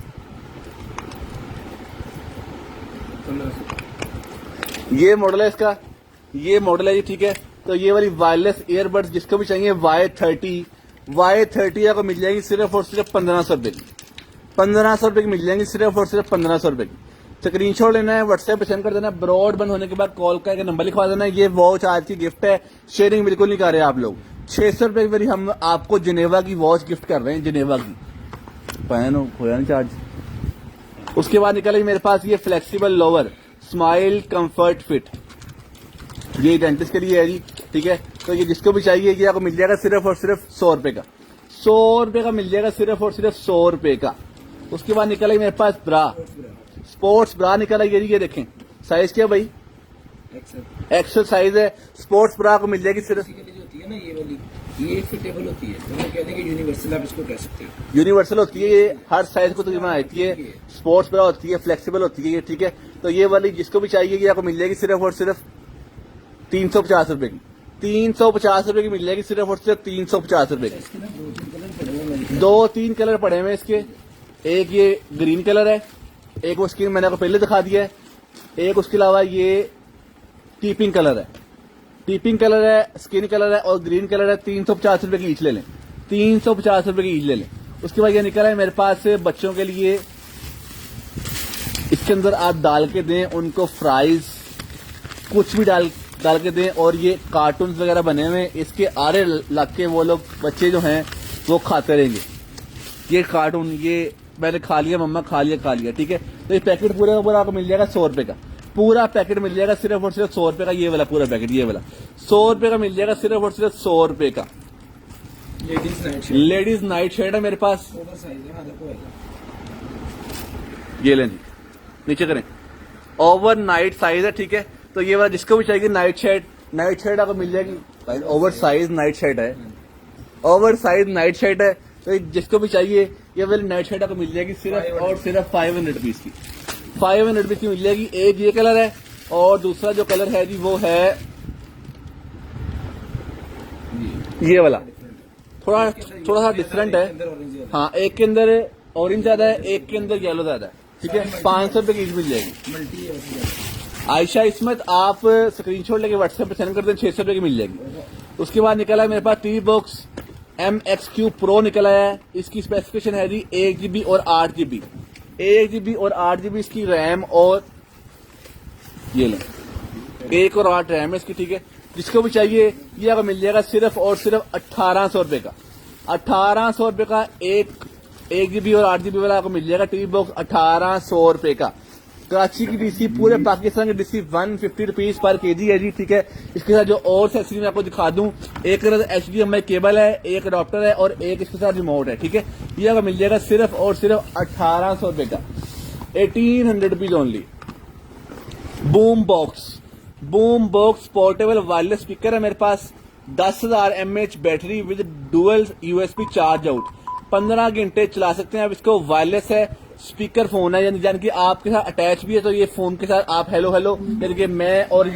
ये मॉडल है इसका, ये मॉडल है जी, ठीक है। तो ये वाली वायरलेस ईयरबड्स जिसको भी चाहिए Y30 आपको मिल जाएगी सिर्फ और सिर्फ 1500 रुपए की। 1500 रुपए की मिल जाएंगी सिर्फ और सिर्फ 1500 रुपए की। स्क्रीनशॉट लेना है, व्हाट्सएप पे सेंड कर देना। ब्रॉड बंद होने के बाद कॉल करके नंबर लिखवा देना। ये वॉच आज की गिफ्ट है, शेयरिंग बिल्कुल नहीं कर रहे आप लोग। 600 रुपए की मेरी हम आपको जिनेवा की वॉच गिफ्ट कर रहे हैं, जिनेवा की। पहनो होया नहीं चार्ज। उसके बाद निकला मेरे पास ये flexible lower smile comfort fit, ये डेंटिस्ट के लिए है जी, ठीक है। तो ये जिसको भी चाहिए ये आपको मिल जाएगा सिर्फ और सिर्फ 100 रुपए का। 100 रुपए का मिल जाएगा सिर्फ और सिर्फ 100 रुपए का। उसके बाद निकला मेरे पास ब्रा, स्पोर्ट्स ब्रा निकला, ये देखें। साइज क्या भाई? एक्सेल साइज है। स्पोर्ट्स ब्रा को मिल जाएगी सिर्फ, जो होती है ना ये वाली, ये फिटेबल होती है, मतलब कहते हैं कि यूनिवर्सल आप इसको कह सकते हो। यूनिवर्सल होती है, ये हर साइज को तकरीबन आती है। स्पोर्ट्स ब्रा होती है, फ्लेक्सिबल होती है ये, ठीक है। तो ये वाली जिसको भी चाहिए ये आपको मिल जाएगी सिर्फ और सिर्फ 350 रुपए की। 350 रुपए की मिल जाएगी सिर्फ और सिर्फ 350 रुपए की। 2-3 कलर पड़े हुए इसके। एक ये ग्रीन कलर है, एक वो स्किन मैंने आपको पहले दिखा दिया है, एक उसके अलावा ये टीपिंग कलर है। टीपिंग कलर है, स्किन कलर है और ग्रीन कलर है। 350 रुपए की ईच ले लें, 350 रुपए की ईच ले लें। उसके बाद ये निकला है मेरे पास बच्चों के लिए, इसके अंदर आप डाल के दें उनको फ्राइज, कुछ भी डाल के दें। और ये कार्टून्स वगैरह बने हुए, इसके आरे लग के वो लोग बच्चे जो हैं वो खाते रहेंगे। ये कार्टून ये मैंने खा लिया, मम्मा खा लिया, ठीक है। तो ये पैकेट पूरा का पूरा आपको मिल जाएगा 100 रुपए का। पूरा पैकेट मिल जाएगा सिर्फ और सिर्फ 100 रुपए का। ये वाला पूरा पैकेट, ये वाला 100 रुपए का मिल जाएगा सिर्फ और सिर्फ 100 रुपए का। लेडीज नाइट शर्ट है मेरे पास, ये लें जी, नीचे करें। ओवर नाइट साइज है, ठीक है। तो ये वाला जिसको भी चाहिए नाइट शर्ट आपको मिल जाएगी। ओवर साइज नाइट शर्ट है, ओवर साइज नाइट शर्ट है। तो जिसको भी चाहिए ये वाली नाइट शर्ट आपको मिल जाएगी सिर्फ और सिर्फ 500 रुपीज की। 500 रुपीज की मिल जाएगी। एक ये कलर है और दूसरा जो कलर है जी वो है ये वाला, थोड़ा सा डिफरेंट है। हाँ, एक के अंदर ऑरेंज ज्यादा है, एक के अंदर येलो ज्यादा है, ठीक है। 500 रुपए की ईच मिल जाएगी। आयशा इस्मत आप स्क्रीनशॉट लेके व्हाट्सएप पे सेंड कर दें, 600 रुपए की मिल जाएगी। उसके बाद निकला है मेरे पास टीवी बॉक्स MXQ Pro निकला है। इसकी स्पेसिफिकेशन है जी 1 GB और 8 GB, 1 GB और 8 GB इसकी रैम, और ये लो 1 और 8 रैम है इसकी, ठीक है। जिसको भी चाहिए ये आपको मिल जाएगा सिर्फ और सिर्फ 1800 रुपए का। 1800 रुपए का 1 GB और 8 GB वाला आपको मिल जाएगा टीवी बॉक्स 1800 रुपए का। कराची की डीसी, पूरे पाकिस्तान की डीसी 150 रुपीज पर केजी है जी, ठीक है। इसके साथ जो और एक्सेसरी मैं आपको दिखा दूं, एक HDMI केबल है, एक अडॉप्टर है और एक इसके साथ रिमोट है, ठीक है। ये आपको मिल जाएगा सिर्फ और सिर्फ 1800 रुपए का। 1800 rupees only. Boom box portable wireless speaker है मेरे पास। 10,000 mAh battery with dual USB charge out, 15 घंटे चला सकते हैं आप इसको। वायरलेस है, स्पीकर फोन है, यानी कि आपके साथ अटैच भी है। तो ये फोन के साथ आप हेलो यानी कि मैं और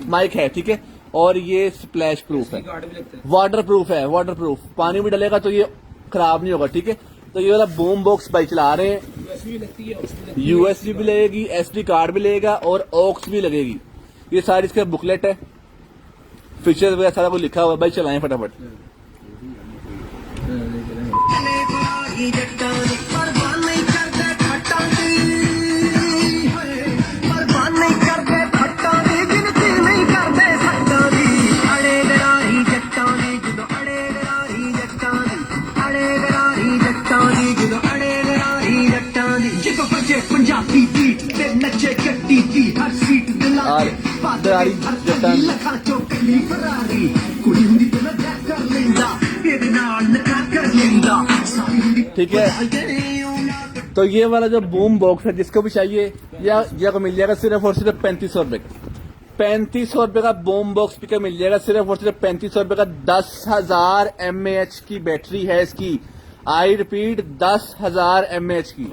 माइक है, ठीक है। और ये स्प्लैश प्रूफ है, वाटर प्रूफ, पानी भी डलेगा तो ये खराब नहीं होगा, ठीक है। तो ये वाला बूम बॉक्स भाई चला रहे हैं, USB भी लगेगी, SD कार्ड भी लगेगा और ऑक्स भी लगेगी। ये सारी इसका बुकलेट है, फीचर्स वगैरह सारा कुछ लिखा हुआ है। भाई चलाएं फटाफट। नाल लगा कर लेंदा ठीक है। तो ये वाला जो बूम बॉक्स है जिसको भी चाहिए या को मिल जाएगा सिर्फ और सिर्फ 3500 रुपए का। 3500 रुपए का बूम बॉक्स स्पीकर मिल जाएगा सिर्फ और सिर्फ 3500 रुपए का। 10,000 mAh की बैटरी है इसकी। आई रिपीट 10,000 mAh की।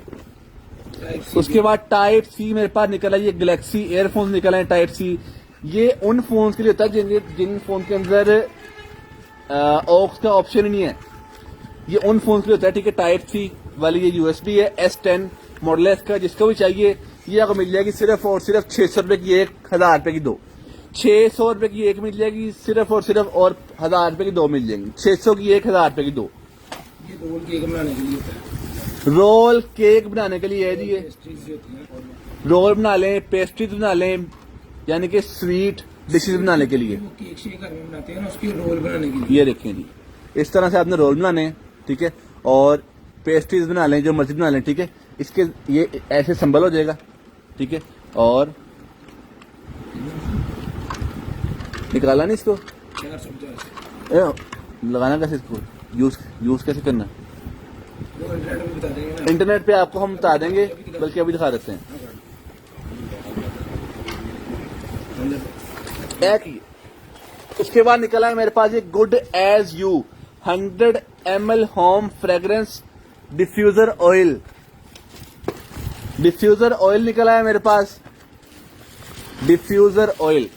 उसके बाद टाइप सी मेरे पास निकला, ये गैलेक्सी एयरफोन निकला है टाइप सी। ये उन फोन के लिए होता है जिन फोन के अंदर ऑक्स का ऑप्शन ही नहीं है, ये उन फोन के लिए होता है, ठीक है। टाइप सी वाली ये USB है, S10 मॉडल है इसका। जिसको भी चाहिए ये आपको मिल जाएगी सिर्फ और सिर्फ 600 रुपए की एक, 1000 रुपए की दो। 600 रुपए की एक मिल जाएगी सिर्फ और सिर्फ, और 1000 रुपए की दो मिल जाएंगी। 600 की एक, 1000 रुपए की दो। ये रोल केक बनाने के लिए होता है। रोल केक बनाने के लिए है जी ये। पेस्ट्रीज जो होती हैं और रोल बना लें, पेस्ट्रीज बना लें, यानी कि स्वीट डिशेज बनाने के लिए। वो केक शेक घर में बनाते हैं ना, उसकी रोल बनाने के लिए। ये देखें जी, इस तरह से आपने रोल बनाने हैं, ठीक है। और पेस्ट्रीज बना लें, जो मर्जी बना लें, ठीक है। इसके ये ऐसे संभल हो जाएगा, ठीक है। और निकाला नहीं इसको, 450 लगाना कैसे इसको, यूज कैसे करना, वो इंटरनेट में बता देंगे ना। इंटरनेट पे आपको हम बता देंगे, बल्कि अभी दिखा देते हैं। एक ही। उसके बाद निकला है मेरे पास ये good as you 100 ml home fragrance diffuser oil. Diffuser oil निकला है मेरे पास, डिफ्यूजर ऑयल।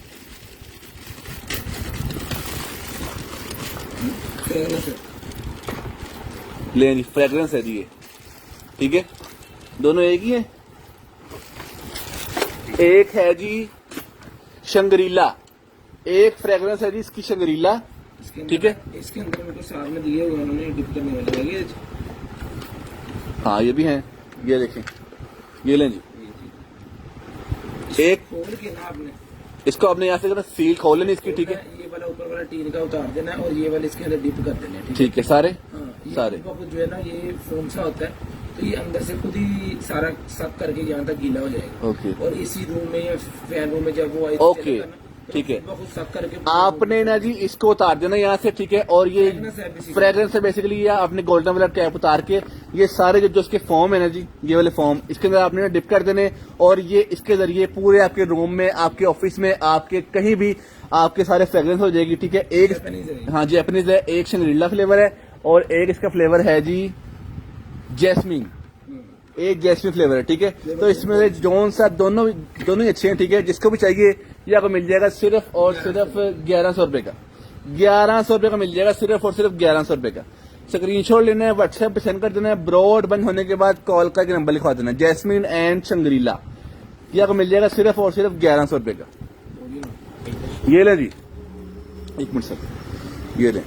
ले जी, फ्रेग्रेंस है जी ये, ठीक है। दोनों एक ही है। एक है जी शंग्रीला, एक फ्रेग्रेंस है जी इसकी शंग्रीला, ठीक है। इसके अंदर मेरे को सामने दिए हुए उन्होंने डिप करने वाले लगे। हाँ ये भी हैं, ये देखें, ये लें जी। एक खोल के ना आपने इसको आपने यहाँ से सील खोल लेनी इसकी, ठीक है। ये वाला ऊपर वाला टीन का उतार देना है और ये वाला इसके अंदर डिप कर देना है, ठीक है सारे। हाँ, ये सारे। आपको जो है ना ये फोम सा होता है, तो ये अंदर से खुद ही सारा सक करके यहाँ तक गीला हो जाएगा। ओके। और इसी रूम में या फैन रूम में जब वो आई ओके, ठीक है। खुद सक करके आपने ना जी इसको उतार देना यहाँ से, ठीक है। और ये फ्रेग्रेंस है बेसिकली, ये आपने गोल्डन वाला कैप उतार के ये सारे जो इसके फॉर्म है ना जी, ये वाले फॉर्म इसके अंदर आपने ना डिप कर देने, और ये इसके जरिए पूरे आपके रूम में, आपके ऑफिस में, आपके कहीं भी आपके सारे फ्रेग्रेंस हो जाएगी, ठीक है। एक हाँ जैपनीज है, एक शंग्रीला फ्लेवर है, और एक इसका फ्लेवर है जी जैस्मीन, एक जैस्मीन फ्लेवर है, ठीक है। तो इसमें से जोन सा दोनों ही अच्छे हैं, ठीक है। जिसको भी चाहिए ये आपको मिल जाएगा सिर्फ और सिर्फ 1100 रुपए का। 1100 रुपए का मिल जाएगा सिर्फ और सिर्फ 1100 रुपए का। स्क्रीनशॉट लेना है, व्हाट्सएप पे सेंड कर देना है, ब्रॉड बंद होने के बाद कॉल करके नंबर लिखवा देना है, जैस्मीन एंड शंग्रीला। ये आपको मिल जाएगा सिर्फ और सिर्फ 1100 रुपए का। ये ले जी, एक मिनट सर, ये ले,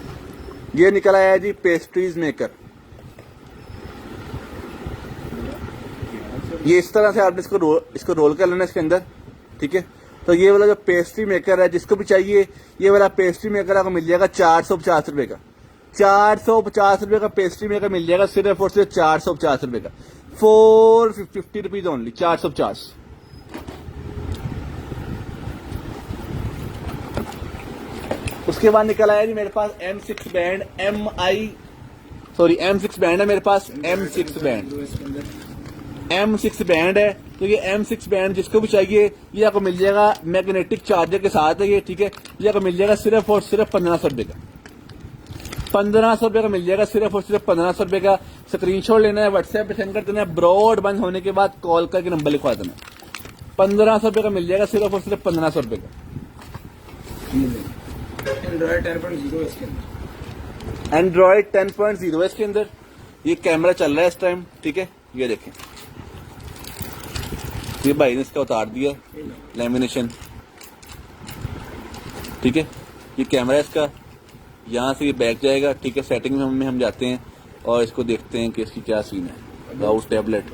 ये निकल आया है जी पेस्ट्रीज मेकर। ये इस तरह से आपने इसको रोल कर लेना इसके अंदर, ठीक है। तो ये वाला जो पेस्ट्री मेकर है, जिसको भी चाहिए ये वाला पेस्ट्री मेकर आपको मिल जाएगा 450 रुपए का। 450 रुपए का पेस्ट्री मेकर मिल जाएगा सिर्फ और सिर्फ 450 रुपए का। 450 रुपीज ओनली, 450। उसके बाद निकल आया जी मेरे पास M6 बैंड, M6 बैंड है मेरे पास, M6 बैंड, M6 बैंड है। तो ये M6 बैंड जिसको भी चाहिए ये आपको मिल जाएगा मैग्नेटिक चार्जर के साथ है ये, ठीक है। ये आपको मिल जाएगा सिर्फ और सिर्फ 1500 रुपए का। 1500 रुपए का मिल जाएगा सिर्फ और सिर्फ 1500 रुपए का। स्क्रीनशॉट लेना है, व्हाट्सएप पे सेंड कर देना है, ब्रॉड बंद होने के बाद कॉल करके नंबर लिखवा देना। 1500 रुपए का मिल जाएगा सिर्फ और सिर्फ 1500 रुपए का। एंड्रॉइड 10.0 इसके अंदर, एंड्रॉइड 10.0 है इसके अंदर। ये कैमरा चल रहा है इस टाइम, ठीक है। ये देखें, ये भाई ने इसका उतार दिया लैमिनेशन, ठीक है। ये कैमरा है इसका, यहाँ से ये बैक जाएगा, ठीक है। सेटिंग में हम जाते हैं और इसको देखते हैं कि इसकी क्या सीन है। राउट टैबलेट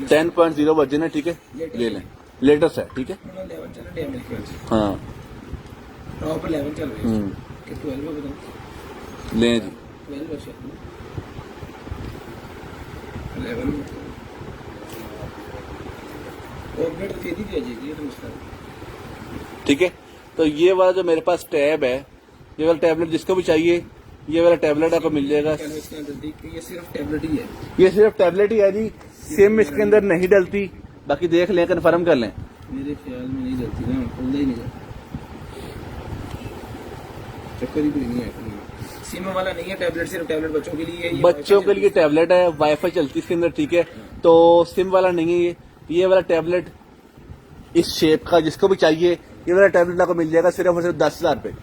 10.0 वर्जन है, ठीक है। ले लें, लेटेस्ट है, ठीक है। 11 चल रहा है, हाँ टॉप 11 चल रही है कि 12 में बताओ, लें जी। 12 वर्ष 11 अपडेट दे दी जाएगी, ये तो मुश्किल, ठीक है। तो ये वाला जो मेरे पास टैब है, ये वाला टैबलेट जिसको भी चाहिए ये वाला टैबलेट आपको मिल जाएगा। ये सिर्फ टैबलेट ही है। ये सिर्फ टैबलेट ही है जी, सिम इसके अंदर नहीं डलती, बाकी देख लें, कंफर्म कर लें। मेरे ख्याल में नहीं चलती ना, खुलता ही नहीं जाता, चक्कर ही कोई नहीं है। सिम वाला नहीं है टैबलेट, सिर्फ टैबलेट बच्चों के लिए है। ये बच्चों के लिए टैबलेट है, वाईफाई चलती है इसके अंदर, ठीक है। तो सिम वाला नहीं है ये वाला टैबलेट इस शेप का जिसको भी चाहिए ये वाला टैबलेट आपको मिल जाएगा सिर्फ और सिर्फ 10,000 रुपए।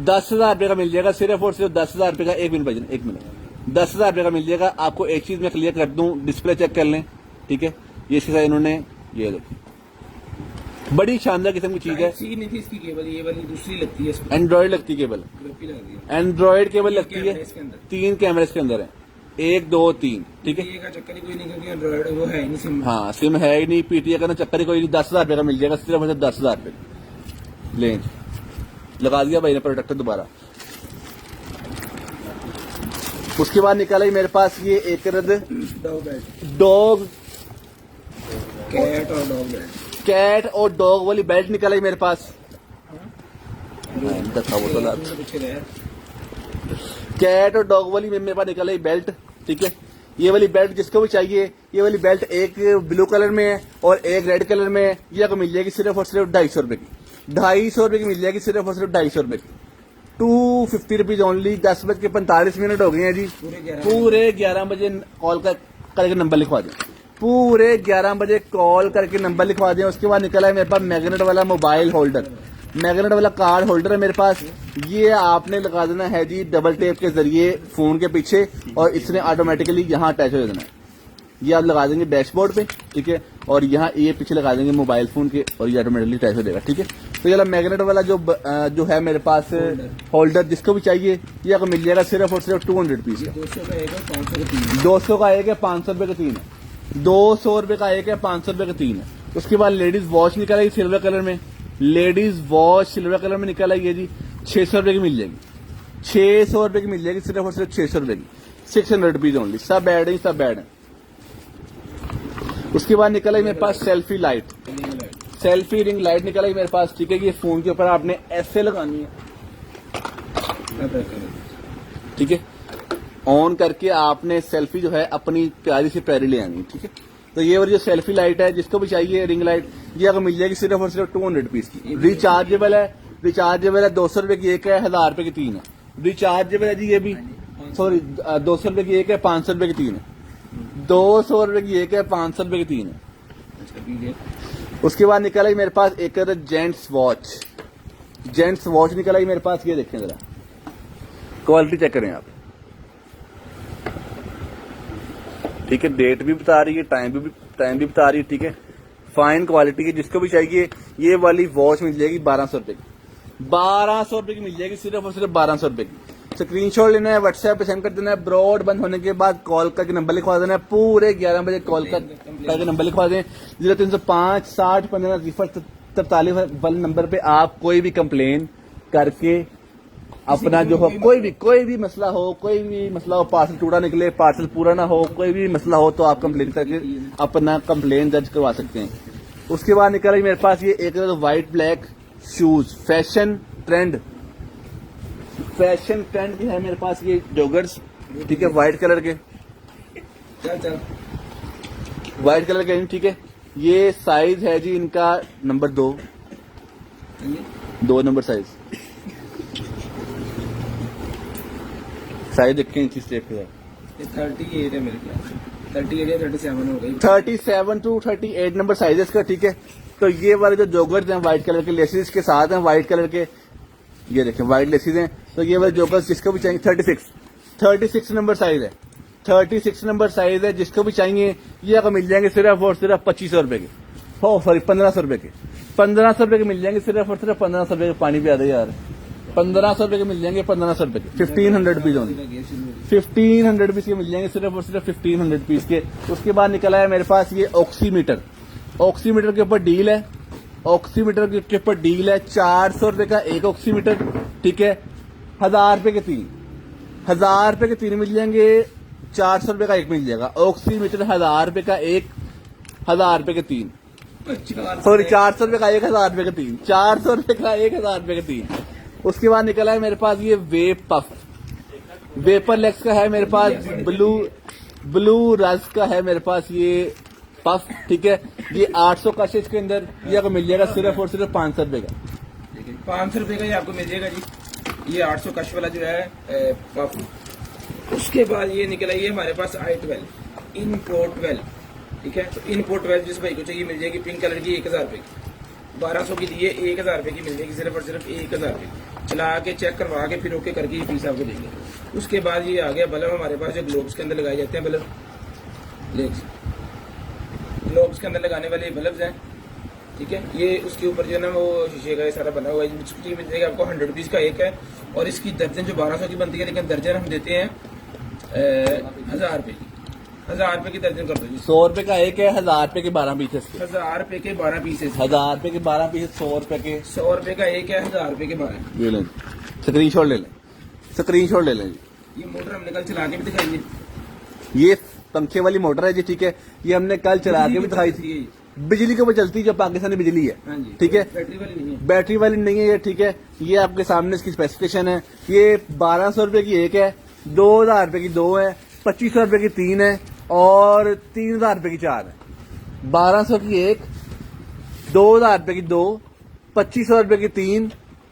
10,000 रुपए का मिल जाएगा सिर्फ और सिर्फ 10,000 रुपए का। 1 मिनट भाईजान, 1 मिनट। 10,000 रुपए का मिल जाएगा आपको। एक चीज मैं क्लियर कर दूं, डिस्प्ले चेक कर लें, ठीक है। ये इसके साथ इन्होंने ये देखिए बड़ी शानदार किस्म की चीज है। सी नहीं थी इसकी केबल, ये वाली दूसरी लगती है इसमें, एंड्रॉइड लगती केबल, गप्पी लगती है। एंड्रॉइड केबल लगती है। कैमरे इसके अंदर। 3 कैमरे इसके अंदर है, 1 2 3, ठीक है। ये का चक्कर ही कोई नहीं, क्योंकि एंड्रॉइड वो है ही नहीं सिम। हाँ सिम है ही नहीं, पीटीए का ना चक्कर ही कोई नहीं। 10,000 रुपए का मिल जाएगा सिर्फ और सिर्फ 10,000 रुपए। ले लगा दिया भाई ने प्रोडक्ट दोबारा। उसके बाद निकाला ही मेरे पास ये एक डॉग बेल्ट, डॉग कैट और डॉग बेल्ट। कैट और डॉग वाली बेल्ट निकाला ही मेरे पास। पीछे रहे। कैट और डॉग वाली मेरे पास निकाला ही बेल्ट, ठीक है। ये वाली बेल्ट जिसको भी चाहिए, ये वाली बेल्ट एक ब्लू कलर में है और एक रेड कलर में है। ये आपको मिल जाएगी सिर्फ और सिर्फ 250 रुपए की। 250 रुपए की मिल जाएगी सिर्फ और सिर्फ 250 रुपए की। 250 रुपीज ओनली। 10:45 हो गए हैं जी। पूरे 11 बजे कॉल करके नंबर लिखवा दें। पूरे 11 बजे कॉल करके नंबर लिखवा दें। उसके बाद निकला है मेरे पास मैग्नेट वाला मोबाइल होल्डर, मैग्नेट वाला कार्ड होल्डर है मेरे पास। ये आपने लगा देना है जी डबल टेप के जरिए फोन के पीछे और इसने ऑटोमेटिकली यहाँ अटैच हो जाना है। ये आप लगा देंगे डैशबोर्ड पे, ठीक है। और यहाँ ये पीछे लगा देंगे मोबाइल फोन के और ये ऑटोमेटिकली अटैच हो जाएगा, ठीक है। तो ये मैग्नेट वाला जो है मेरे पास होल्डर जिसको भी चाहिए ये आपको मिल जाएगा सिर्फ और सिर्फ 200 रुपीज का। 200 का एक है, 500 का 3 200 का एक है, 500 रुपए का 3 है। 200 रुपए का एक है, 500 रुपए का 3 है। उसके बाद लेडीज वॉच निकाला सिल्वर कलर में। लेडीज वॉच सिल्वर कलर में निकाला ये जी 600 रुपए की मिल जाएगी। 600 रुपए की मिल जाएगी सिर्फ और सिर्फ 600 रुपए की। 600 रुपीज ओनली। सब ऐड है, सब ऐड है। उसके बाद निकला मेरे पास selfie light, selfie ring light निकला मेरे पास, ठीक है। ये फोन के ऊपर आपने ऐसे लगानी है, ठीक है। ऑन करके आपने सेल्फी जो है अपनी प्यारी से प्यारी ले आनी है, ठीक है। तो ये वाली जो सेल्फी लाइट है जिसको भी चाहिए रिंग लाइट ये आपको मिल जाएगी सिर्फ और सिर्फ 200 रुपीज की। रिचार्जेबल है, रिचार्जेबल है। 200 रुपए की एक है, 1000 रुपए की 3 है। रिचार्जेबल है जी ये भी, सॉरी 200 रुपए की एक है, 500 रुपए की 3 है। 200 रुपए की एक है, 500 रुपए की 3 है। उसके बाद निकला ही मेरे पास एक जेंट्स वॉच, जेंट्स वॉच निकला ही मेरे पास। ये देखें जरा, क्वालिटी चेक करें आप, ठीक है। डेट भी बता रही है, टाइम भी बता रही है, ठीक है। फाइन क्वालिटी की जिसको भी चाहिए ये वाली वॉच मिल जाएगी 1200 रुपए की। 1200 रुपए की मिल जाएगी सिर्फ और सिर्फ 1200 रुपए की। स्क्रीनशॉट लेना है, व्हाट्सएप पे सेंड कर देना है। ब्रॉड बंद होने के बाद कॉल करके नंबर लिखवा देना है। पूरे 11 बजे कॉल करके नंबर लिखवा दें। 0305 60 15 43 वाले नंबर पे आप कोई भी कंप्लेन करके अपना जो हो कोई भी मसला हो, पार्सल टूटा निकले, पार्सल पूरा ना हो, कोई भी मसला हो तो आप कंप्लेन करके अपना कंप्लेन दर्ज करवा सकते हैं। उसके बाद निकला मेरे पास ये एक white black shoes, fashion trend की है मेरे पास ये जॉगर्स, ठीक है। व्हाइट कलर के, व्हाइट कलर के, ठीक है। ये साइज है जी इनका नंबर 2 नंबर साइज देखें इंची स्टेप के साथ। 38 है मेरे ख्याल, 38 या 37 हो गई। 37 to 38 नंबर साइज है इसका, ठीक है। तो ये वाले जो जॉगर्स हैं व्हाइट कलर के, लेसिस के साथ हैं व्हाइट कलर के, ये देखें व्हाइट लेसिस हैं। तो ये वाले जॉगर्स जिसको भी चाहिए 36 नंबर साइज है, 36 नंबर साइज है। जिसको भी चाहिए ये आपको मिल जाएंगे सिर्फ और सिर्फ 2500 रुपए के, 1500 रुपए के। 1500 रुपए के मिल जाएंगे सिर्फ और सिर्फ 1500 रुपए के। पानी भी आ रहा है यार। 1500 रुपए के मिल जाएंगे, 1500 रुपए के। 1500 रुपीज ओनली, 1500 रुपीज के मिल जाएंगे सिर्फ और सिर्फ 1500 रुपीज के। उसके बाद निकला है मेरे पास ये ऑक्सीमीटर, ऑक्सीमीटर के ऊपर डील है, ऑक्सीमीटर के ऊपर डील है। 400 रुपए का एक ऑक्सीमीटर, ठीक है। 1000 रुपए के 3, 1000 रुपए के 3 मिल जाएंगे। 400 रुपए का एक मिल जाएगा ऑक्सीमीटर। 1000 रुपए का एक, 1000 रुपए के 3, सॉरी 400 रुपए का एक, 1000 रुपए का 3, 400 रुपए का एक, 1000 रुपए का 3। उसके बाद निकला है मेरे पास ये वेप पफ, वेपर लेग्स का है मेरे पास, ब्लू रस का है मेरे पास ये पफ, ठीक है। ये 800 का इसके अंदर, ये आपको मिल जाएगा सिर्फ और सिर्फ 500 रुपए का। देखिए 500 रुपए का ये आपको मिल जाएगा जी, ये 800 कश वाला जो है पफ। उसके बाद ये निकला ये हमारे पास i12 इनपोर्ट वेल, ठीक है। तो इनपोर्ट वेल जिस भाई को चाहिए मिल जाएगी, पिंक कलर की 1000 रुपए की, 1200 की दिए 1000 रुपए की मिल जाएगी, सिर्फ और सिर्फ 1000 रुपए। चला के चेक करवा के फिर ओके करके ये पीस आपको देंगे। उसके बाद ये आ गया बल्ब हमारे पास, जो ग्लोब्स के अंदर लगाए जाते हैं बल्ब, ग्लोब्स के अंदर लगाने वाले बल्ब हैं, ठीक है। ये उसके ऊपर जो है ना वो शीशे का ये सारा बना हुआ है, इसकी मिल जाएगा आपको 100 रुपीज का एक है। और इसकी दर्जन जो 1200 की बनती है, लेकिन दर्जन हम देते हैं 1000 रुपए की, 1000 रुपए की दर्जन कर दो जी। 100 रुपए का एक है, 1000 रुपए के 12 पीसेस, 1000 रुपए के 12 पीसेस, 1000 रुपए के 12 पीसेस, 100 रुपए के, 100 रुपए का एक है, 1000 रुपए के 12। ये लें, स्क्रीनशॉट ले लें, स्क्रीनशॉट ले लें जी। ये मोटर हमने कल चला के भी दिखाई है, ये पंखे वाली मोटर है जी, ठीक है। ये हमने कल चला के भी दिखाई थी, बिजली के ऊपर चलती है, जो पाकिस्तानी बिजली है, हाँ जी, ठीक है। बैटरी वाली नहीं है, बैटरी वाली नहीं है ये, ठीक है। ये आपके सामने इसकी स्पेसिफिकेशन है। ये 1200 रुपए की एक है, 2000 रुपए की दो है, 2500 रुपए की 3 है और 3000 रुपए की 4 है। 1200 की एक, 2000 रुपए की 2, 2500 रुपए की 3,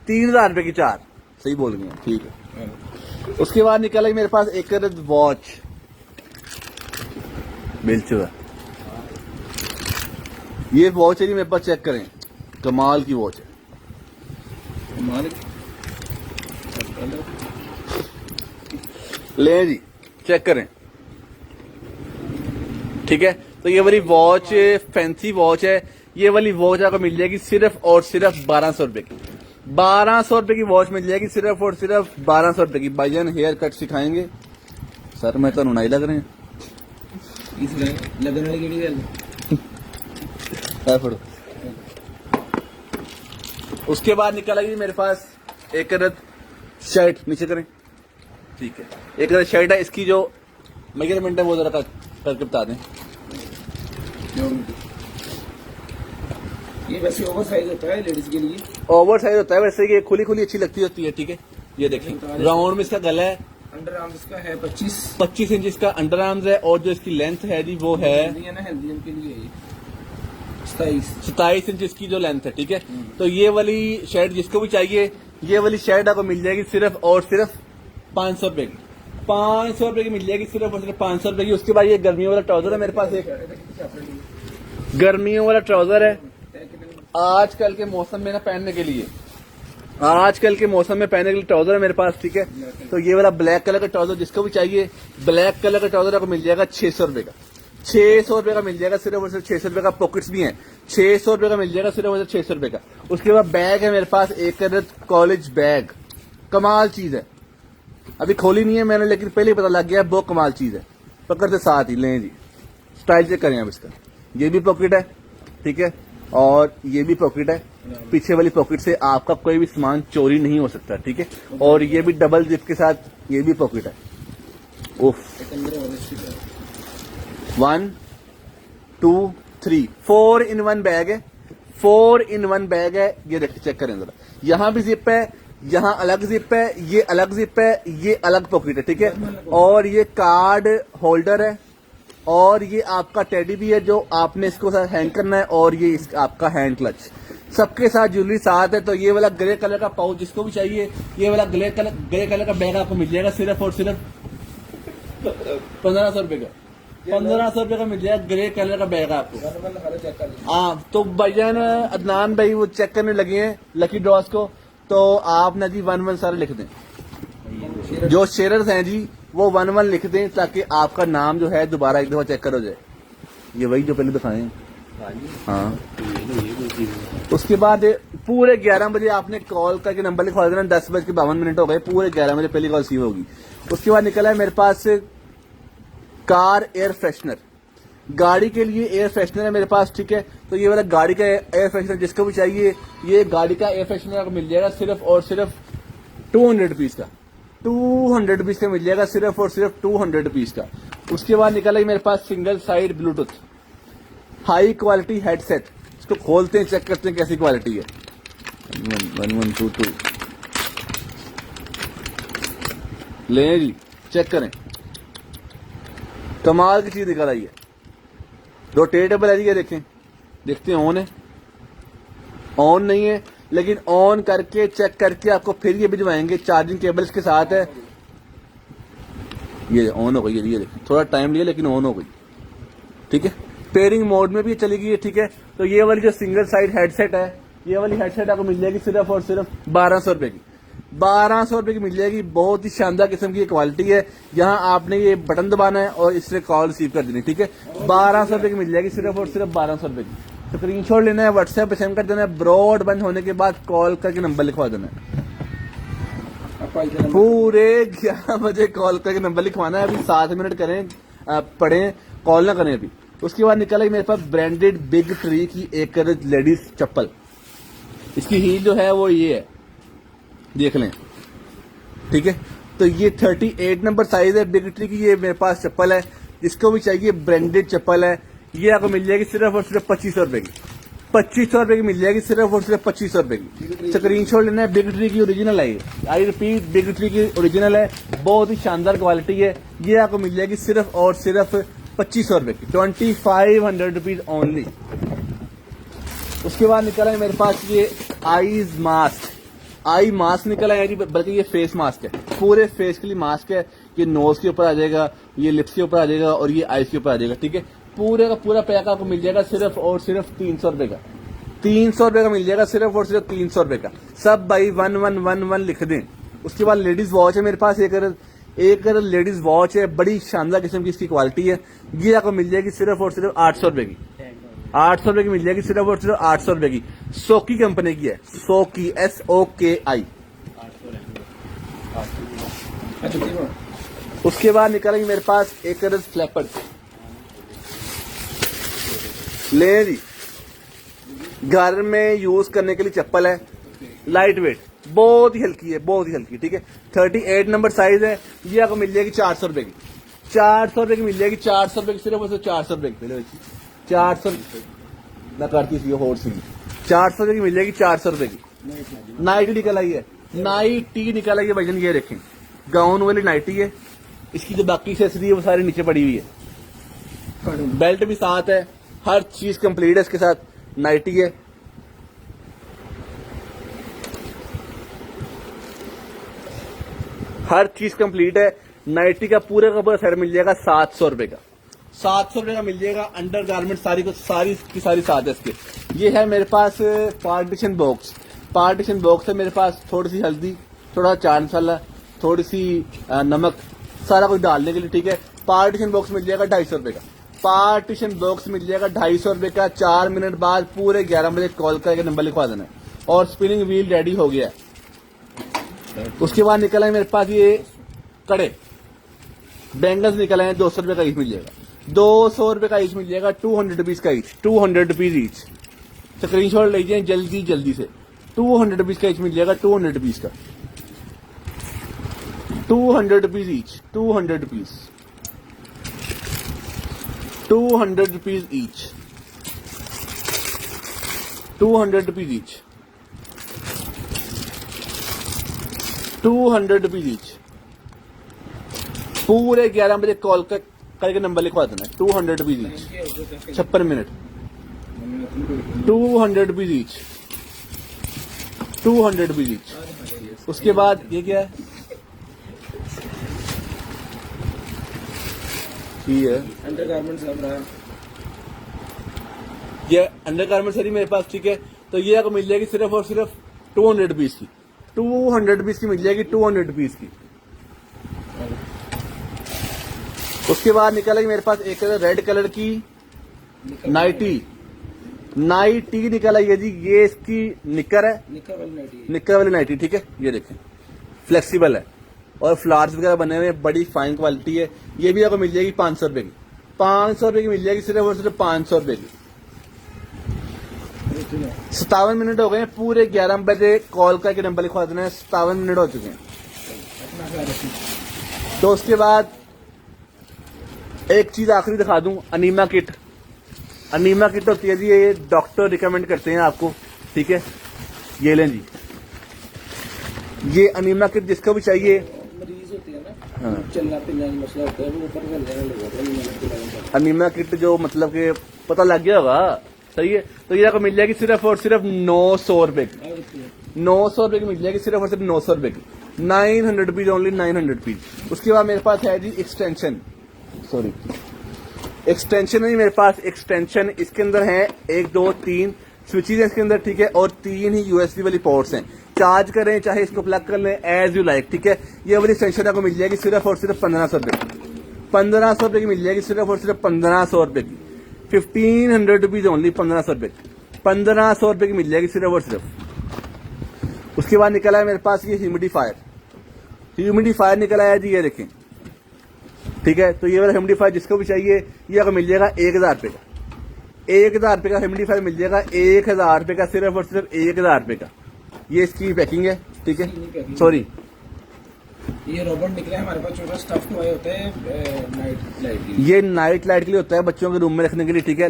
3000 रुपए की 4, सही बोल गए, ठीक है। उसके बाद निकला मेरे पास एक वॉच मिल चुका, ये वॉच है जी मेरे पास, चेक करें, कमाल की वॉच है। ले जी, चेक करें, ठीक है। तो ये वाली वॉच फैंसी वॉच है, ये वाली वॉच आपको मिल जाएगी सिर्फ और सिर्फ 1200 रुपए की, 1200 रुपए की वॉच मिल जाएगी सिर्फ और सिर्फ 1200 रुपए की। भाईजान हेयर कट सिखाएंगे सर, मैं तो नुनाई लग रहे हैं लगन वाली केड़ी गल फड़ो। उसके बाद निकल आई मेरे पास एक अदद शर्ट, नीचे करें, ठीक है। एक अदद शर्ट है, इसकी जो मेजरमेंट है वो जरा करके बता दें। ये वैसे ओवर साइज होता है लेडीज के लिए, ओवर साइज होता है वैसे, ये खुली खुली अच्छी लगती होती है, ठीक है। ये देखिए राउंड में इसका गला है, अंडर आर्म्स इसका है 25 इंच इसका अंडर आर्म्स है, और जो इसकी लेंथ है जी वो है ना हेल्दी के लिए 27 इंच इसकी जो लेंथ है, ठीक है। तो ये वाली शर्ट जिसको भी चाहिए, ये वाली शर्ट आपको मिल जाएगी सिर्फ और सिर्फ 500 रुपए की, 500 रुपए की मिल जाएगी सिर्फ और सिर्फ 500 रुपए की। उसके बाद ये गर्मियों वाला ट्राउजर है मेरे पास, एक गर्मियों वाला ट्राउजर है आजकल के मौसम में ना पहनने के लिए, आजकल के मौसम में पहनने के लिए ट्राउजर है मेरे पास, ठीक है। तो ये वाला ब्लैक कलर का ट्राउजर जिसको भी चाहिए, ब्लैक कलर का ट्राउजर आपको मिल जाएगा 600 रुपए का, 600 रुपए का मिल जाएगा सिर्फ और सिर्फ 600 रुपए का। पॉकेट्स भी हैं, 600 रुपए का मिल जाएगा सिर्फ और सिर्फ 600 रुपए का। उसके बाद बैग है मेरे पास एक अदद कॉलेज बैग, कमाल चीज है, अभी खोली नहीं है मैंने, लेकिन पहले ही पता लग गया बहुत कमाल चीज है। पकड़ते साथ ही लें जी, स्टाइल चेक करें अब इसका, ये भी पॉकेट है, ठीक है, और ये भी पॉकेट है। पीछे वाली पॉकेट से आपका कोई भी सामान चोरी नहीं हो सकता, ठीक है। और ये भी डबल जिप के साथ ये भी पॉकेट है। उफ, 1 2 3 4 in 1 बैग है, 4 in 1 बैग है। ये देखिए चेक करें जरा, यहाँ भी जिप है, यहाँ अलग जिप है, ये अलग जिप है, ये अलग पॉकेट है, ठीक है। और ये कार्ड होल्डर है, और ये आपका टेडी भी है जो आपने इसको साथ हैंग करना है, और ये आपका हैंड क्लच, सबके साथ ज्वेलरी साथ है। तो ये वाला ग्रे कलर का पाउच जिसको भी चाहिए, ये वाला ग्रे कलर का बैग आपको मिल जाएगा सिर्फ और सिर्फ 1500 रुपए का, 1500 रुपए का मिल जाएगा ग्रे कलर का बैग आपको। हाँ, तो भाईजान अदनान भाई वो चेक करने लगे हैं लकी ड्रॉस को, तो आप ना जी 1-1 सारे लिख दें, जो शेयरर्स हैं जी वो 1-1 लिख दें, ताकि आपका नाम जो है दोबारा एक दफा चेक कर हो जाए। ये वही जो पहले दिखाए, हाँ। उसके बाद पूरे 11 बजे आपने कॉल करके नंबर लिखवा देना, 10:52 हो गए, पूरे 11 बजे पहली कॉल रिसीव होगी। उसके बाद निकला है मेरे पास कार एयर फ्रेशनर, गाड़ी के लिए एयर फ्रेशनर है मेरे पास, ठीक है। तो ये वाला गाड़ी का एयर फ्रेशनर जिसको भी चाहिए, ये गाड़ी का एयर फ्रेशनर आपको मिल जाएगा सिर्फ और सिर्फ 200 रुपीज का, 200 रुपीज का मिल जाएगा सिर्फ और सिर्फ 200 रुपीज का। उसके बाद निकला मेरे पास single side Bluetooth high quality headset, इसको खोलते हैं चेक करते हैं कैसी क्वालिटी है। 1122 लें जी, चेक करें, कमाल की चीज निकल आई है। रोटेटेबल है जी, ये देखें, देखते हैं ऑन है, ऑन नहीं है, लेकिन ऑन करके चेक करके आपको फिर ये भिजवाएंगे। चार्जिंग केबल्स के साथ है। ये ऑन हो गई है, ये देखिए, थोड़ा टाइम लिया लेकिन ऑन हो गई, ठीक है। पेयरिंग मोड में भी चली गई है, ठीक है। तो ये वाली जो सिंगल साइड हेडसेट है, ये वाली हेडसेट आपको मिल जाएगी सिर्फ और सिर्फ 1200 रुपए की। 1200 रुपए की मिल जाएगी। बहुत ही शानदार किस्म की क्वालिटी है। यहाँ आपने ये बटन दबाना है और इससे कॉल रिसीव कर देनी, ठीक है। 1200 रुपए की मिल जाएगी सिर्फ और सिर्फ 1200 रुपए की। स्क्रीनशॉट लेना है, व्हाट्सएप पे सेंड कर देना है, ब्रॉड बंद होने के बाद कॉल करके नंबर लिखवा देना है। पूरे 11 बजे कॉल करके नंबर लिखवाना है। अभी 7 मिनट करें, पढ़ें, कॉल ना करें अभी। उसके बाद निकला मेरे पास ब्रांडेड बिग ट्री की एक लेडीज चप्पल। इसकी हील जो है वो ये है, देख लें, ठीक है। तो ये 38 नंबर साइज है बिग ट्री की। ये मेरे पास चप्पल है, जिसको भी चाहिए ब्रांडेड चप्पल है। ये आपको मिल जाएगी सिर्फ और सिर्फ 2500 रुपए की। 2500 रुपए की मिल जाएगी सिर्फ और सिर्फ 2500 रुपए की। स्क्रीनशॉट लेना है। बिग ट्री की ओरिजिनल है, आई रिपीट, बिग ट्री की ओरिजिनल है। बहुत ही शानदार क्वालिटी है। ये आपको मिल जाएगी सिर्फ और सिर्फ 2500 रुपए की, 2500 रुपीज ओनली। उसके बाद निकला है मेरे पास ये आईज मास्क। आई मास्क निकला है जी, बल्कि ये फेस मास्क है, पूरे फेस के लिए मास्क है। ये नोज के ऊपर आ जाएगा, ये लिप्स के ऊपर आ जाएगा और ये आईज के ऊपर आ जाएगा, ठीक है। पूरे का पूरा पैक आपको मिल जाएगा सिर्फ और सिर्फ 300 रुपए का। 300 रुपए का मिल जाएगा सिर्फ और सिर्फ 300 रुपए का। सब भाई 1111 लिख दें। उसके बाद लेडीज वॉच है मेरे पास, एक लेडीज वॉच है, बड़ी शानदार किस्म की इसकी क्वालिटी है। ये आपको मिल जाएगी सिर्फ और सिर्फ 800 रुपए की। 800 रुपए की मिल जाएगी सिर्फ और सिर्फ 800 रुपए की। सोकी कंपनी की है, सोकी, SOKI। उसके बाद निकलेगी मेरे पास एक फ्लैपर। ले जी, घर में यूज करने के लिए चप्पल है, लाइट वेट, बहुत ही हल्की है, बहुत ही हल्की, ठीक है। 38 नंबर साइज है। ये आपको मिल जाएगी 400 रुपए की। 400 रुपए की मिल जाएगी, 400 रुपए की, सिर्फ और सिर्फ 400 रुपए की। 400 ना करती थी होर सी 400 रुपए की मिल जाएगी, 400 रुपए की। नाइटी निकल आई है, नाइटी निकल आई है भजन, ये देखें, गाउन वाली नाइटी है। इसकी जो बाकी एक्सेसरी है वो सारी नीचे पड़ी हुई है। बेल्ट भी साथ है, हर चीज कंप्लीट है इसके साथ। नाइटी है, हर चीज कंप्लीट है। नाइटी का पूरे का पूरा सेट मिल जाएगा 700 रुपए का। 700 रुपए का मिल जाएगा। अंडर गारमेंट सारी की सारी साथ है इसके। ये है मेरे पास पार्टीशन बॉक्स। पार्टीशन बॉक्स है मेरे पास, थोड़ी सी हल्दी, थोड़ा चाट मसाला, थोड़ी सी नमक, सारा कुछ डालने के लिए, ठीक है। पार्टीशन बॉक्स मिल जाएगा 250 रुपए का। पार्टीशन बॉक्स मिल जाएगा 250 रुपए का। 4 मिनट बाद पूरे 11 बजे कॉल करके नंबर लिखवा देना है और स्पिनिंग व्हील रेडी हो गया है। उसके बाद निकला है मेरे पास ये कड़े, बैंगल्स निकले हैं, 200 रुपए का ईच मिल जाएगा। 200 रुपए का ईच मिल जाएगा, 200 रुपीज का ईच, 200 रुपीज ईच। स्क्रीनशॉट लीजिए जल्दी जल्दी से। 200 रुपीज का ईच मिल जाएगा, 200 रुपीज का, 200 rupees each, 200 rupees, 200 rupees each, 200 rupees each, 200 rupees each. पूरे 11 बजे कॉल करके नंबर लिखवा देना है। 200 rupees each, 56 minute, 200 rupees each, 200 rupees each. उसके बाद ये क्या है, ये अंडर गारमेंट्स ये अंडर गारमेंट सारी मेरे पास, ठीक है। तो ये आपको मिल जाएगी सिर्फ और सिर्फ 200 रुपीज की। 200 रुपीज की मिल जाएगी, 200 रुपीज की। उसके बाद निकलेगी मेरे पास एक रेड कलर की नाइटी। नाइटी निकल आई है जी, ये इसकी निकर है, निकर वाली नाइटी, ठीक है। ये देखें, फ्लेक्सिबल है और फ्लावर्स वगैरह बने हुए हैं, बड़ी फाइन क्वालिटी है। ये भी आपको मिल जाएगी 500 रुपए की। 500 रुपए की मिल जाएगी सिर्फ और सिर्फ 500 रुपए की। 57 मिनट हो गए हैं। पूरे 11 बजे कॉल करके नंबर लिखवा देना है। 57 मिनट हो चुके हैं। तो उसके बाद एक चीज आखिरी दिखा दूं, अनीमा किट। अनीमा किट होती है जी, ये डॉक्टर रिकमेंड करते हैं आपको, ठीक है। ये लें जी, ये अनीमा किट जिसको भी चाहिए, मरीज होती है ना, हाँ। चलना फिरना मसला होता है वो ऊपर का लेना लगेगा। अनीमा किट जो मतलब कि पता लग गया होगा, सही है। तो ये आपको मिल जाएगी सिर्फ और सिर्फ 900 रुपए की, 900 रुपए की मिल जाएगी, सिर्फ और सिर्फ 900 रुपए की, 900 रुपीज, ओनली 900 रुपीज। उसके बाद मेरे पास है जी एक्सटेंशन, सॉरी एक्सटेंशन नहीं, मेरे पास एक्सटेंशन, इसके अंदर है 1 2 3 स्विचेज है इसके अंदर, ठीक है, और 3 ही यूएसबी वाली पोर्ट्स हैं। चार्ज करें चाहे इसको प्लग कर लें, एज यू लाइक, ठीक है। ये वाली एक्सटेंशन आपको मिल जाएगी सिर्फ और सिर्फ 1500 रुपए की, 1500 रुपए की मिल जाएगी, सिर्फ और सिर्फ 1500 रुपए की, 1500 रुपीज ओनली, 1500 रुपए, 1500 रुपए की मिल जाएगी सिर्फ और सिर्फ। उसके बाद निकला है मेरे पास ये ह्यूमिडिफायर, ह्यूमिडिफायर निकला है जी, ये देखें, ठीक है। तो ये वाला ह्यूमिडिफायर जिसको भी चाहिए ये आपको मिल जाएगा 1000 रुपए का, 1000 रुपए का ह्यूमिडिफायर मिल जाएगा, 1000 रुपए का, सिर्फ और सिर्फ 1000 रुपए का। ये इसकी पैकिंग है, ठीक है, सॉरी ये रोबोट निकला है हमारे पास, छोटा स्टफ टॉय होता है नाइट लाइट के लिए। ये नाइट लाइट के लिए होता है, बच्चों के रूम में रखने के लिए, ठीक है।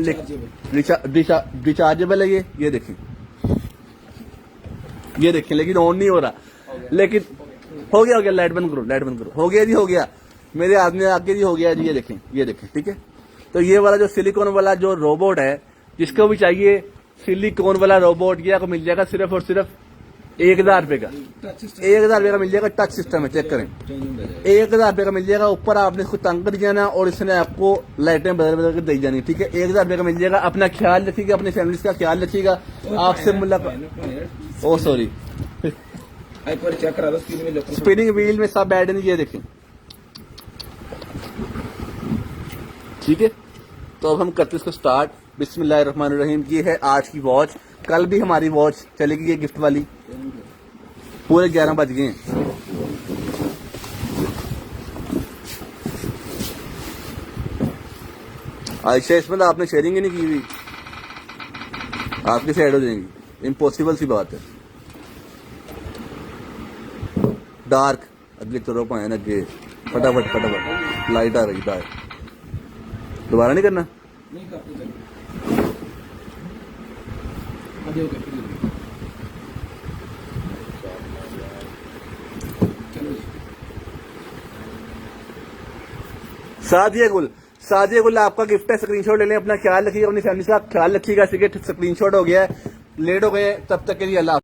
रिचार्जेबल है ये देखें, ये देखें, लेकिन ऑन नहीं हो रहा, लेकिन हो गया, लाइट बंद करो, लाइट बंद करो, हो गया जी, हो गया, मेरे आदमी आगे जी, हो गया जी, ये देखें, ठीक है। तो ये वाला जो सिलिकॉन वाला जो रोबोट है, जिसको भी चाहिए सिलिकॉन वाला रोबोट, ये आपको मिल जाएगा सिर्फ और सिर्फ 1000 रुपए का, 1000 रुपए का मिल जाएगा। टच सिस्टम है, चेक करें, 1000 रुपए का मिल जाएगा। ऊपर आपने इसको तंग कर जाना और इसने आपको लाइटें बदल के दी जानी, ठीक है। 1000 रुपए का मिल जाएगा। अपना ख्याल रखिएगा, अपनी फैमिली का ख्याल रखिएगा। आपसे मुलाकात, ओ सॉरी, एक बार चेक करा दो स्पिनिंग व्हील में सब ऐड नहीं, ये देखें, ठीक है। तो अब हम करते इसको स्टार्ट। बिस्मिल्लाहिर्रहमानिर्रहीम। ये है आज की वॉच, कल भी हमारी वॉच चलेगी, ये गिफ्ट वाली। पूरे 11 बज गए हैं। आयशा इसमें आपने शेयरिंग ही नहीं की हुई, आपकी से ऐड हो जाएंगी, इम्पॉसिबल सी बात है। डार्क अगले चलो पाए ना, अगे फटाफट लाइट आ रही है, दोबारा नहीं करना। नहीं करते सादिया गुल आपका गिफ्ट है, स्क्रीनशॉट ले लें। अपना ख्याल रखिएगा, अपनी फैमिली का ख्याल रखिएगा। स्क्रीनशॉट हो गया है, लेट हो गए, तब तक के लिए अल्लाह।